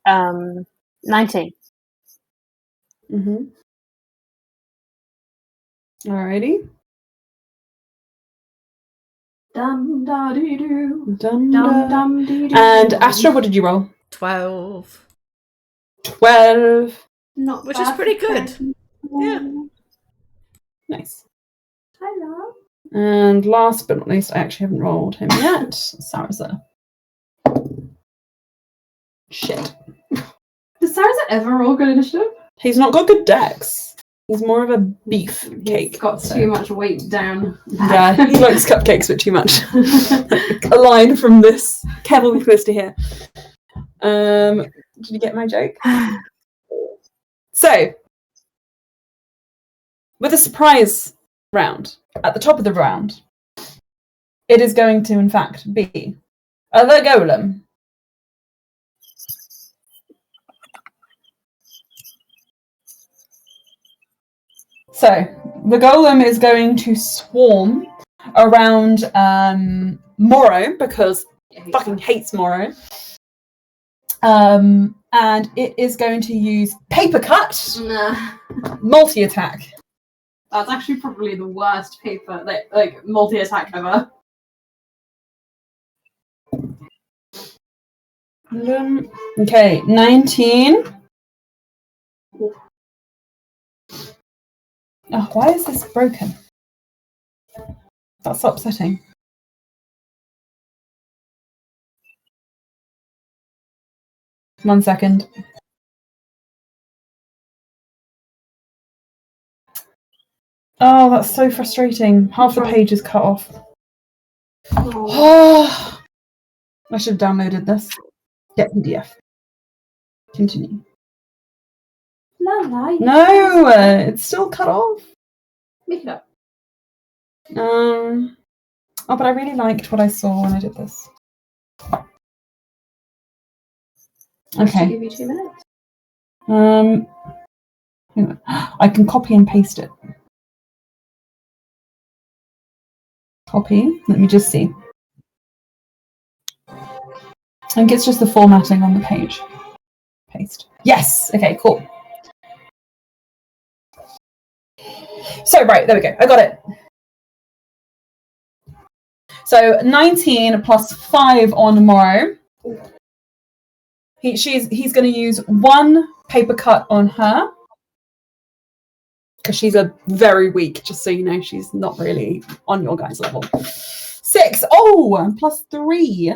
19. Mm-hmm. Alrighty. Dum da dee doo. Dum, Dum dum dee doo. And Astra, what did you roll? 12. 12. Not Which bad is pretty for good. friends. Yeah. Nice. Hello. And last but not least, I actually haven't rolled him yet. Sarazur. Shit. Does Sarazur ever roll good initiative? He's not got good decks. He's more of a beef cake. He's got too much weight down. Yeah, he likes cupcakes, but too much. A line from this. Careful with this to hear. Did you get my joke? So, with a surprise round at the top of the round, it is going to, in fact, be the golem. So, the golem is going to swarm around Morrow because it fucking hates Morrow. And it is going to use paper cut, multi-attack. That's actually probably the worst paper, like multi-attack ever. Okay, 19. Oh, why is this broken? That's upsetting. One second. Oh, that's so frustrating. Half the page is cut off. Oh, I should have downloaded this. Get PDF. Continue. No, it's still cut off. Make it up. Oh, but I really liked what I saw when I did this. Okay. I'll give you 2 minutes. I can copy and paste it. Copy. Let me just see. I think it's just the formatting on the page. Paste. Yes. Okay. Cool. So right, there we go. I got it. So 19 plus 5 on Morrow. He's going to use 1 paper cut on her because she's a very weak. Just so you know, she's not really on your guys' level. 6. Oh, plus 3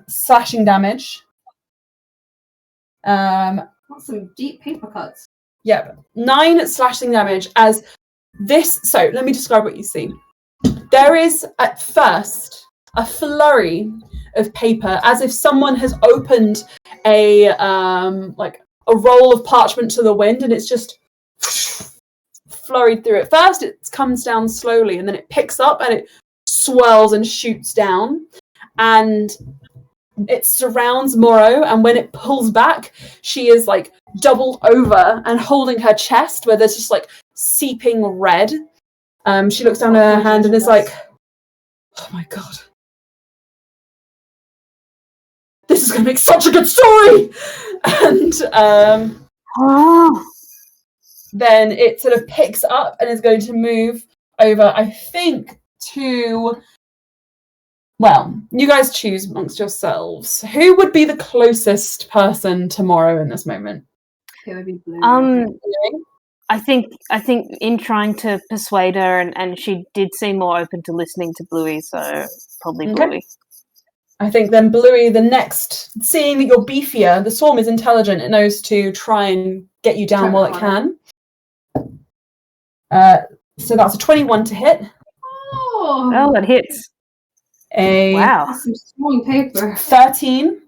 slashing damage. That's some deep paper cuts. Yep, 9 slashing damage as this. So let me describe what you see. There is at first a flurry of paper, as if someone has opened a roll of parchment to the wind, and it's just flurried through. At first, it comes down slowly, and then it picks up and it swirls and shoots down, and it surrounds Morrow. And when it pulls back, she is like doubled over and holding her chest, where there's just like seeping red. She looks down at her hand and is like, "Oh my god, this is going to make such a good story!" And then it sort of picks up and is going to move over, I think, to... Well, you guys choose amongst yourselves. Who would be the closest person to Morrow in this moment? It would be Blue. I think in trying to persuade her, and she did seem more open to listening to Bluey, so probably Bluey. I think then Bluey, the next, seeing that you're beefier, the swarm is intelligent. It knows to try and get you down while it can. So that's a 21 to hit. Oh, that hits. Wow. That's some strong paper. 13.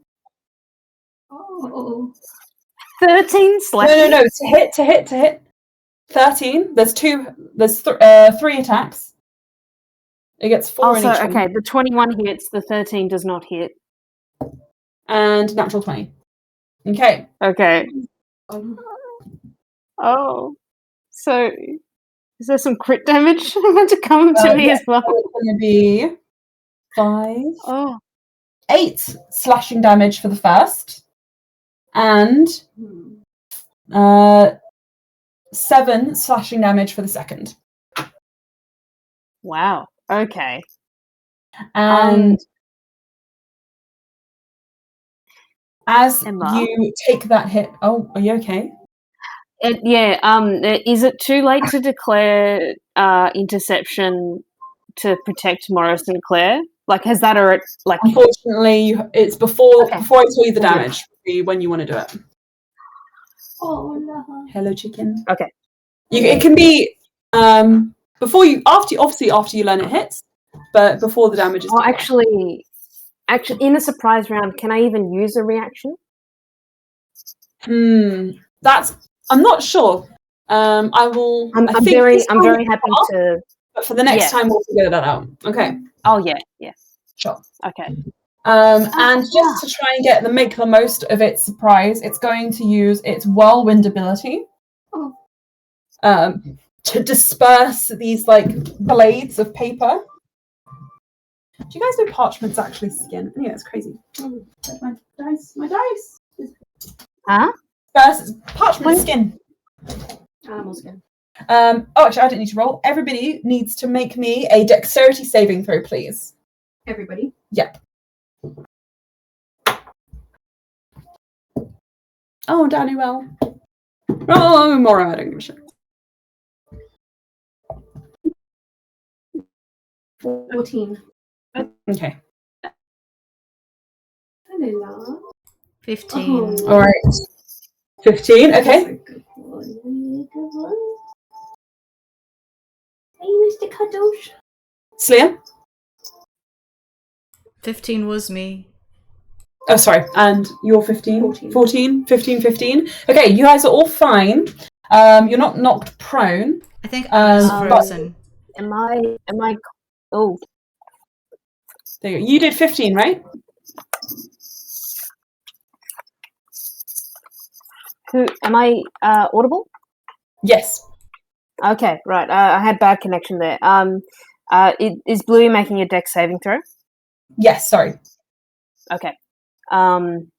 Oh. 13 slashing? No, to hit. 13. There's three attacks. It gets 4 in each one. Okay, the 21 hits, the 13 does not hit. And natural 20. Okay. Okay. Oh. So, is there some crit damage meant to come to me as well? It's going to be 5. Oh. 8 slashing damage for the first. And 7 slashing damage for the second. Wow. Okay. And as Emma? you take that hit... Oh, are you okay? Is it too late to declare interception to protect Morris and Claire? Like, has that already... Like, unfortunately, it's before I tell you the damage, when you want to do it. Oh no. Hello, chicken. Okay. It can be after you learn it hits, but before the damage is. Oh, actually, in a surprise round, can I even use a reaction? I'm not sure. I will. I'm very happy to. But for the next time, we'll figure that out. Okay. Oh yeah. Sure. Okay. And just to try and make the most of its surprise, it's going to use its whirlwind ability to disperse these blades of paper. Do you guys know parchment's actually skin? Yeah, it's crazy. My dice. Huh? Parchment skin. Animal skin. Actually, I don't need to roll. Everybody needs to make me a dexterity saving throw, please. Everybody? Yep. Oh, Danuelle. Oh, Morrow, I don't give a shit. 14. Okay. 15. All right. 15, okay. Hey, Mr. Kadosh. Sleer? 15 was me. Oh, sorry. And you're 15? 14. 15. Okay, you guys are all fine. You're not knocked prone. I think I was frozen. Am I? Oh. There you go. You did 15, right? Am I audible? Yes. Okay, right. I had bad connection there. Is Bluey making a dex saving throw? Yes, sorry. Okay. And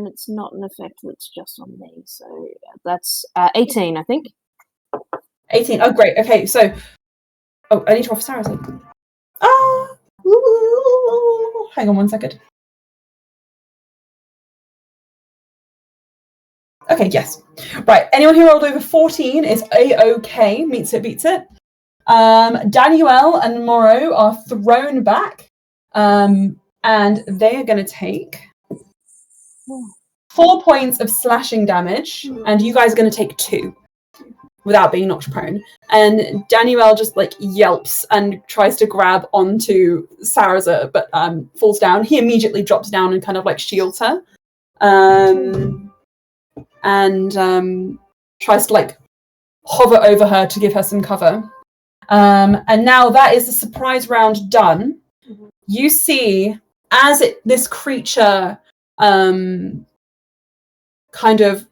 it's not an effect that's just on me, so that's 18, I think. 18. Oh, great. Okay, so... Oh, I need to offer Sarazur. Hang on 1 second. Okay, yes. Right, anyone who rolled over 14 is A-OK, meets it, beats it. Danuelle and Morrow are thrown back, and they are going to take 4 points of slashing damage, and you guys are going to take 2. without being knocked prone. And Danuelle just like yelps and tries to grab onto Sarazur, but falls down. He immediately drops down and kind of like shields her, and tries to like hover over her to give her some cover. And now that is the surprise round done. You see, as this creature kind of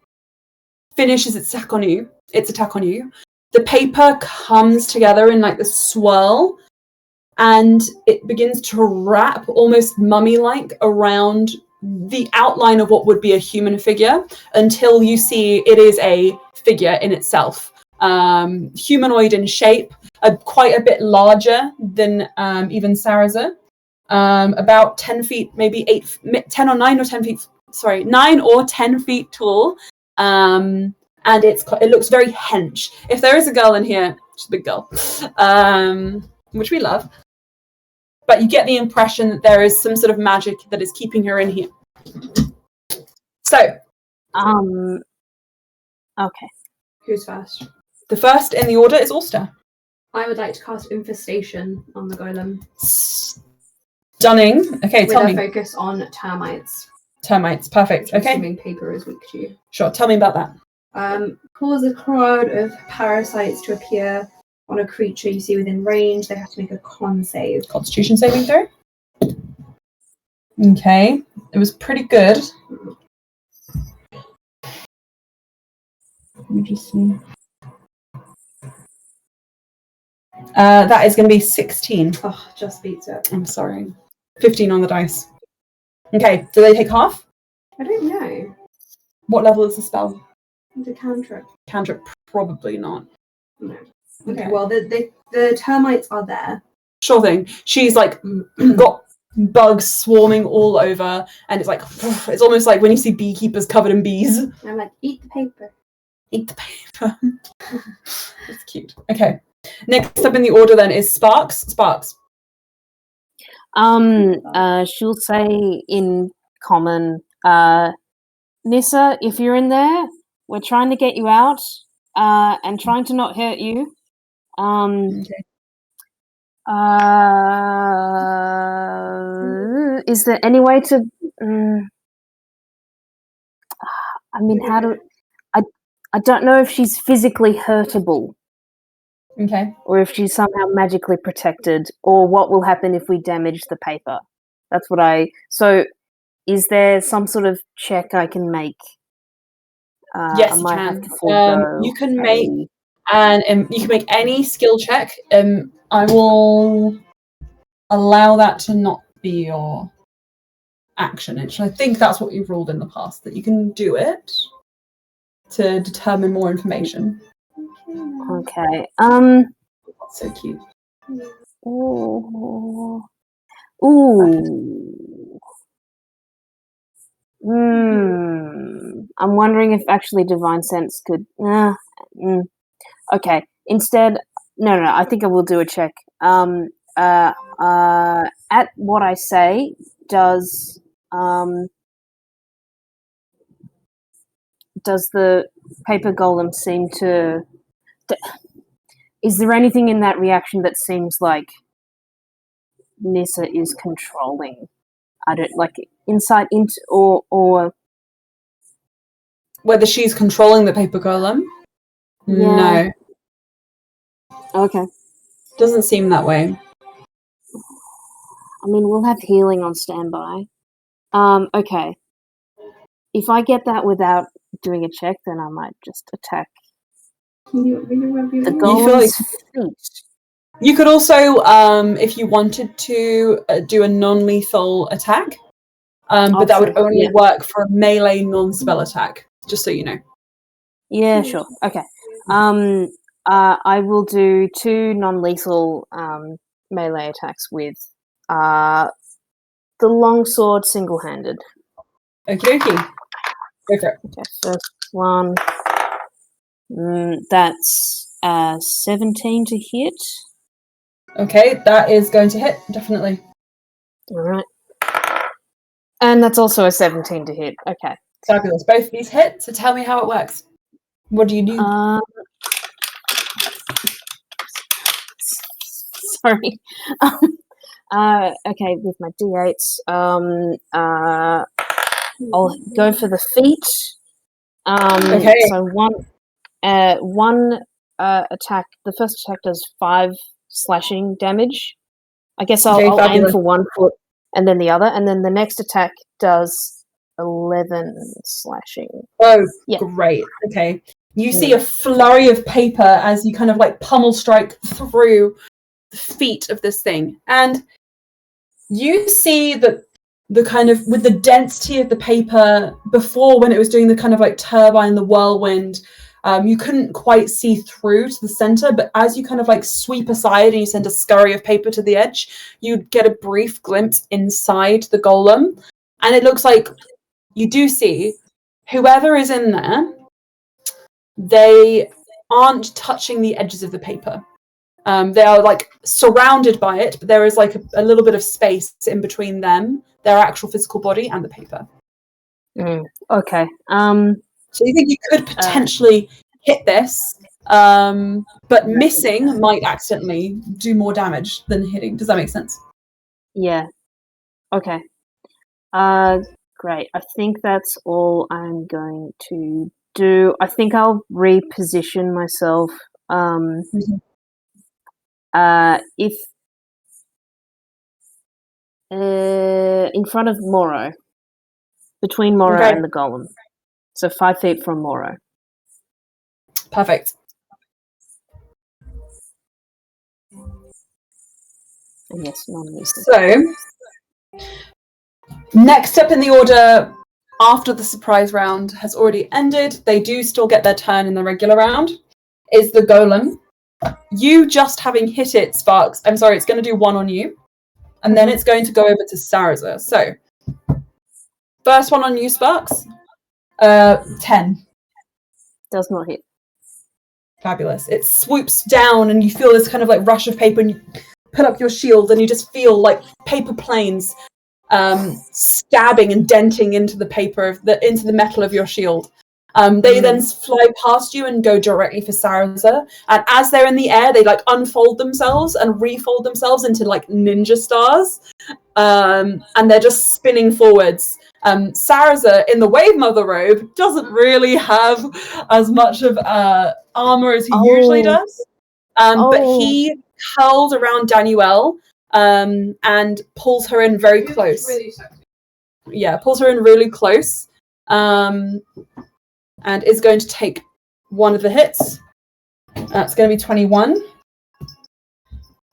finishes its attack on you, the paper comes together in like this swirl, and it begins to wrap almost mummy-like around the outline of what would be a human figure, until you see it is a figure in itself, humanoid in shape, quite a bit larger than even Sarazur, about 10 feet, maybe 10 or 9 or 10 feet, 9 or 10 feet tall. And it looks very hench. If there is a girl in here, she's a big girl, which we love. But you get the impression that there is some sort of magic that is keeping her in here. So, okay. Who's first? The first in the order is Ulster. I would like to cast Infestation on the golem. Stunning. Okay, tell me. With a focus on termites. Termites, perfect. Okay. Assuming paper is weak to you. Sure, tell me about that. Cause a crowd of parasites to appear on a creature you see within range. They have to make a con save. Constitution saving throw. Okay, it was pretty good. Let me just see. That is going to be 16. Oh, just beats it. I'm sorry. 15 on the dice. Okay, do they take half? I don't know. What level is the spell? The cantrip. Cantrip, probably not. No. Okay, well, the termites are there. Sure thing. She's like got bugs swarming all over, and it's like it's almost like when you see beekeepers covered in bees. I'm like, eat the paper. Eat the paper. It's cute. Okay. Next up in the order then is Sparks. Sparks. She'll say in common, Nissa, if you're in there, we're trying to get you out, and trying to not hurt you. Okay. Is there any way to? I mean, how do? I don't know if she's physically hurtable. Okay. Or if she's somehow magically protected, or what will happen if we damage the paper. That's what So, is there some sort of check I can make? Yes, I you might can. have to forego You can make you can make any skill check. I will allow that to not be your action. I think that's what you've ruled in the past, that you can do it to determine more information. Okay. That's so cute. Ooh. I'm wondering if actually Divine Sense could. Okay. Instead, no. I think I will do a check. At what I say, does the paper golem seem to? Is there anything in that reaction that seems like Nissa is controlling? I don't like insight into or whether she's controlling the paper golem. Yeah. No, okay. doesn't seem that way. I mean, we'll have healing on standby. Okay. If I get that without doing a check, then I might just attack the golem's feet. You could also, if you wanted to, do a non-lethal attack, but that would only work for a melee non-spell attack, just so you know. Yeah, sure. Okay. I will do 2 non-lethal melee attacks with the longsword single-handed. Okie dokie. Go for it. Okay, first one. That's 17 to hit. Okay, that is going to hit, definitely. All right. And that's also a 17 to hit. Okay. Fabulous. Both of these hit, so tell me how it works. What do you do? Sorry. Okay, with my d8s, I'll go for the feet. Okay. So one attack. The first attack does 5 slashing damage. I guess I'll aim fabulous. for 1 foot and then the other, and then the next attack does 11 slashing. Oh, Yeah. great. Okay. You see a flurry of paper as you kind of like pummel strike through the feet of this thing. And you see that the kind of, with the density of the paper before, when it was doing the kind of like turbine, the whirlwind, you couldn't quite see through to the center, but as you kind of like sweep aside and you send a scurry of paper to the edge, you get a brief glimpse inside the golem. And it looks like you do see whoever is in there, they aren't touching the edges of the paper. They are like surrounded by it, but there is like a little bit of space in between them, their actual physical body, and the paper. Okay. So you think you could potentially hit this, but missing might accidentally do more damage than hitting. Does that make sense? Yeah. Okay. Great. I think that's all I'm going to do. I think I'll reposition myself. If in front of Moro, between Moro and the golem, so 5 feet from Moro. Perfect. And yes, non-lethal. So, next up in the order, after the surprise round has already ended, they do still get their turn in the regular round, is the golem. You just having hit it, Sparks, I'm sorry, it's going to do 1 on you, and then it's going to go over to Sarazur. So, first one on you, Sparks. 10. Does not hit. Fabulous. It swoops down and you feel this kind of like rush of paper, and you put up your shield and you just feel like paper planes stabbing and denting into the paper, into the metal of your shield. They then fly past you and go directly for Sarazur. And as they're in the air, they like unfold themselves and refold themselves into like ninja stars. And they're just spinning forwards. Sarazur, in the Wave Mother robe, doesn't really have as much of armor as he usually does. But he curls around Danuelle and pulls her in very close. Really pulls her in really close. And is going to take one of the hits. That's going to be 21.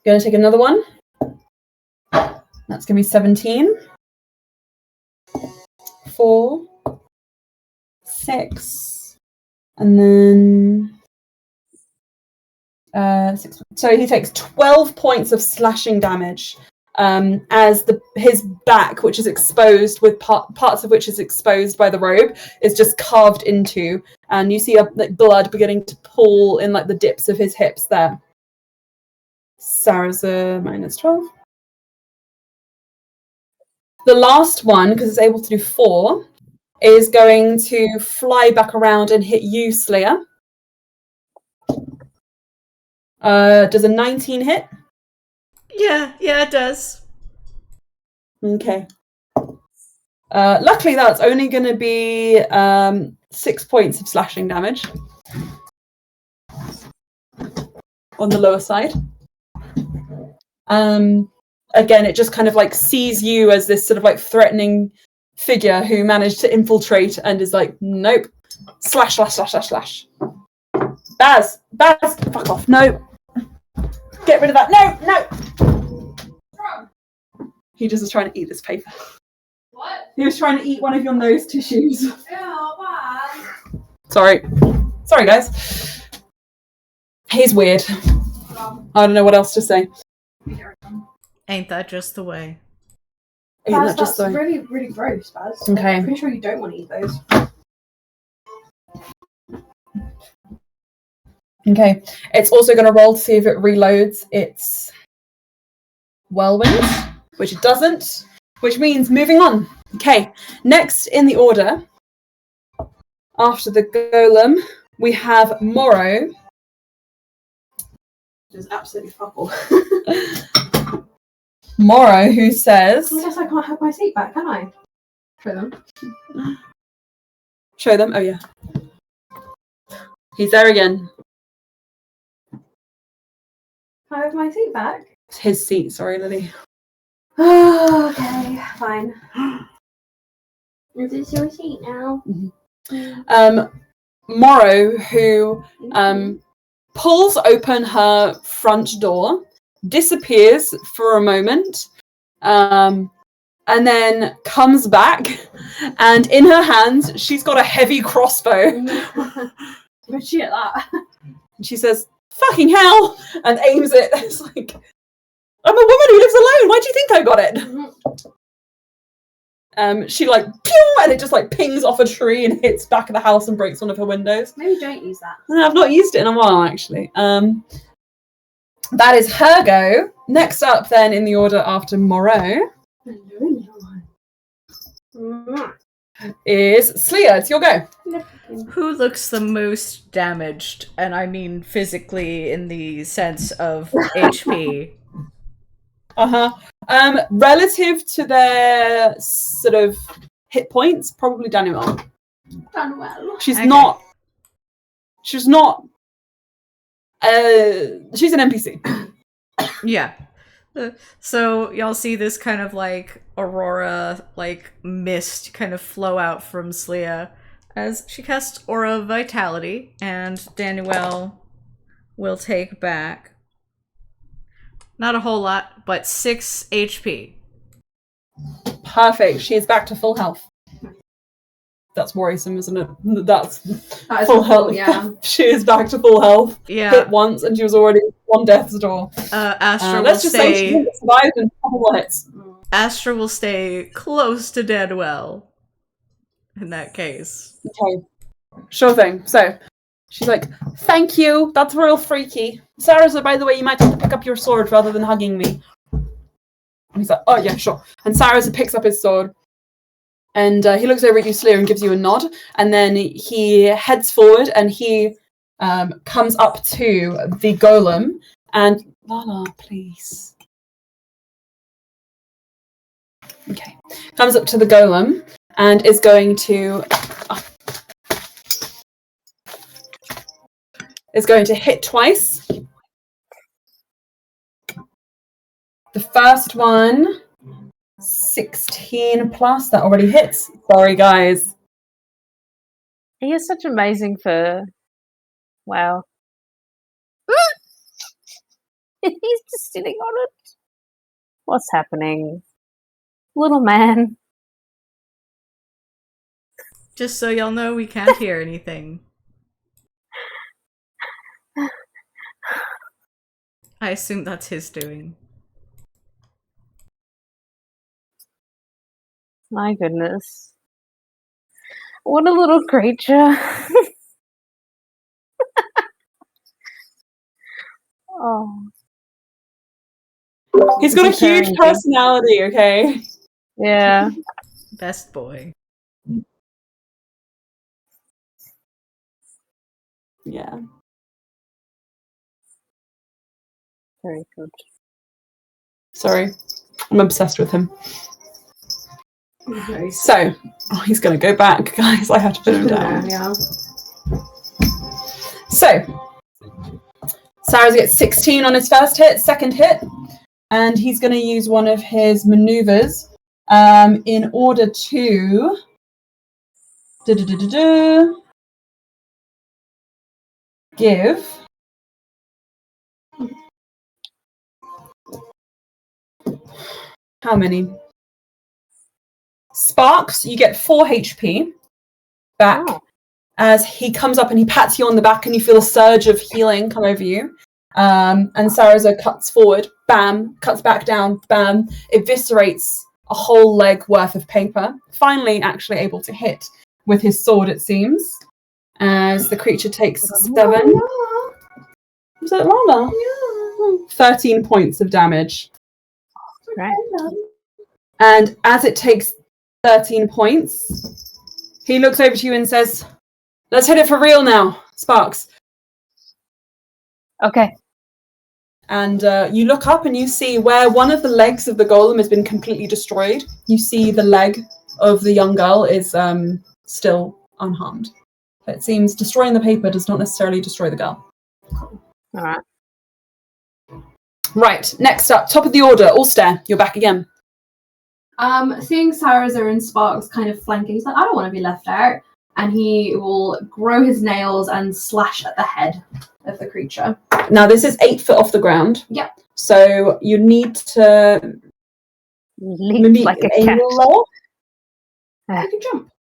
Going to take another one. That's going to be 17. 4, 6, and then 6. So he takes 12 points of slashing damage as his back, which is exposed, with parts of which is exposed by the robe, is just carved into, and you see blood beginning to pool in like the dips of his hips there. Sarazur minus 12. The last one, because it's able to do 4, is going to fly back around and hit you, Slayer. Does a 19 hit? Yeah, it does. Okay. Luckily, that's only going to be 6 points of slashing damage on the lower side. Again, it just kind of like sees you as this sort of like threatening figure who managed to infiltrate and is like, nope. Slash, slash, slash, slash, slash. Baz, fuck off. No. Get rid of that. No. He just was trying to eat this paper. What? He was trying to eat one of your nose tissues. Ew, Baz. Sorry, guys. He's weird. I don't know what else to say. Ain't that just the way? Baz, that's really, really gross, Baz. Okay. I'm pretty sure you don't want to eat those. Okay. It's also going to roll to see if it reloads its whirlwind, which it doesn't, which means moving on. Okay. Next in the order, after the golem, we have Moro. Does absolutely fuck all. Morrow, who says... I guess I can't have my seat back, can I? Show them. Show them? Oh, yeah. He's there again. Can I have my seat back? It's his seat, sorry, Lily. Okay, fine. Is this your seat now? Morrow, who pulls open her front door, disappears for a moment, and then comes back, and in her hands, she's got a heavy crossbow. Where'd she get that? And she says, "Fucking hell!" and aims it. It's like, I'm a woman who lives alone. Why do you think I got it? She like, pew, and it just like pings off a tree and hits back of the house and breaks one of her windows. Maybe don't use that. No, I've not used it in a while, actually. That is her go. Next up, then, in the order after Morrow, is Sleia. It's your go. Who looks the most damaged? And I mean physically in the sense of HP. Relative to their sort of hit points, probably Danuelle. Danuelle. She's Okay. not. She's an NPC. Yeah. So y'all see this kind of like aurora, like mist kind of flow out from Sleia as she casts Aura of Vitality, and Danuelle will take back not a whole lot, but 6 HP. Perfect. She is back to full health. That's worrisome, isn't it? That is full health. Yeah. She is back to full health. Yeah. Hit once, and she was already on death's door. Astra will let's just say she stay. survived in a couple hits. Astra will stay close to Danuelle. In that case. Okay. Sure thing. So she's like, "Thank you. That's real freaky. Sarazur, by the way, you might have to pick up your sword rather than hugging me." And he's like, "Oh yeah, sure." And Sarazur picks up his sword, and he looks over at you, Sleia, and gives you a nod. And then he heads forward, and he comes up to the golem. And Lala, please. Okay. Comes up to the golem and is going to hit twice. The first one, 16 plus. That already hits. Sorry, guys. He has such amazing fur. Wow. He's just sitting on it. What's happening? Little man. Just so y'all know, we can't hear anything. I assume that's his doing. My goodness. What a little creature. Oh. He's got a huge personality, okay? Yeah. Best boy. Yeah. Very good. Sorry. I'm obsessed with him. Okay. So, he's going to go back, guys. I have to put him down. Yeah. So, Sarazur gets 16 on his first hit, second hit, and he's going to use one of his maneuvers in order to give how many? Sparks, you get 4 HP back. Oh. As he comes up and he pats you on the back and you feel a surge of healing come over you. And Sarazur cuts forward, bam, cuts back down, bam, eviscerates a whole leg worth of paper. Finally actually able to hit with his sword, it seems. As the creature takes 7. Was that Lala? 13 points of damage. Right. And as it takes 13 points, he looks over to you and says, "Let's hit it for real now, Sparks." Okay. And you look up and you see where one of the legs of the golem has been completely destroyed. You see the leg of the young girl is still unharmed. It seems destroying the paper does not necessarily destroy the girl. All right. Right, next up, top of the order, Ulster, you're back again. Seeing Sarazur and Sparks kind of flanking, he's like, I don't want to be left out. And he will grow his nails and slash at the head of the creature. Now, this is 8 foot off the ground. Yep. So you need to Leap like a cat. low. You can jump.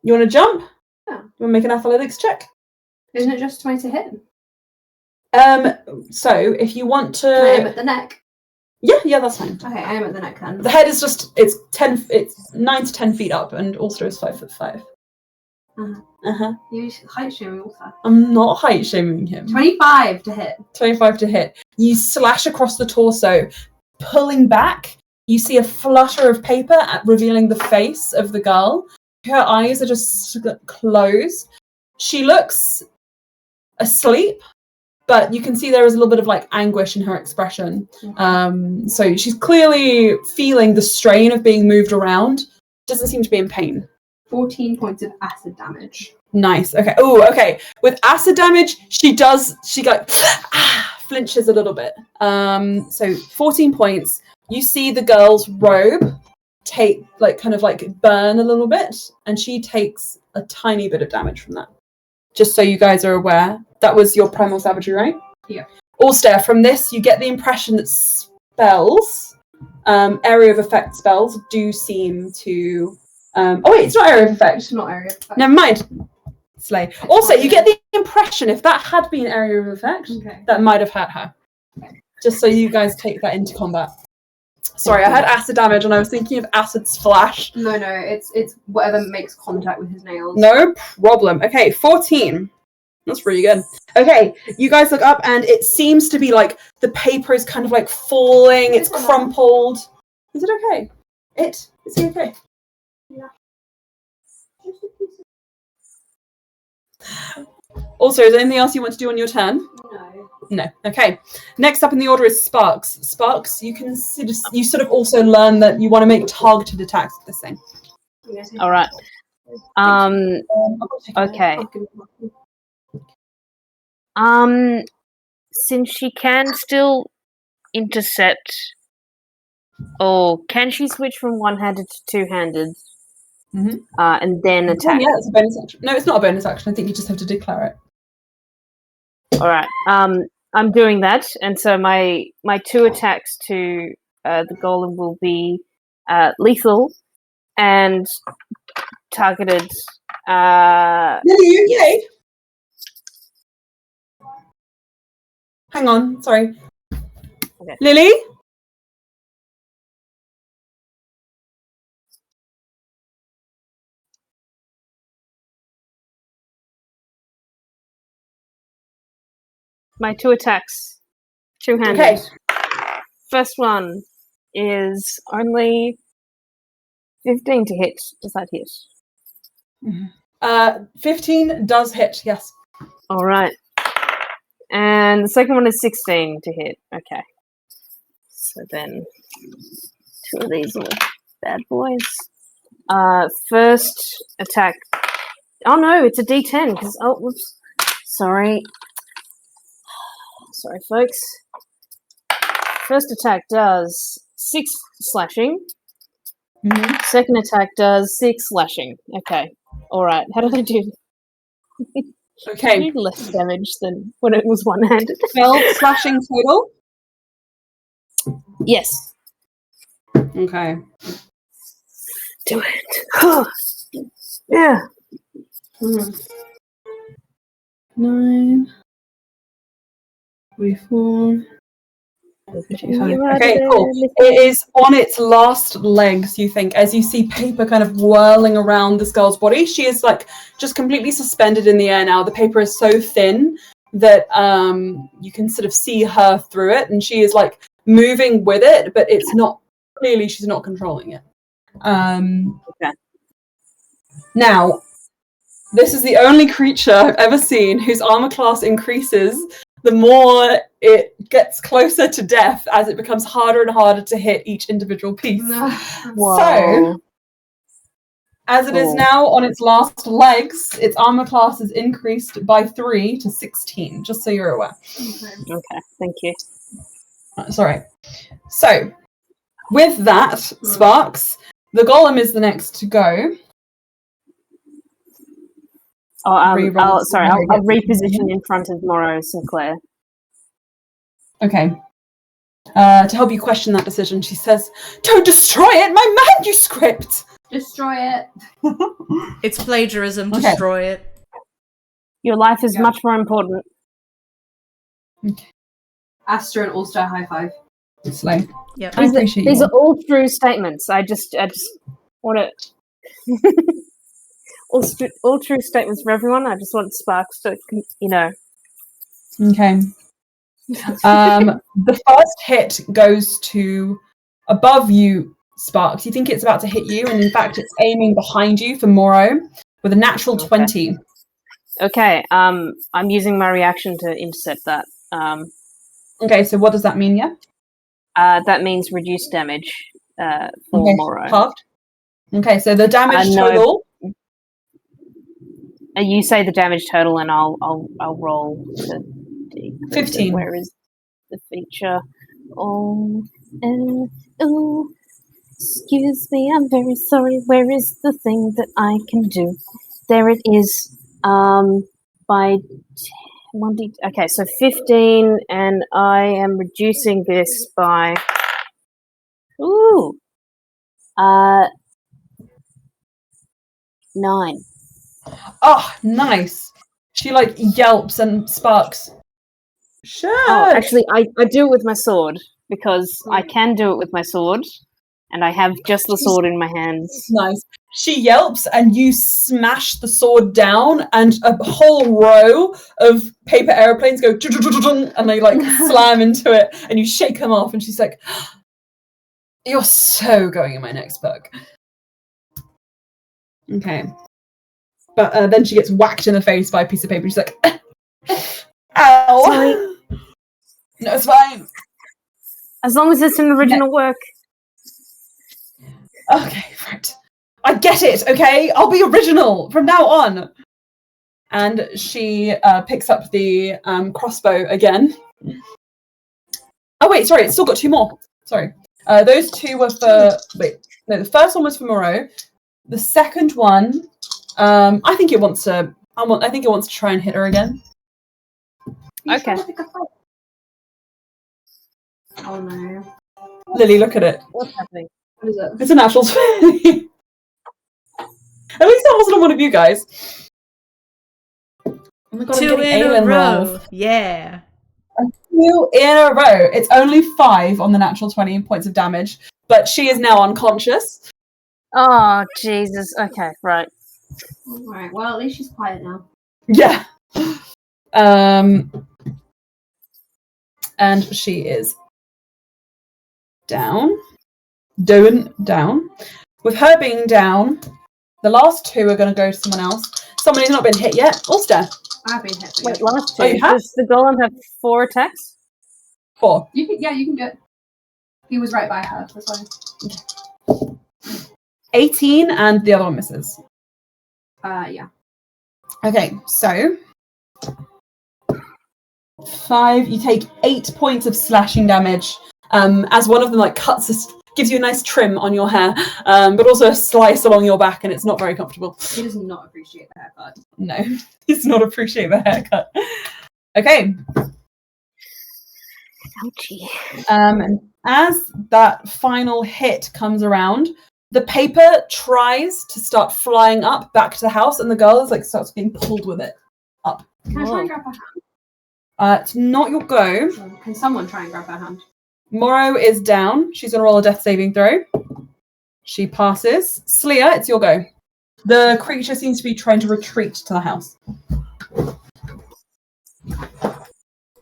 You want to jump? Yeah. You want to make an athletics check? Isn't it just 20 to hit? So if you want to... Can I aim at the neck? Yeah, that's fine. Okay, I am at the neck then. The head is just, it's 9 to 10 feet up, and Ulster is 5'5". You height shaming also. I'm not height shaming him. 25 to hit. 25 to hit. You slash across the torso, pulling back. You see a flutter of paper revealing the face of the girl. Her eyes are just closed. She looks asleep, but you can see there is a little bit of like anguish in her expression. So she's clearly feeling the strain of being moved around. Doesn't seem to be in pain. 14 points of acid damage. Nice. Okay. Oh, okay. With acid damage, she flinches a little bit. So 14 points. You see the girl's robe burn a little bit, and she takes a tiny bit of damage from that. Just so you guys are aware. That was your primal savagery, right? Yeah. Ulster, from this, you get the impression that spells, area of effect spells, do seem to... it's not area of effect. It's not area of effect. Never mind. Slay. Also, you get the impression if that had been area of effect, that might have hurt her. Just so you guys take that into combat. Sorry, I had acid damage and I was thinking of acid splash. No, it's whatever makes contact with his nails. No problem. Okay, 14. That's really good. Okay, you guys look up and it seems to be like the paper is kind of like falling, it's crumpled. Is it okay? Is he okay? Yeah. Also, is there anything else you want to do on your turn? No. Okay. Next up in the order is Sparks. Sparks, you sort of also learn that you want to make targeted attacks with this thing. All right. Okay. Since she can still intercept, or can she switch from one-handed to two-handed, and then attack? Yeah, it's a bonus action. No, it's not a bonus action. I think you just have to declare it. All right. I'm doing that, and so my 2 attacks to the golem will be lethal and targeted. Lily, you okay? Hang on, sorry. Okay. Lily? My 2 attacks, two-handed. Okay. First one is only 15 to hit. Does that hit? 15 does hit, yes. All right. And the second one is 16 to hit. Okay. So then 2 of these little bad boys. First attack. Oh no, it's a D10 because whoops. Sorry, folks. First attack does 6 slashing. Second attack does 6 slashing. Okay. All right. How did I do? Okay. I did less damage than when it was one-handed. 12 slashing total? Yes. Okay. Do it. Yeah. 9. 44. Okay, cool. It is on its last legs, you think, as you see paper kind of whirling around this girl's body. She is like just completely suspended in the air now. The paper is so thin that you can sort of see her through it, and she is like moving with it, but it's not clearly she's not controlling it. Okay. Now, this is the only creature I've ever seen whose armor class increases the more it gets closer to death as it becomes harder and harder to hit each individual piece. Whoa. So, as it is now on its last legs, its armor class is increased by 3 to 16, just so you're aware. Okay, thank you. Sorry. So, with that, Sparks, the golem is the next to go. I'll reposition in front of Morrow Sinclair. Okay. To help you question that decision, she says, "Don't destroy it, my manuscript!" Destroy it. It's plagiarism. Okay. Destroy it. Your life is much more important. Okay. Astra and All-Star high five. Slow. Yep. I appreciate These you. are all true statements. I just want to... all true statements for everyone. I just want Sparks to, Okay. The first hit goes to above you, Sparks. You think it's about to hit you, and in fact, it's aiming behind you for Morrow with a natural 20. Okay. I'm using my reaction to intercept that. Okay, so what does that mean, yeah? That means reduced damage for Morrow. Halved. Okay, so the damage No. total. You say the damage total, and I'll roll to 15. Where is the feature? Oh, excuse me, I'm very sorry. Where is the thing that I can do? There it is. By 1d. Okay, so 15, and I am reducing this by 9. Oh, nice. She yelps and Sparks. Sure. Oh, actually, I do it with my sword because I can do it with my sword, and I have just the sword in my hands. Nice. She yelps, and you smash the sword down, and a whole row of paper airplanes go, and they slam into it, and you shake them off, and she's like, "You're so going in my next book." Okay. But then she gets whacked in the face by a piece of paper. She's like, "Ow!" Sorry. No, it's fine. As long as it's an original work. Okay, right. I get it, okay? I'll be original from now on. And she picks up the crossbow again. Oh, wait, sorry, it's still got 2 more. Sorry. Those 2 were for... Wait, no, the first one was for Moreau. The second one, I think it wants to... I think it wants to try and hit her again. Okay. Oh, no. Lily, look at it. What's happening? What is it? It's a natural 20. At least that wasn't on one of you guys. Oh my god, 2 I'm getting in a alien row. rolls. Yeah. 2 in a row. It's only 5 on the natural 20 points of damage, but she is now unconscious. Oh, Jesus. Okay, right. Alright, well, at least she's quiet now. Yeah. And she is down. Down. With her being down, the last 2 are going to go to someone else. Someone who's not been hit yet. Ulster. I've been hit. Wait, last 2. Oh, you have? Does the golem have 4 attacks? 4. You can do it. He was right by her. That's fine. 18 and the other one misses. Yeah. Okay, so 5. You take 8 points of slashing damage. As one of them gives you a nice trim on your hair, but also a slice along your back, and it's not very comfortable. He does not appreciate the haircut. No, he does not appreciate the haircut. Okay. Ouchie. And as that final hit comes around, the paper tries to start flying up back to the house, and the girl starts being pulled with it up. Can I try and grab her hand? It's not your go. Can someone try and grab her hand? Morrow is down. She's going to roll a death saving throw. She passes. Sleer, it's your go. The creature seems to be trying to retreat to the house.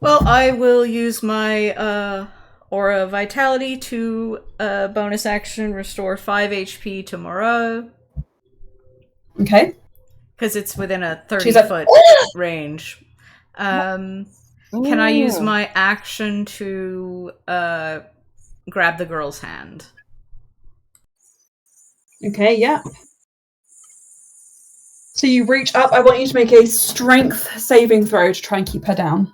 Well, I will use my Aura of Vitality to bonus action restore 5 HP to Moreau. Okay. Because it's within a 30-foot range. Can I use my action to grab the girl's hand? Okay, yeah. So you reach up. I want you to make a strength saving throw to try and keep her down.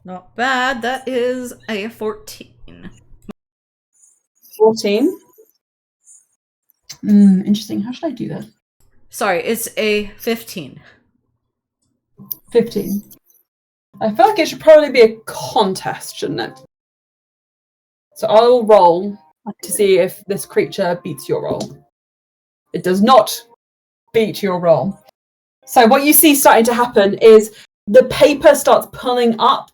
Not bad. That is a 14. 14. Interesting. How should I do that? Sorry, it's a 15. 15. I feel like it should probably be a contest, shouldn't it? So I'll roll to see if this creature beats your roll. It does not beat your roll. So what you see starting to happen is the paper starts pulling up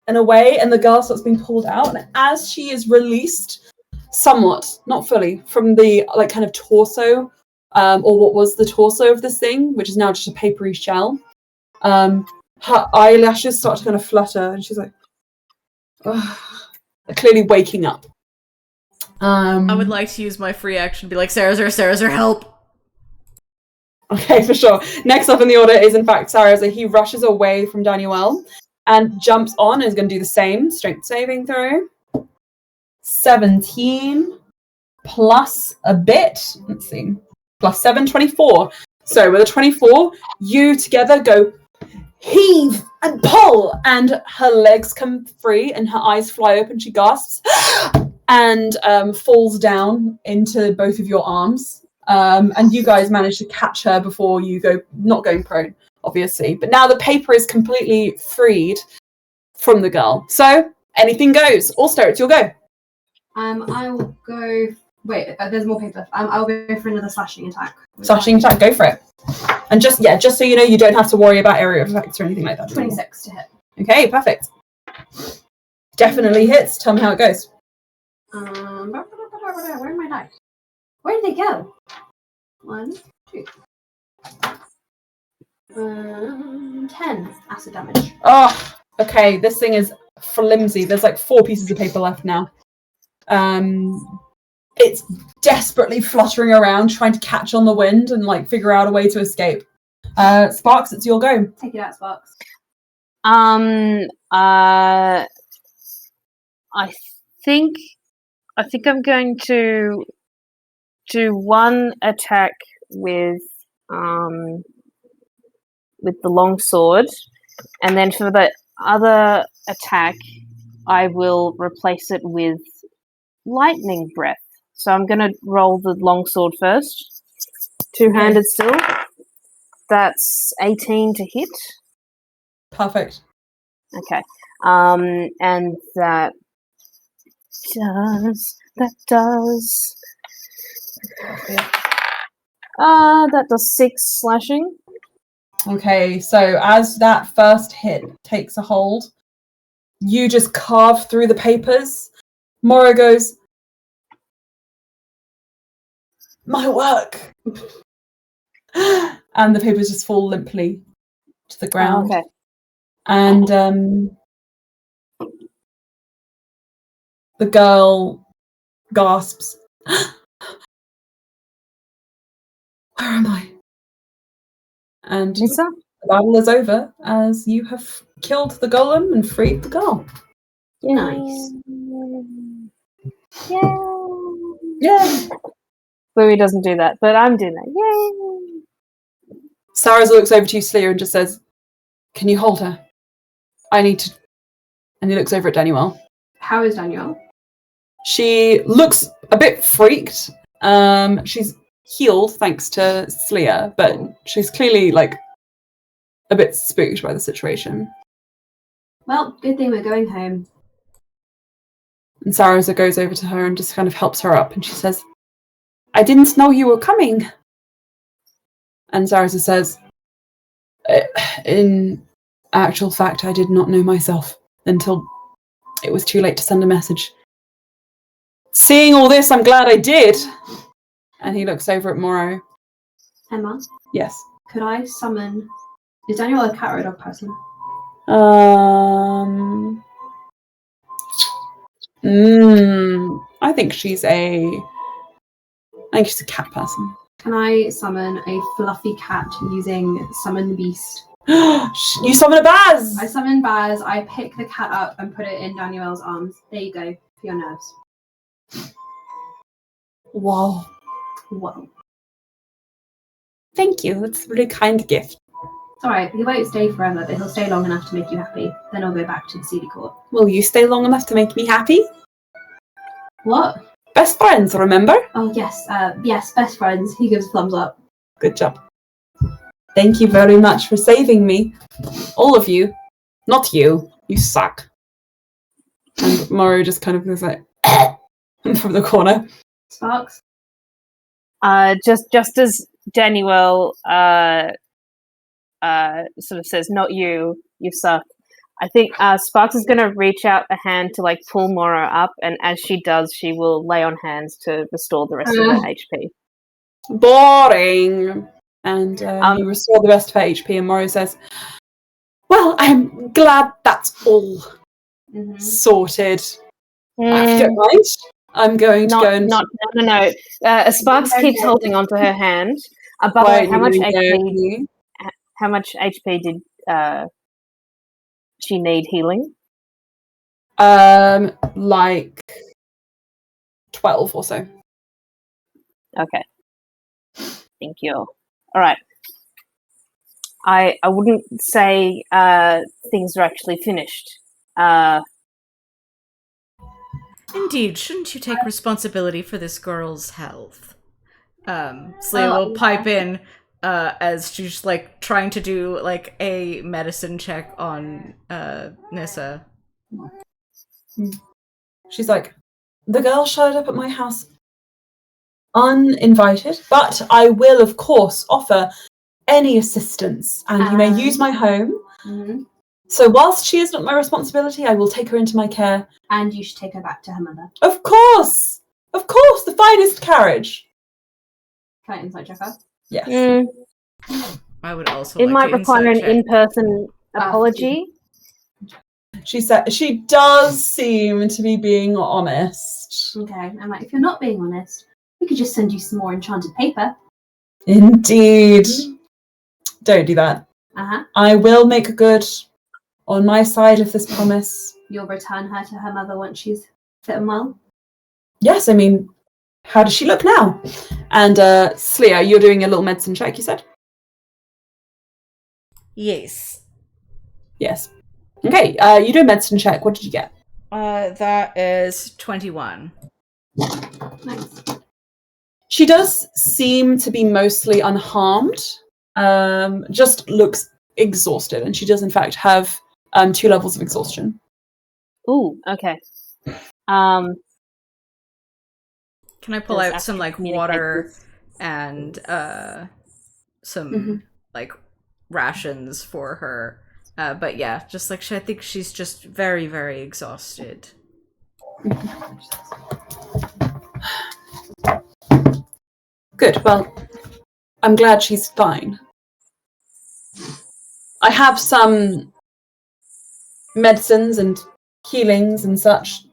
and away, and the girl starts being pulled out. And as she is released, somewhat, not fully, from the like kind of torso, or what was the torso of this thing, which is now just a papery shell, her eyelashes start to kind of flutter, and she's like, clearly waking up. I would like to use my free action to be like, Sarazur, help! Okay, for sure. Next up in the order is, in fact, Sarazur. He rushes away from Danuelle and jumps on and is going to do the same. Strength saving throw. 17 plus a bit. Let's see. Plus 7, 24. So with a 24, you together go heave and pull, and her legs come free and her eyes fly open. She gasps and falls down into both of your arms. And you guys manage to catch her before you go, not going prone, obviously. But now the paper is completely freed from the girl. So anything goes. Ulster, it's your go. I will go. Wait, there's more paper. I'll go for another slashing attack. Slashing attack, go for it. And just so you know, you don't have to worry about area effects or anything like that. 26 to hit. Okay, perfect. Definitely hits. Tell me how it goes. Where are my dice? Where did they go? 1, 2. 10 acid damage. Oh, okay. This thing is flimsy. There's like 4 pieces of paper left now. It's desperately fluttering around, trying to catch on the wind and like figure out a way to escape. Sparks, it's your go. Take it out, Sparks. I think I'm going to do one attack with the long sword, and then for the other attack, I will replace it with lightning breath. So I'm going to roll the long sword first. Two-handed still. That's 18 to hit. Perfect. Okay. And that does 6 slashing. Okay, so as that first hit takes a hold, you just carve through the papers. Mora goes, my work! And the papers just fall limply to the ground. Okay. And the girl gasps, where am I? And Lisa? the battle is over as you have killed the golem and freed the girl. Nice. Yay! Yeah. Bluey doesn't do that, but I'm doing that. Yay! Sarazur looks over to you, Sleer, and just says, can you hold her? I need to... And he looks over at Danuelle. How is Danuelle? She looks a bit freaked. She's healed thanks to Sleer, but she's clearly, like, a bit spooked by the situation. Well, good thing we're going home. And Sarazur goes over to her and just kind of helps her up, and she says, I didn't know you were coming. And Sarazur says, in actual fact, I did not know myself until it was too late to send a message. Seeing all this, I'm glad I did. And he looks over at Morrow. Emma? Yes. Could I summon... Is Danuelle a cat or a dog person? I think she's a I think she's a cat person. Can I summon a fluffy cat using Summon Beast? You summon a Baz! I summon Baz, I pick the cat up and put it in Danuelle's arms. There you go, for your nerves. Wow. Whoa. Thank you. That's a really kind gift. It's alright, he won't stay forever, but he'll stay long enough to make you happy. Then I'll go back to the Cedar Court. Will you stay long enough to make me happy? What? Best friends, remember? Oh, yes, yes, best friends. He gives a thumbs up. Good job. Thank you very much for saving me. All of you. Not you. You suck. And Mario just kind of goes like, from the corner. Sparks? Just as Danuelle sort of says, "Not you, you suck." I think Sparks is going to reach out a hand to like pull Moro up, and as she does, she will lay on hands to restore the rest of her HP. Boring. And you restore the rest of her HP, and Moro says, "Well, I'm glad that's all sorted. If you don't mind, I'm going to go and..." No. Sparks keeps holding onto her hand. By the way, how much HP did she need healing? Like 12 or so. Okay. Thank you. All right. I wouldn't say things are actually finished. Indeed, shouldn't you take responsibility for this girl's health? Slee will pipe in as she's like trying to do like a medicine check on Nissa. She's like, "The girl showed up at my house uninvited, but I will, of course, offer any assistance, and you may use my home. So whilst she is not my responsibility, I will take her into my care. And you should take her back to her mother. Of course! Of course, the finest carriage." Can I insight check her? Yes. I would also It like might to require an insight check. in-person apology. She said she does seem to be being honest. Okay, I'm like, if you're not being honest, we could just send you some more enchanted paper. Indeed. Don't do that. Uh-huh. I will make good on my side of this promise. You'll return her to her mother once she's fit and well? Yes, I mean, how does she look now? And Slia, you're doing a little medicine check, you said? Yes. Yes. Okay, you do a medicine check. What did you get? That is 21. Nice. She does seem to be mostly unharmed. Just looks exhausted, and she does in fact have 2 levels of exhaustion. Ooh, okay. Can I pull out some like water and some like rations for her? But yeah, just like I think she's just very, very exhausted. Good. Well, I'm glad she's fine. I have some medicines and healings and such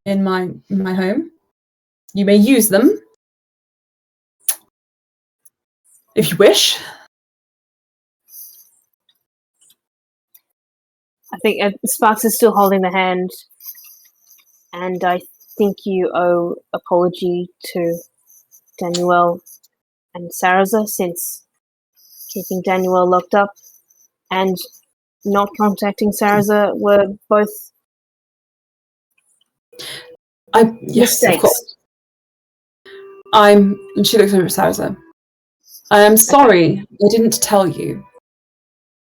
in my home. You may use them if you wish. I think Sparks is still holding the hand, and I think you owe apology to Danuelle and Sarazur, since keeping Danuelle locked up and not contacting Sarazur were both Yes, mistakes. of course. And she looks over at Sarazur. I am sorry I didn't tell you.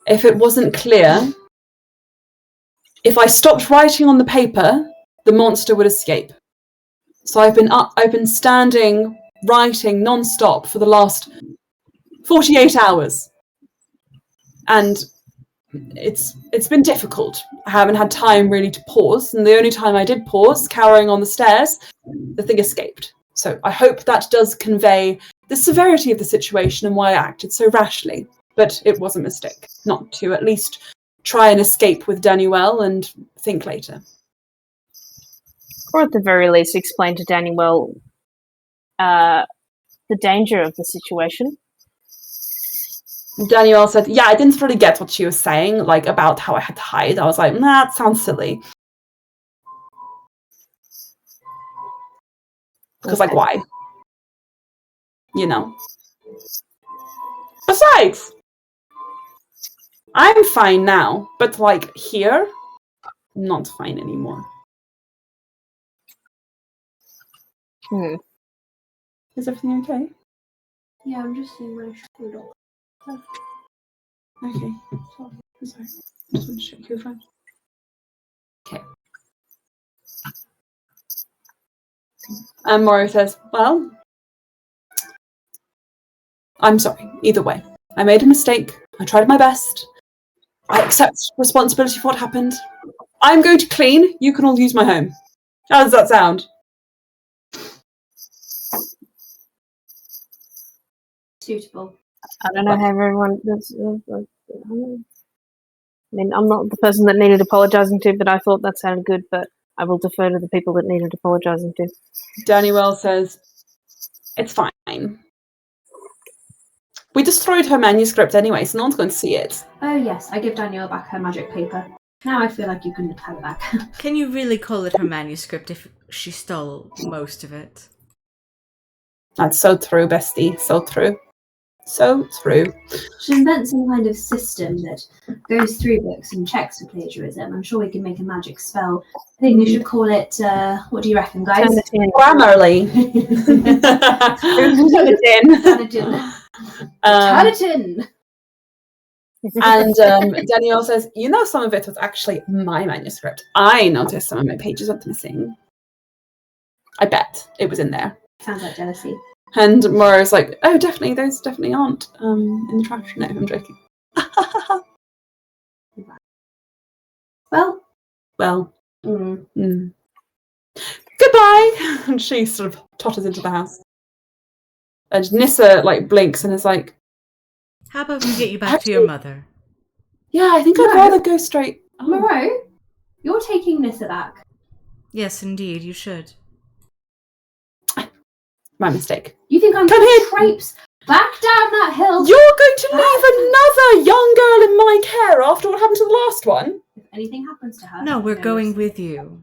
If it wasn't clear, if I stopped writing on the paper, the monster would escape. So I've been standing, writing non-stop for the last 48 hours. And it's been difficult. I haven't had time really to pause, and the only time I did pause, cowering on the stairs, the thing escaped. So I hope that does convey the severity of the situation and why I acted so rashly. But it was a mistake, not to at least try and escape with Danuelle and think later. Or at the very least explain to Danuelle the danger of the situation. Danuelle said, yeah, I didn't really get what she was saying, like, about how I had to hide. I was like, nah, that sounds silly. Because, like, why? You know. Besides, I'm fine now, but, like, here, not fine anymore. Is everything okay? Yeah, I'm just seeing my shoulder. Okay. Sorry. I'm sorry. I just want to check you're fine. Okay. And Moro says, well, I'm sorry, either way. I made a mistake. I tried my best. I accept responsibility for what happened. I'm going to clean. You can all use my home. How does that sound? Suitable. I don't know how everyone does. I mean, I'm not the person that needed apologising to, but I thought that sounded good, but I will defer to the people that needed apologising to. Danuelle says, it's fine. We destroyed her manuscript anyway, so no one's going to see it. Oh yes, I give Danuelle back her magic paper. Now I feel like you can have it back. Can you really call it her manuscript if she stole most of it? That's so true, bestie. So true. So true. Should invent some kind of system that goes through books and checks for plagiarism. I'm sure we can make a magic spell. I think we should call it, what do you reckon, guys? Grammarly. Tarleton. And Danuelle says, you know, some of it was actually my manuscript. I noticed some of my pages went missing. I bet it was in there. Sounds like jealousy. And Moro's like, oh, definitely, those definitely aren't in the trash. No, I'm joking. Well. Goodbye! And she sort of totters into the house. And Nissa, like, blinks and is like, How about we get you back to your mother? yeah, I think I'd rather go straight. Oh. Moreau, you're taking Nissa back. Yes, indeed, you should. My mistake. You think I'm Come going here. to traipse back down that hill? You're going to leave another young girl in my care after what happened to the last one? If anything happens to her... No, we're going with you.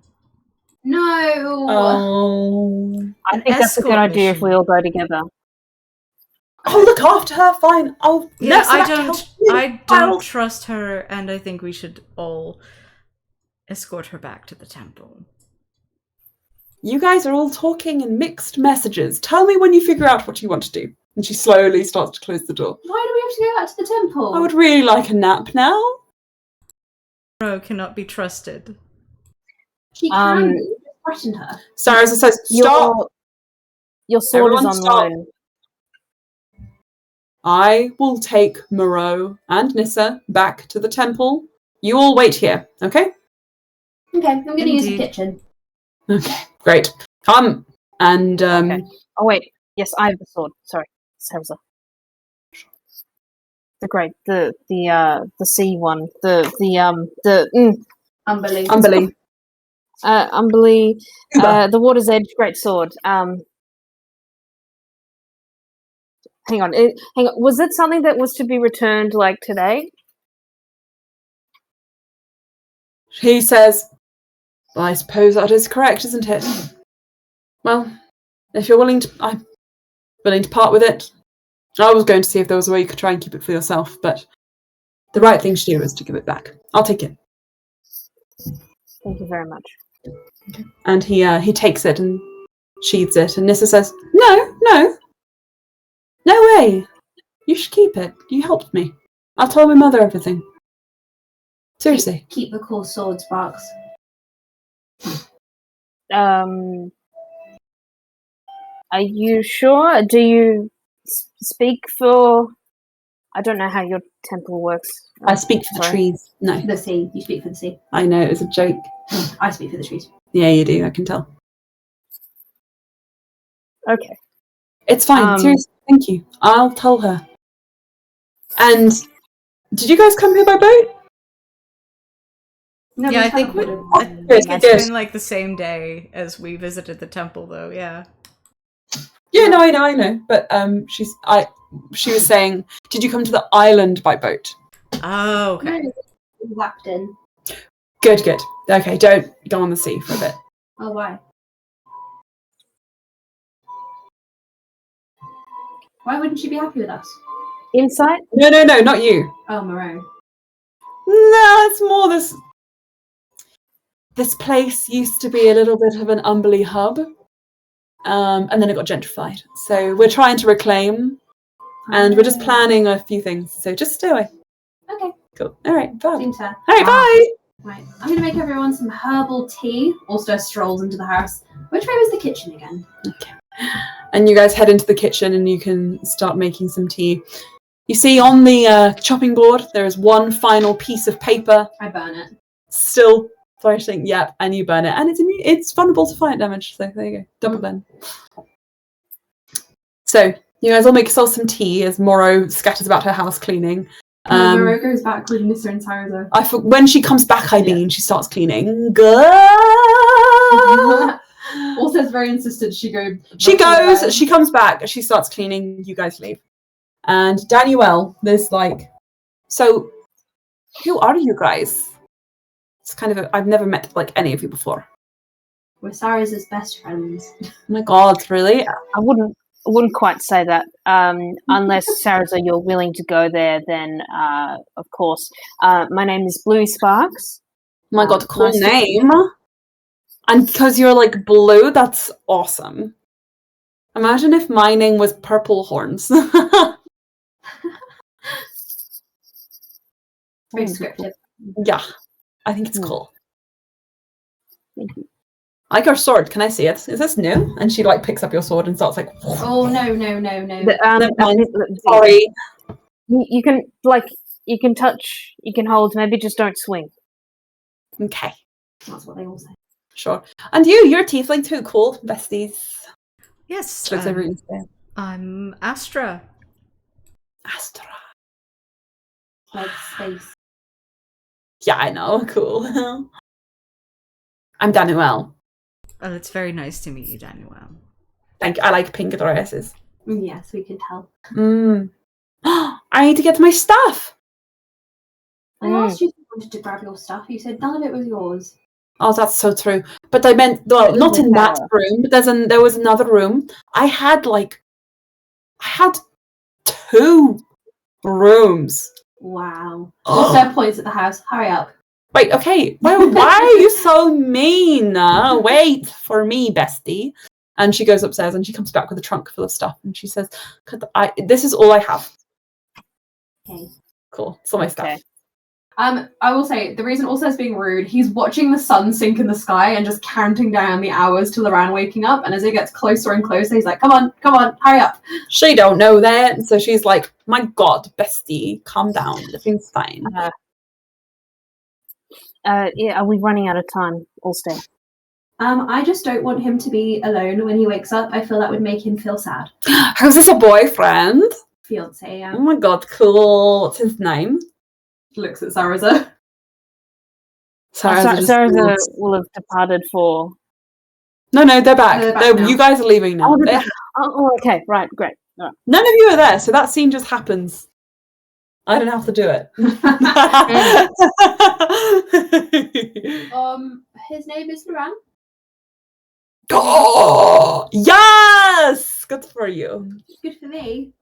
No! Oh. I think that's a good idea if we all go together. I'll look after her, fine. I'll Yeah, nurse her back to health. I don't trust her, and I think we should all escort her back to the temple. You guys are all talking in mixed messages. Tell me when you figure out what you want to do. And she slowly starts to close the door. Why do we have to go back to the temple? I would really like a nap now. Moro cannot be trusted. She can. You just threatened her. Sarazur says, stop. Your sword Everyone is on stop. loan. I will take Moreau and Nissa back to the temple. You all wait here, okay? Okay, I'm going to use the kitchen. Okay, great. Come. And, Okay. Oh, wait. Yes, I have the sword. Sorry. Sarazur. The great, the C one. Umberlee. Umberlee. Umberlee. The Water's Edge great sword. Hang on. Hang on. Was it something that was to be returned like today? He says, well, I suppose that is correct, isn't it? Well, if you're willing to, I'm willing to part with it. I was going to see if there was a way you could try and keep it for yourself, but the right thing to do is to give it back. I'll take it. Thank you very much. Okay. And he takes it and sheathes it, and Nissa says, No way. You should keep it. You helped me. I'll tell my mother everything. Seriously. Keep the cool sword, Sparks. Are you sure? Do you speak for... I don't know how your temple works. I speak for the trees. No. The sea. You speak for the sea. I know, it was a joke. I speak for the trees. Yeah, you do, I can tell. Okay. It's fine, seriously, thank you. I'll tell her. And did you guys come here by boat? No, Yeah, I think Good. it's been like the same day as we visited the temple, though. Yeah. Yeah, no, I know. But she was saying, did you come to the island by boat? Oh, okay. No, whacked in. Good. Okay, don't go on the sea for a bit. Oh, why? Why wouldn't she be happy with us? Insight? No, not you. Oh, Moreau. No, it's more this. This place used to be a little bit of an Umberlee hub, and then it got gentrified. So we're trying to reclaim, and we're just planning a few things. So just stay away. Okay. Cool. All right, bye. Seems fair. All right, bye. Right. I'm going to make everyone some herbal tea. Ulster strolls into the house. Which way was the kitchen again? Okay. And you guys head into the kitchen, and you can start making some tea. You see on the chopping board, there is one final piece of paper. I burn it. Still flourishing, yep, and you burn it. And it's vulnerable to fire damage, so there you go. Double burn. So, you guys all make yourselves some tea as Morrow scatters about her house cleaning. Moreau goes back with Mr. and Sarazur. When she comes back, she starts cleaning. Also, is very insistent. She comes back, she starts cleaning, you guys leave. And Danuelle, there's so who are you guys? It's kind of I've never met any of you before. We're Sarazur's best friends. Oh my god, really? I wouldn't quite say that. Unless Sarazur, you're willing to go there, then of course. My name is Blue Sparks. Oh my god, cool name. And because you're blue, that's awesome. Imagine if my name was Purple Horns. Very descriptive. Yeah, I think it's cool. Thank you. I like your sword. Can I see it? Is this new? And she picks up your sword and starts Oh no. Sorry. You can touch, you can hold. Maybe just don't swing. Okay. That's what they all say. Sure. And you're a tiefling too. Cool, besties. Yes. I'm Astra. Astra. Like space. Yeah, I know. Cool. I'm Danuelle. Well, it's very nice to meet you, Danuelle. Thank you. I like pink dresses. Yes, we can tell. I need to get my stuff. I asked you if you wanted to grab your stuff. You said none of it was yours. Oh, that's so true. But I meant, well, not in that room, but there was another room. I had 2 rooms. Wow. Also points at the house. Hurry up. Wait, okay. Well, why are you so mean? Wait for me, bestie. And she goes upstairs and she comes back with a trunk full of stuff. And she says, this is all I have. Okay. Cool. It's all my stuff. I will say, the reason also is being rude, he's watching the sun sink in the sky and just counting down the hours till Loran waking up, and as it gets closer and closer, he's like, come on, hurry up. She don't know that, so she's like, my god, bestie, calm down, everything's fine. Yeah, are we running out of time? All stay. I just don't want him to be alone when he wakes up. I feel that would make him feel sad. How's this, a boyfriend? Fiance, yeah. Oh my god, cool. What's his name? Looks at Sarazur. Sarazur will have departed for... No, they're back. They're back now. You guys are leaving now. Okay, right, great. Right. None of you are there, so that scene just happens. I don't have to do it. His name is Loran. Oh, yes! Good for you. Good for me.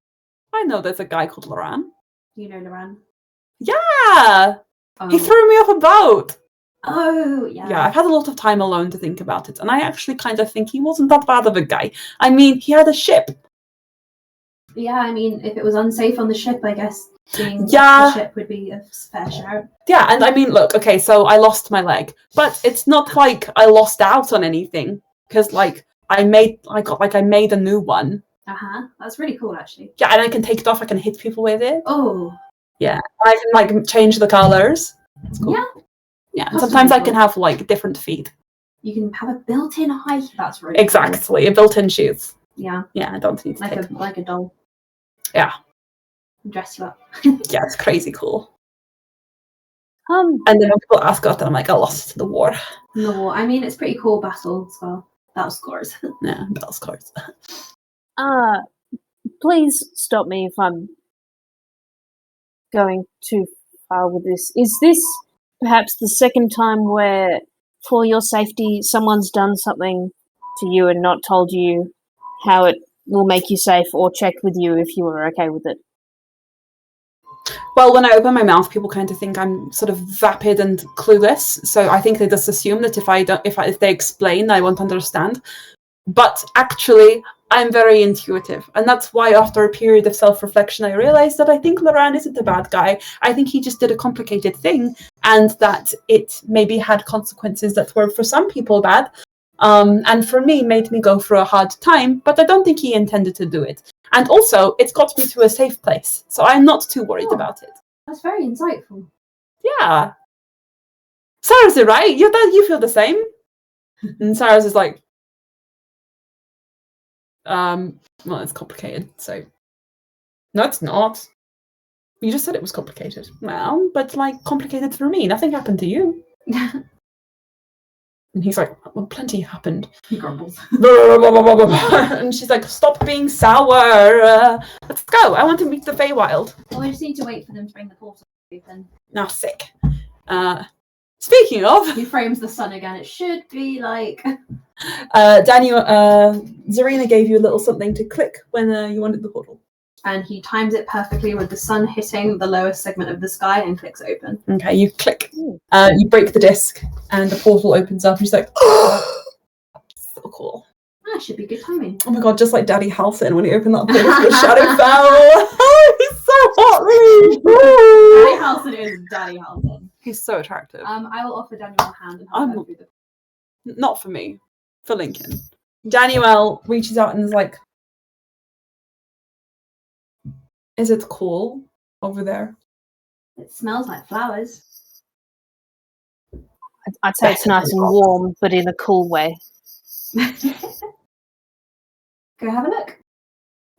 I know there's a guy called Loran. You know Loran. Yeah! Oh. He threw me off a boat. Oh, yeah. Yeah, I've had a lot of time alone to think about it, and I actually kind of think he wasn't that bad of a guy. I mean, he had a ship. Yeah, I mean, if it was unsafe on the ship, I guess being Yeah. off the ship would be a fair shout. Yeah, and I mean, look, okay, so I lost my leg, but it's not like I lost out on anything, because I made a new one. That's really cool, actually. Yeah, and I can take it off. I can hit people with it. Oh. Yeah, I can change the colors. It's cool. Yeah. Yeah, and sometimes I can have different feet. You can have a built-in height. That's really exactly cool. A built-in shoes. Yeah. Yeah, I don't need to take them. Like a doll. Yeah. Dress you up. Yeah, it's crazy cool. And then when people ask about that, I'm like, I lost to the war. No, I mean, it's pretty cool battle as well. Battle scores. Yeah, battle scores. Please stop me if I'm going too far with this. Is this perhaps the second time where, for your safety, someone's done something to you and not told you how it will make you safe, or checked with you if you were okay with it? Well, when I open my mouth, people kind of think I'm sort of vapid and clueless. So I think they just assume that if they explain, I won't understand. But actually, I'm very intuitive. And that's why after a period of self-reflection, I realized that I think Loran isn't a bad guy. I think he just did a complicated thing, and that it maybe had consequences that were for some people bad. And for me, made me go through a hard time, but I don't think he intended to do it. And also, it's got me to a safe place, so I'm not too worried about it. That's very insightful. Yeah. Sarazur, right? You feel the same? And Sarazur's like, well, it's complicated, so... No, it's not. You just said it was complicated. Well, but, like, complicated for me. Nothing happened to you. And he's like, well, plenty happened. He grumbles. And she's like, stop being sour. Let's go. I want to meet the Feywild. Well, we just need to wait for them to bring the portal open. Now, sick. Speaking of... He frames the sun again. It should be like... Daniel, Zarina gave you a little something to click when you wanted the portal. And he times it perfectly with the sun hitting the lowest segment of the sky and clicks open. Okay, you click. You break the disc and the portal opens up. And she's like, oh, so cool. That should be good timing. Oh my god, just like Daddy Halson when he opened that portal for the Shadowfell. Oh, he's so hot. Daddy Halson is Daddy Halson. He's so attractive. I will offer Daniel a hand and help her through the... Not for me, for Lincoln. Danuelle reaches out and is like, is it cool over there? It smells like flowers. I'd say it's nice and warm, but in a cool way. Go have a look.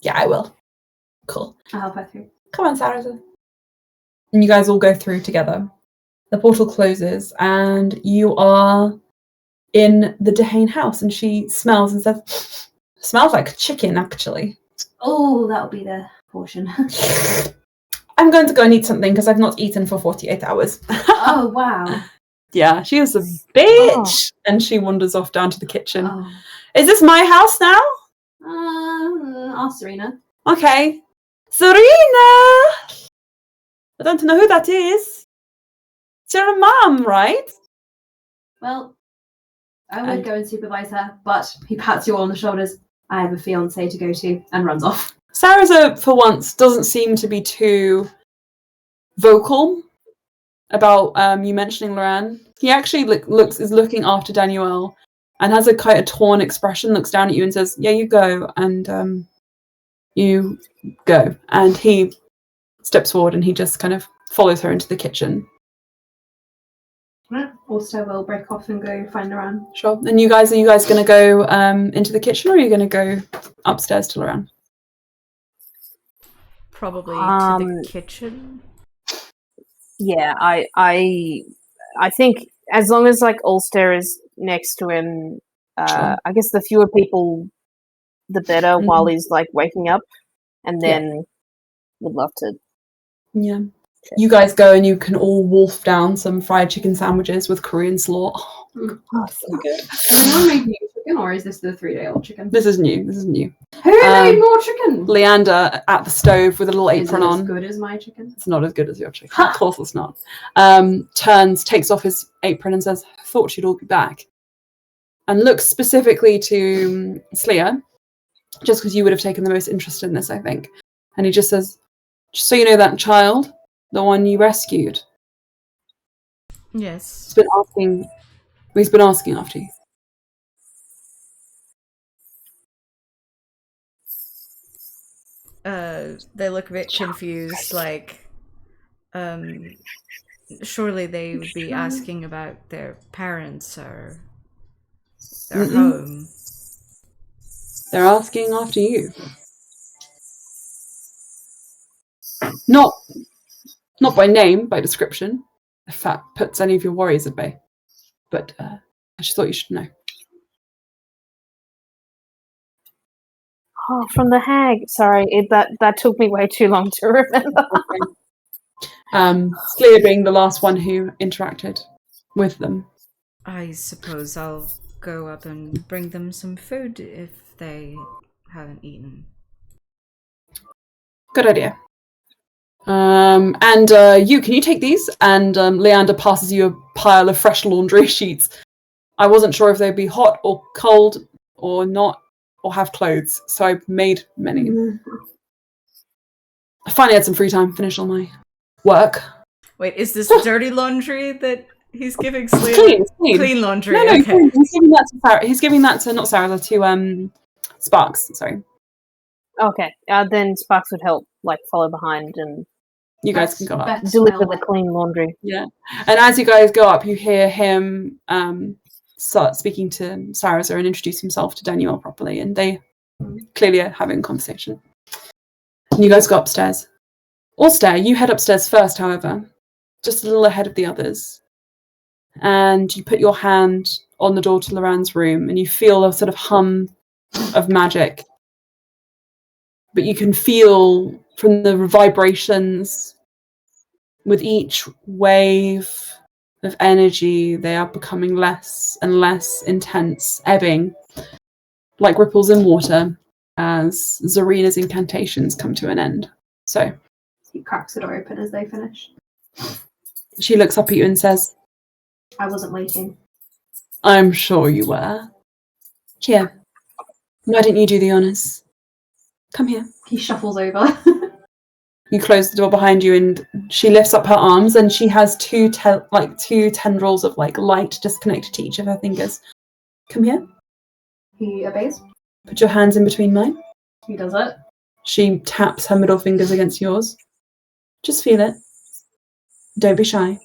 Yeah, I will. Cool. I'll help her through. Come on, Sarazur. And you guys all go through together. The portal closes and you are in the Dehane house, and she smells and says, smells like chicken, actually. Oh, that'll be the portion. I'm going to go and eat something because I've not eaten for 48 hours. Oh, wow. Yeah, she is a bitch. And she wanders off down to the kitchen. Oh. Is this my house now? Ask Serena. Okay. Serena! I don't know who that is. It's your mum, right? Well, I would go and supervise her, but he pats you all on the shoulders. I have a fiance to go to, and runs off. Sarazur, for once, doesn't seem to be too vocal about you mentioning Loran. He actually is looking after Danuelle and has a kind of torn expression, looks down at you and says, yeah, you go, and you go. And he steps forward and he just kind of follows her into the kitchen. Also, we'll break off and go find Loran. Sure. And are you guys going to go into the kitchen, or are you going to go upstairs to Loran? Probably to the kitchen. Yeah, I think as long as like Ulster is next to him, Sure. I guess the fewer people, the better. While he's like waking up, and then would love to. Yeah. You guys go and you can all wolf down some fried chicken sandwiches with Korean slaw. Oh, so good. Has anyone made new chicken, or is this the 3-day-old chicken? This is new. Who made more chicken? Leander at the stove with a little apron Is it on. as good as my chicken? It's not as good as your chicken. Of course it's not. Turns, takes off his apron and says, I thought you'd all be back. And looks specifically to Sleia, just because you would have taken the most interest in this, I think. And he just says, just so you know, that child, the one you rescued, Yes. he's been asking after you. They look a bit confused, like, surely they would be asking about their parents or their home. They're asking after you. Not by name, by description, if that puts any of your worries at bay. But I just thought you should know. Oh, from the hag. Sorry, that took me way too long to remember. Clea being the last one who interacted with them. I suppose I'll go up and bring them some food if they haven't eaten. Good idea. And can you take these? And Leander passes you a pile of fresh laundry sheets. I wasn't sure if they'd be hot or cold or not, or have clothes, so I made many. I finally had some free time, finished all my work. Wait, is this dirty laundry that he's giving Clea? Clean laundry. No, okay. clean. He's giving that to Sarah. He's giving that to not Sarah, to Sparks. Sorry. Okay, then Sparks would help, like follow behind and you guys can go up. Deliver the clean laundry. Yeah, and as you guys go up, you hear him start speaking to Sarazur and introduce himself to Danuelle properly, and they clearly are having a conversation. And you guys go upstairs. Allstair, you head upstairs first, however, just a little ahead of the others. And you put your hand on the door to Loran's room, and you feel a sort of hum of magic. But you can feel from the vibrations with each wave of energy, they are becoming less and less intense, ebbing like ripples in water as Zarina's incantations come to an end. So he cracks the door open as they finish. She looks up at you and says, I wasn't waiting. I'm sure you were. Here, why don't you do the honours? Come here. He shuffles over. You close the door behind you, and she lifts up her arms, and she has two tendrils of light just connected to each of her fingers. Come here. He obeys. Put your hands in between mine. He does it. She taps her middle fingers against yours. Just feel it. Don't be shy.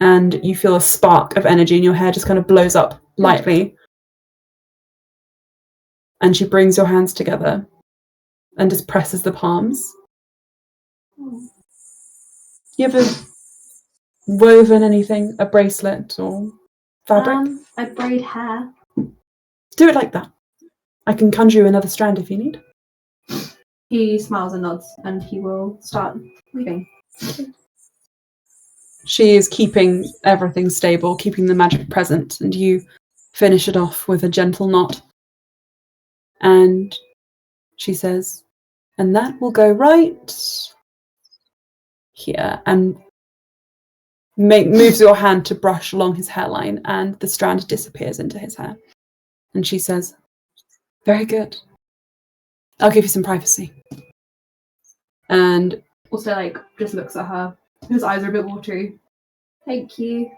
And you feel a spark of energy, and your hair just kind of blows up lightly. And she brings your hands together and just presses the palms. You ever woven anything, a bracelet or fabric? I braid hair. Do it like that. I can conjure you another strand if you need. He smiles and nods, and he will start weaving. She is keeping everything stable, keeping the magic present, and you finish it off with a gentle knot. And she says, and that will go right here, and moves your hand to brush along his hairline, and the strand disappears into his hair. And she says, very good. I'll give you some privacy. And also, just looks at her. His eyes are a bit watery. Thank you.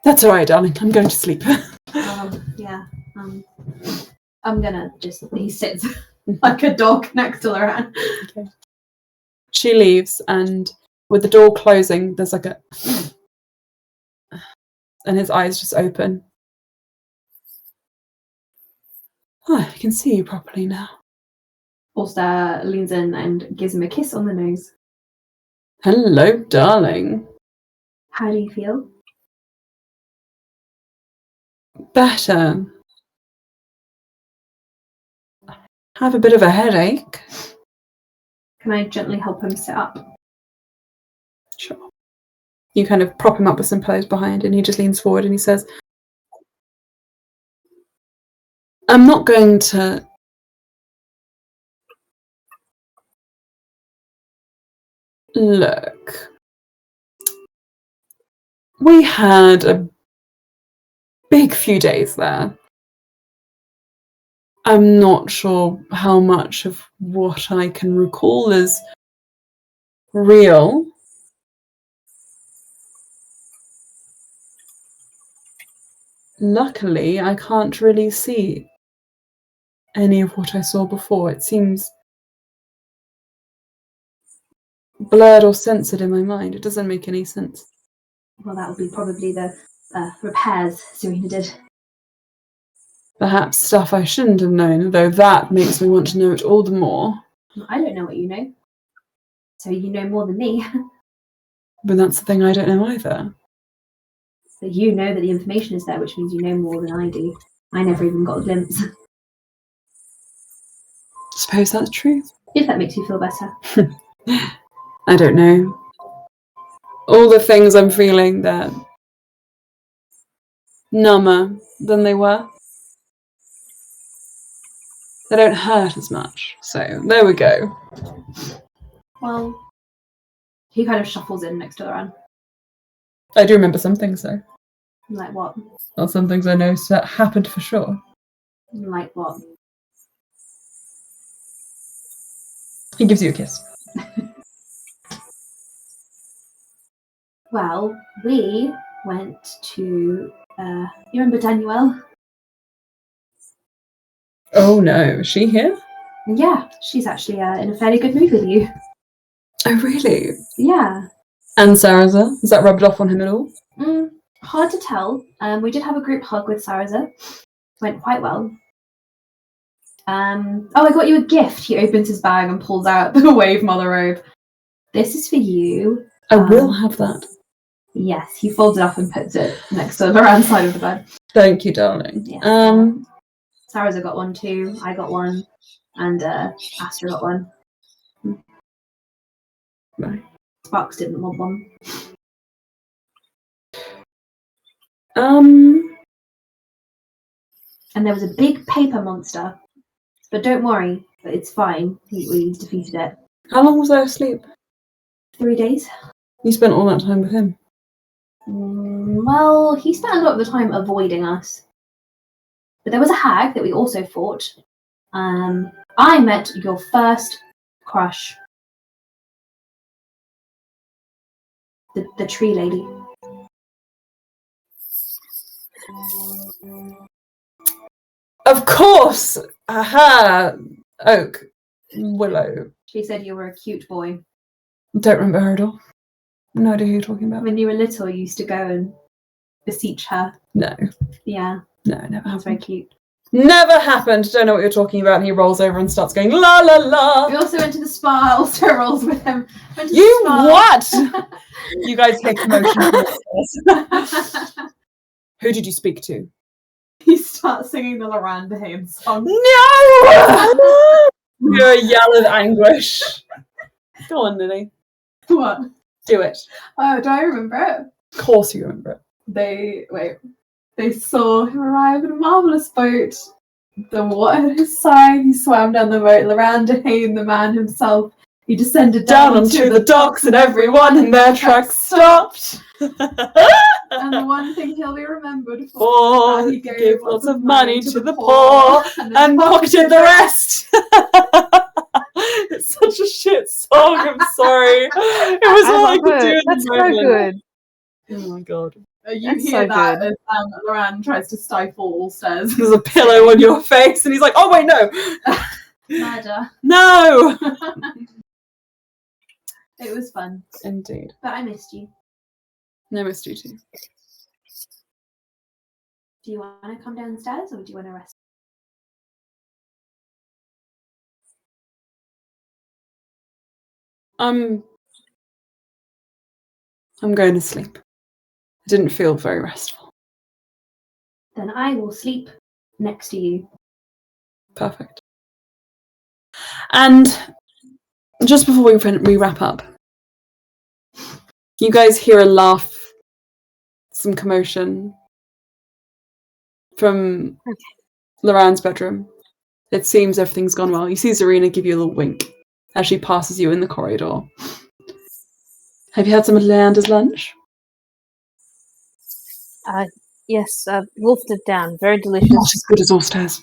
That's all right, darling. I'm going to sleep. Yeah. I'm gonna he sits like a dog next to Loran. Okay. She leaves, and with the door closing, there's and his eyes just open. Oh, I can see you properly now. Ulster leans in and gives him a kiss on the nose. Hello, darling. How do you feel? Better. Have a bit of a headache. Can I gently help him sit up? Sure. You kind of prop him up with some pillows behind, and he just leans forward and he says, I'm not going to... Look. We had a big few days there. I'm not sure how much of what I can recall is real. Luckily, I can't really see any of what I saw before. It seems blurred or censored in my mind. It doesn't make any sense. Well, that would be probably the repairs Serena did. Perhaps stuff I shouldn't have known, though that makes me want to know it all the more. I don't know what you know. So you know more than me. But that's the thing I don't know either. So you know that the information is there, which means you know more than I do. I never even got a glimpse. Suppose that's true. If that makes you feel better. I don't know. All the things I'm feeling, they're number than they were. They don't hurt as much. So there we go. Well, he kind of shuffles in next to the run. I do remember some things though. Like what? Well, some things I know that happened for sure. Like what? He gives you a kiss. Well, we went to, you remember Danuelle? Oh no, is she here? Yeah, she's actually in a fairly good mood with you. Oh really? Yeah. And Sarazur? Has that rubbed off on him at all? Hard to tell. We did have a group hug with Sarazur. Went quite well. Oh, I got you a gift. He opens his bag and pulls out the Wave Mother robe. This is for you. I will have that. Yes, he folds it up and puts it next to Loran's side of the bed. Thank you, darling. Yeah. Sarazur got one too. I got one. And Astra got one. Right. Sparks didn't want one. And there was a big paper monster. But don't worry, it's fine. We defeated it. How long was I asleep? 3 days. You spent all that time with him. Well, he spent a lot of the time avoiding us. But there was a hag that we also fought. I met your first crush. The tree lady. Of course! Aha! Oak. Willow. She said you were a cute boy. Don't remember her at all. No idea who you're talking about. When you were little, you used to go and beseech her. No. Yeah. No, never That was very happened. cute. Never happened. Don't know what you're talking about. And he rolls over and starts going la la la. We also went to the spa. Also rolls with him. Went to the You spa. what? You guys take commotion. Who did you speak to? He starts singing the Loranda Haynes song. No! You're a yell of anguish. Go on, Lily. What? Do it. Oh, do I remember it? Of course you remember it. They saw him arrive in a marvellous boat. The water at his side, he swam down the boat. Loranda Hayne, the man himself, he descended Down onto the docks and everyone in their tracks stopped. And the one thing he'll be remembered for, Or he gave lots of money to the poor and pocketed the rest. It's such a shit song, I'm sorry. It was all I could do in That's the so moment. good. Oh my god. You That's hear so that good. as Loran tries to stifle all stares. There's a pillow on your face and he's like, oh wait, no. Murder. No! It was fun, Indeed. but I missed you. No, missed you too. Do you want to come downstairs or do you want to rest? I'm going to sleep. I didn't feel very restful. Then I will sleep next to you. Perfect. And just before we wrap up, you guys hear a laugh, some commotion from Loran's bedroom. It seems everything's gone well. You see Zarina give you a little wink as she passes you in the corridor. Have you had some of Leander's lunch? Yes, I've wolfed it down. Very delicious. Not as good as Allstairs.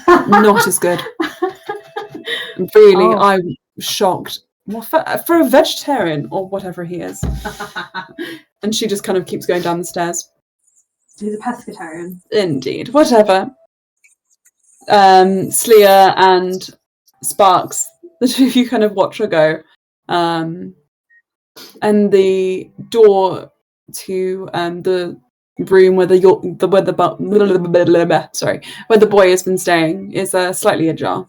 Not as good. Really, Oh. I'm shocked. Well, for a vegetarian or whatever he is. And she just kind of keeps going down the stairs. He's a pescatarian. Indeed. Whatever. Sleer and Sparks, the two of you kind of watch her go. And the door to the room where where the boy has been staying is slightly ajar.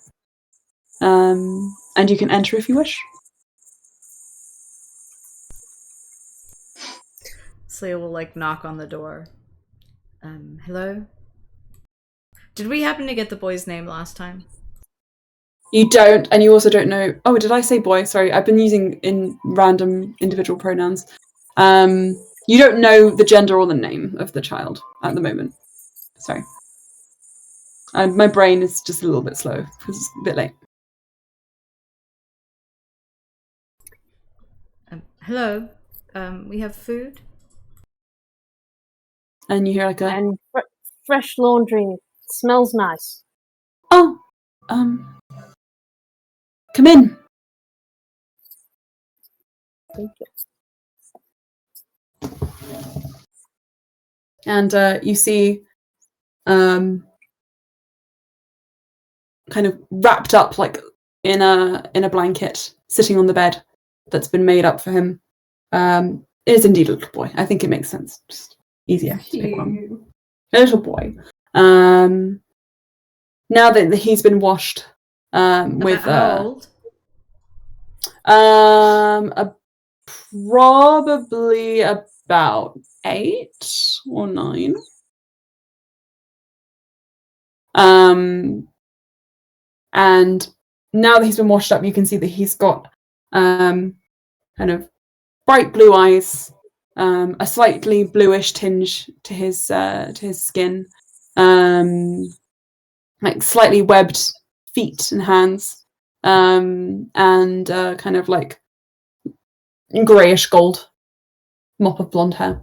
And you can enter if you wish. Sleia will knock on the door. Hello? Did we happen to get the boy's name last time? You don't, and you also don't know. Oh, did I say boy? Sorry, I've been using in random individual pronouns. You don't know the gender or the name of the child at the moment. Sorry. My brain is just a little bit slow because it's a bit late. Hello. We have food. And you hear like a And fresh laundry. Smells nice. oh, come in. Thank you. And you see, kind of wrapped up like in a blanket, sitting on the bed that's been made up for him. It is indeed a little boy. I think it makes sense. Just easier to pick one. A little boy. Now that he's been washed, with How old? Probably about 8 or 9. And now that he's been washed up, you can see that he's got kind of bright blue eyes, a slightly bluish tinge to his skin, like slightly webbed feet and hands, and kind of like greyish gold mop of blonde hair.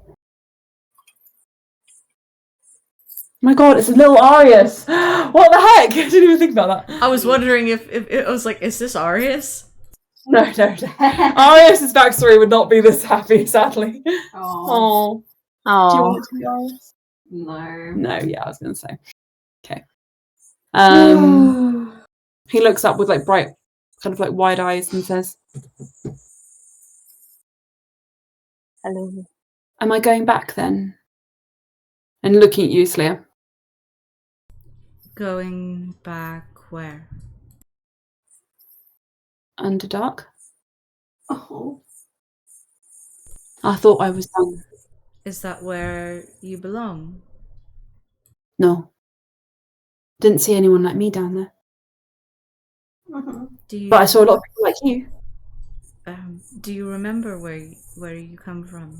My God, it's a little Arius. What the heck? I didn't even think about that. I was wondering if I was like, is this Arius? No. Arius's backstory would not be this happy, sadly. Oh. Do you want it to be Arius? No. No, yeah, I was going to say. Okay. He looks up with like bright, kind of like wide eyes and says, Hello. "Am I going back then?" And looking at you, Slayer. Going back where? Underdark? Oh. I thought I was done. Is that where you belong? No. Didn't see anyone like me down there. Do you? But I saw a lot of people like you. Do you remember where you come from?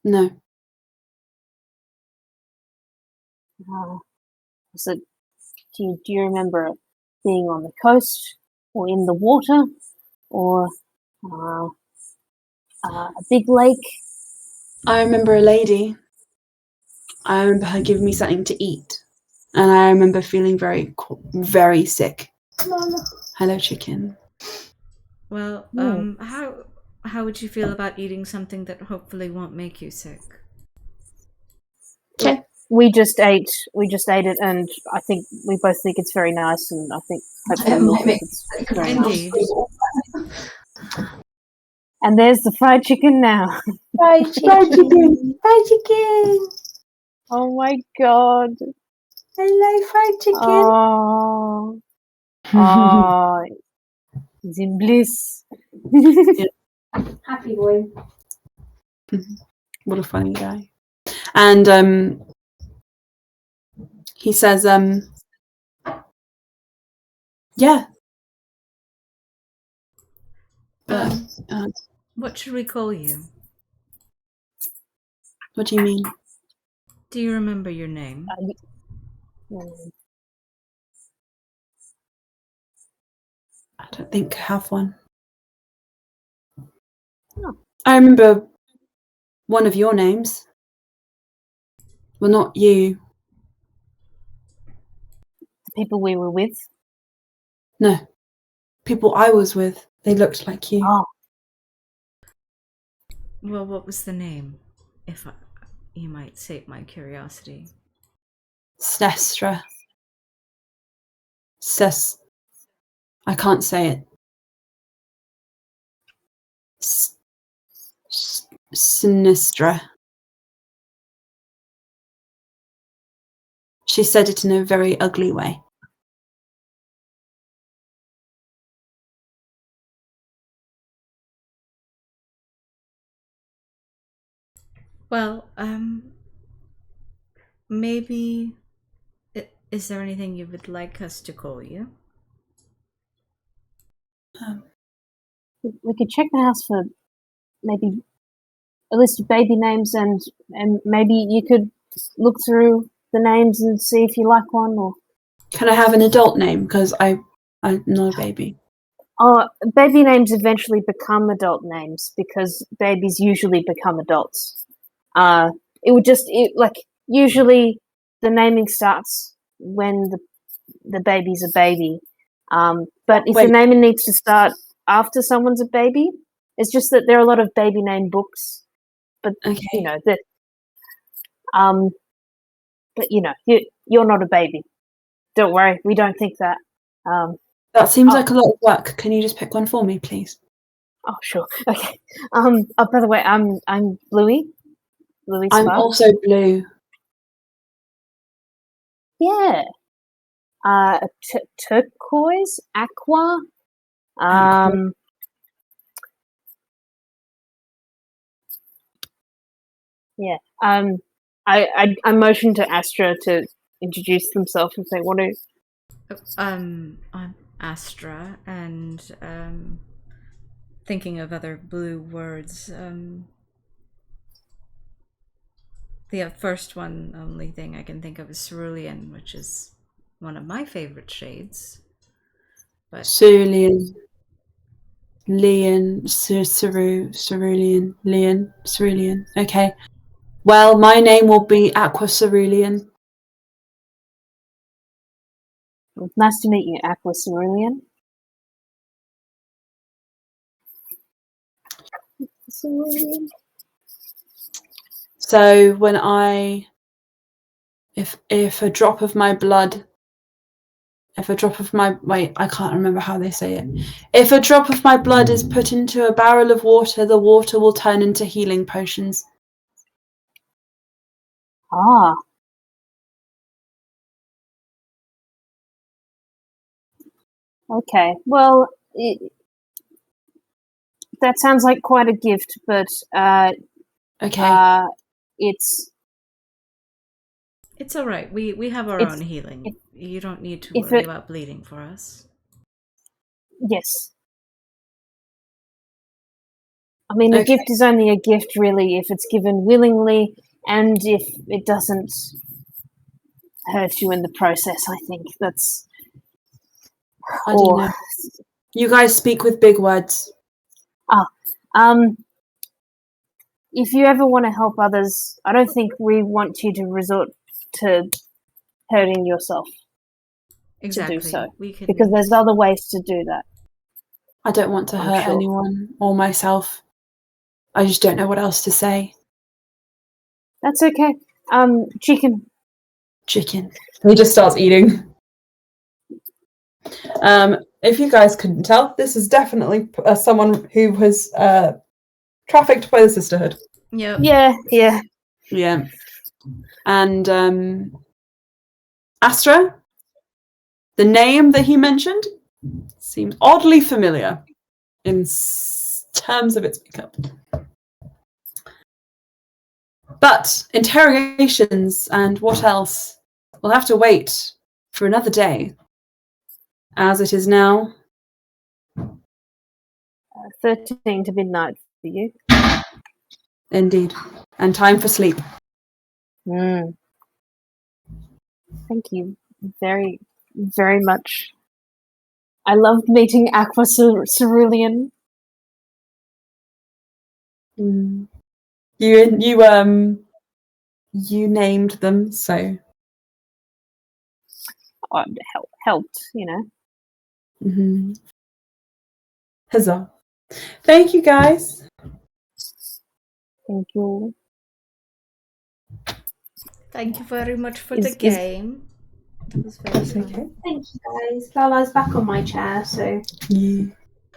No. So, do you remember being on the coast or in the water or a big lake? I remember a lady. I remember her giving me something to eat. And I remember feeling very, very sick. Hello, chicken. Well, how would you feel about eating something that hopefully won't make you sick? Okay. We just ate it, and I think we both think it's very nice, and I think hopefully you'll think it's very Indeed. nice. And there's the fried chicken now. Fried chicken. Fried chicken. Oh my God. Hello, fried chicken. Oh, he's in bliss. Happy boy. What a funny guy. And he says, yeah. What should we call you? What do you mean? Do you remember your name? I don't think I have one. I remember one of your names. Well, not you. The people we were with. No. People I was with. They looked like you. Oh. Well, what was the name? If you might sate my curiosity. Snestra. I can't say it. Sinistra. She said it in a very ugly way. Well, maybe... Is there anything you would like us to call you? We could check the house for maybe a list of baby names, and maybe you could look through the names and see if you like one. Or Can I have an adult name? Because I'm not a baby. Baby names eventually become adult names because babies usually become adults. Usually the naming starts when the baby's a baby. But if the naming needs to start after someone's a baby, it's just that there are a lot of baby name books. But Okay. But you're not a baby. Don't worry, we don't think that. That seems like a lot of work. Can you just pick one for me, please? Oh, sure. Okay. By the way, I'm Bluey. Bluey I'm Sparks. also blue. Yeah. Turquoise, aqua. Yeah. I motioned to Astra to introduce themselves if they want to. I'm Astra, and thinking of other blue words. The first one, only thing I can think of is cerulean, which is one of my favorite shades. But Cerulean. Cerulean. Okay. Well, my name will be Aqua Cerulean. Nice to meet you, Aqua Cerulean. So when if a drop of my blood, wait, I can't remember how they say it. If a drop of my blood is put into a barrel of water, the water will turn into healing potions. Ah. Okay. Well, that sounds like quite a gift, but okay. It's all right. We have our own healing. You don't need to worry about bleeding for us. Yes. I mean, a gift is only a gift, really, if it's given willingly and if it doesn't hurt you in the process. I think that's. I don't know. You guys speak with big words. If you ever want to help others, I don't think we want you to resort to hurting yourself. Exactly. To do so, because there's other ways to do that. I don't want to hurt anyone or myself. I just don't know what else to say. That's okay. Chicken. He just starts eating. If you guys couldn't tell, this is definitely someone who was trafficked by the Sisterhood. Yep. Yeah. And Astra, the name that he mentioned seems oddly familiar in terms of its makeup. But interrogations and what else? We'll have to wait for another day. As it is now 13 to midnight for you. Indeed. And time for sleep. Thank you very, very much. I loved meeting Aqua Cerulean. You named them, so helped, you know. Mm-hmm. Huzzah! Thank you, guys. Thank you. Thank you very much for the game. That was very fun. Okay. Thank you, guys. Lala's back on my chair, so. Yeah.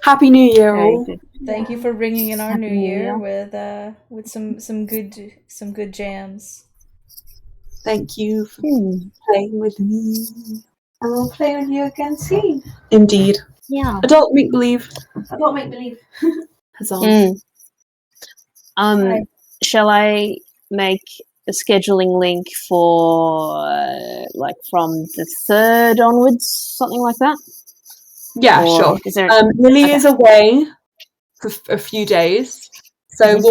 Happy New Year, all. Thank you for bringing in our New Year with some good jams. Thank you for playing with me. And we'll play with you again soon. Indeed. Yeah. Adult make-believe. Adult make-believe. Huzzah. Shall I make a scheduling link for like from the 3rd onwards, something like that? Yeah, Or sure. is there Lily okay. is away for a few days, so we'll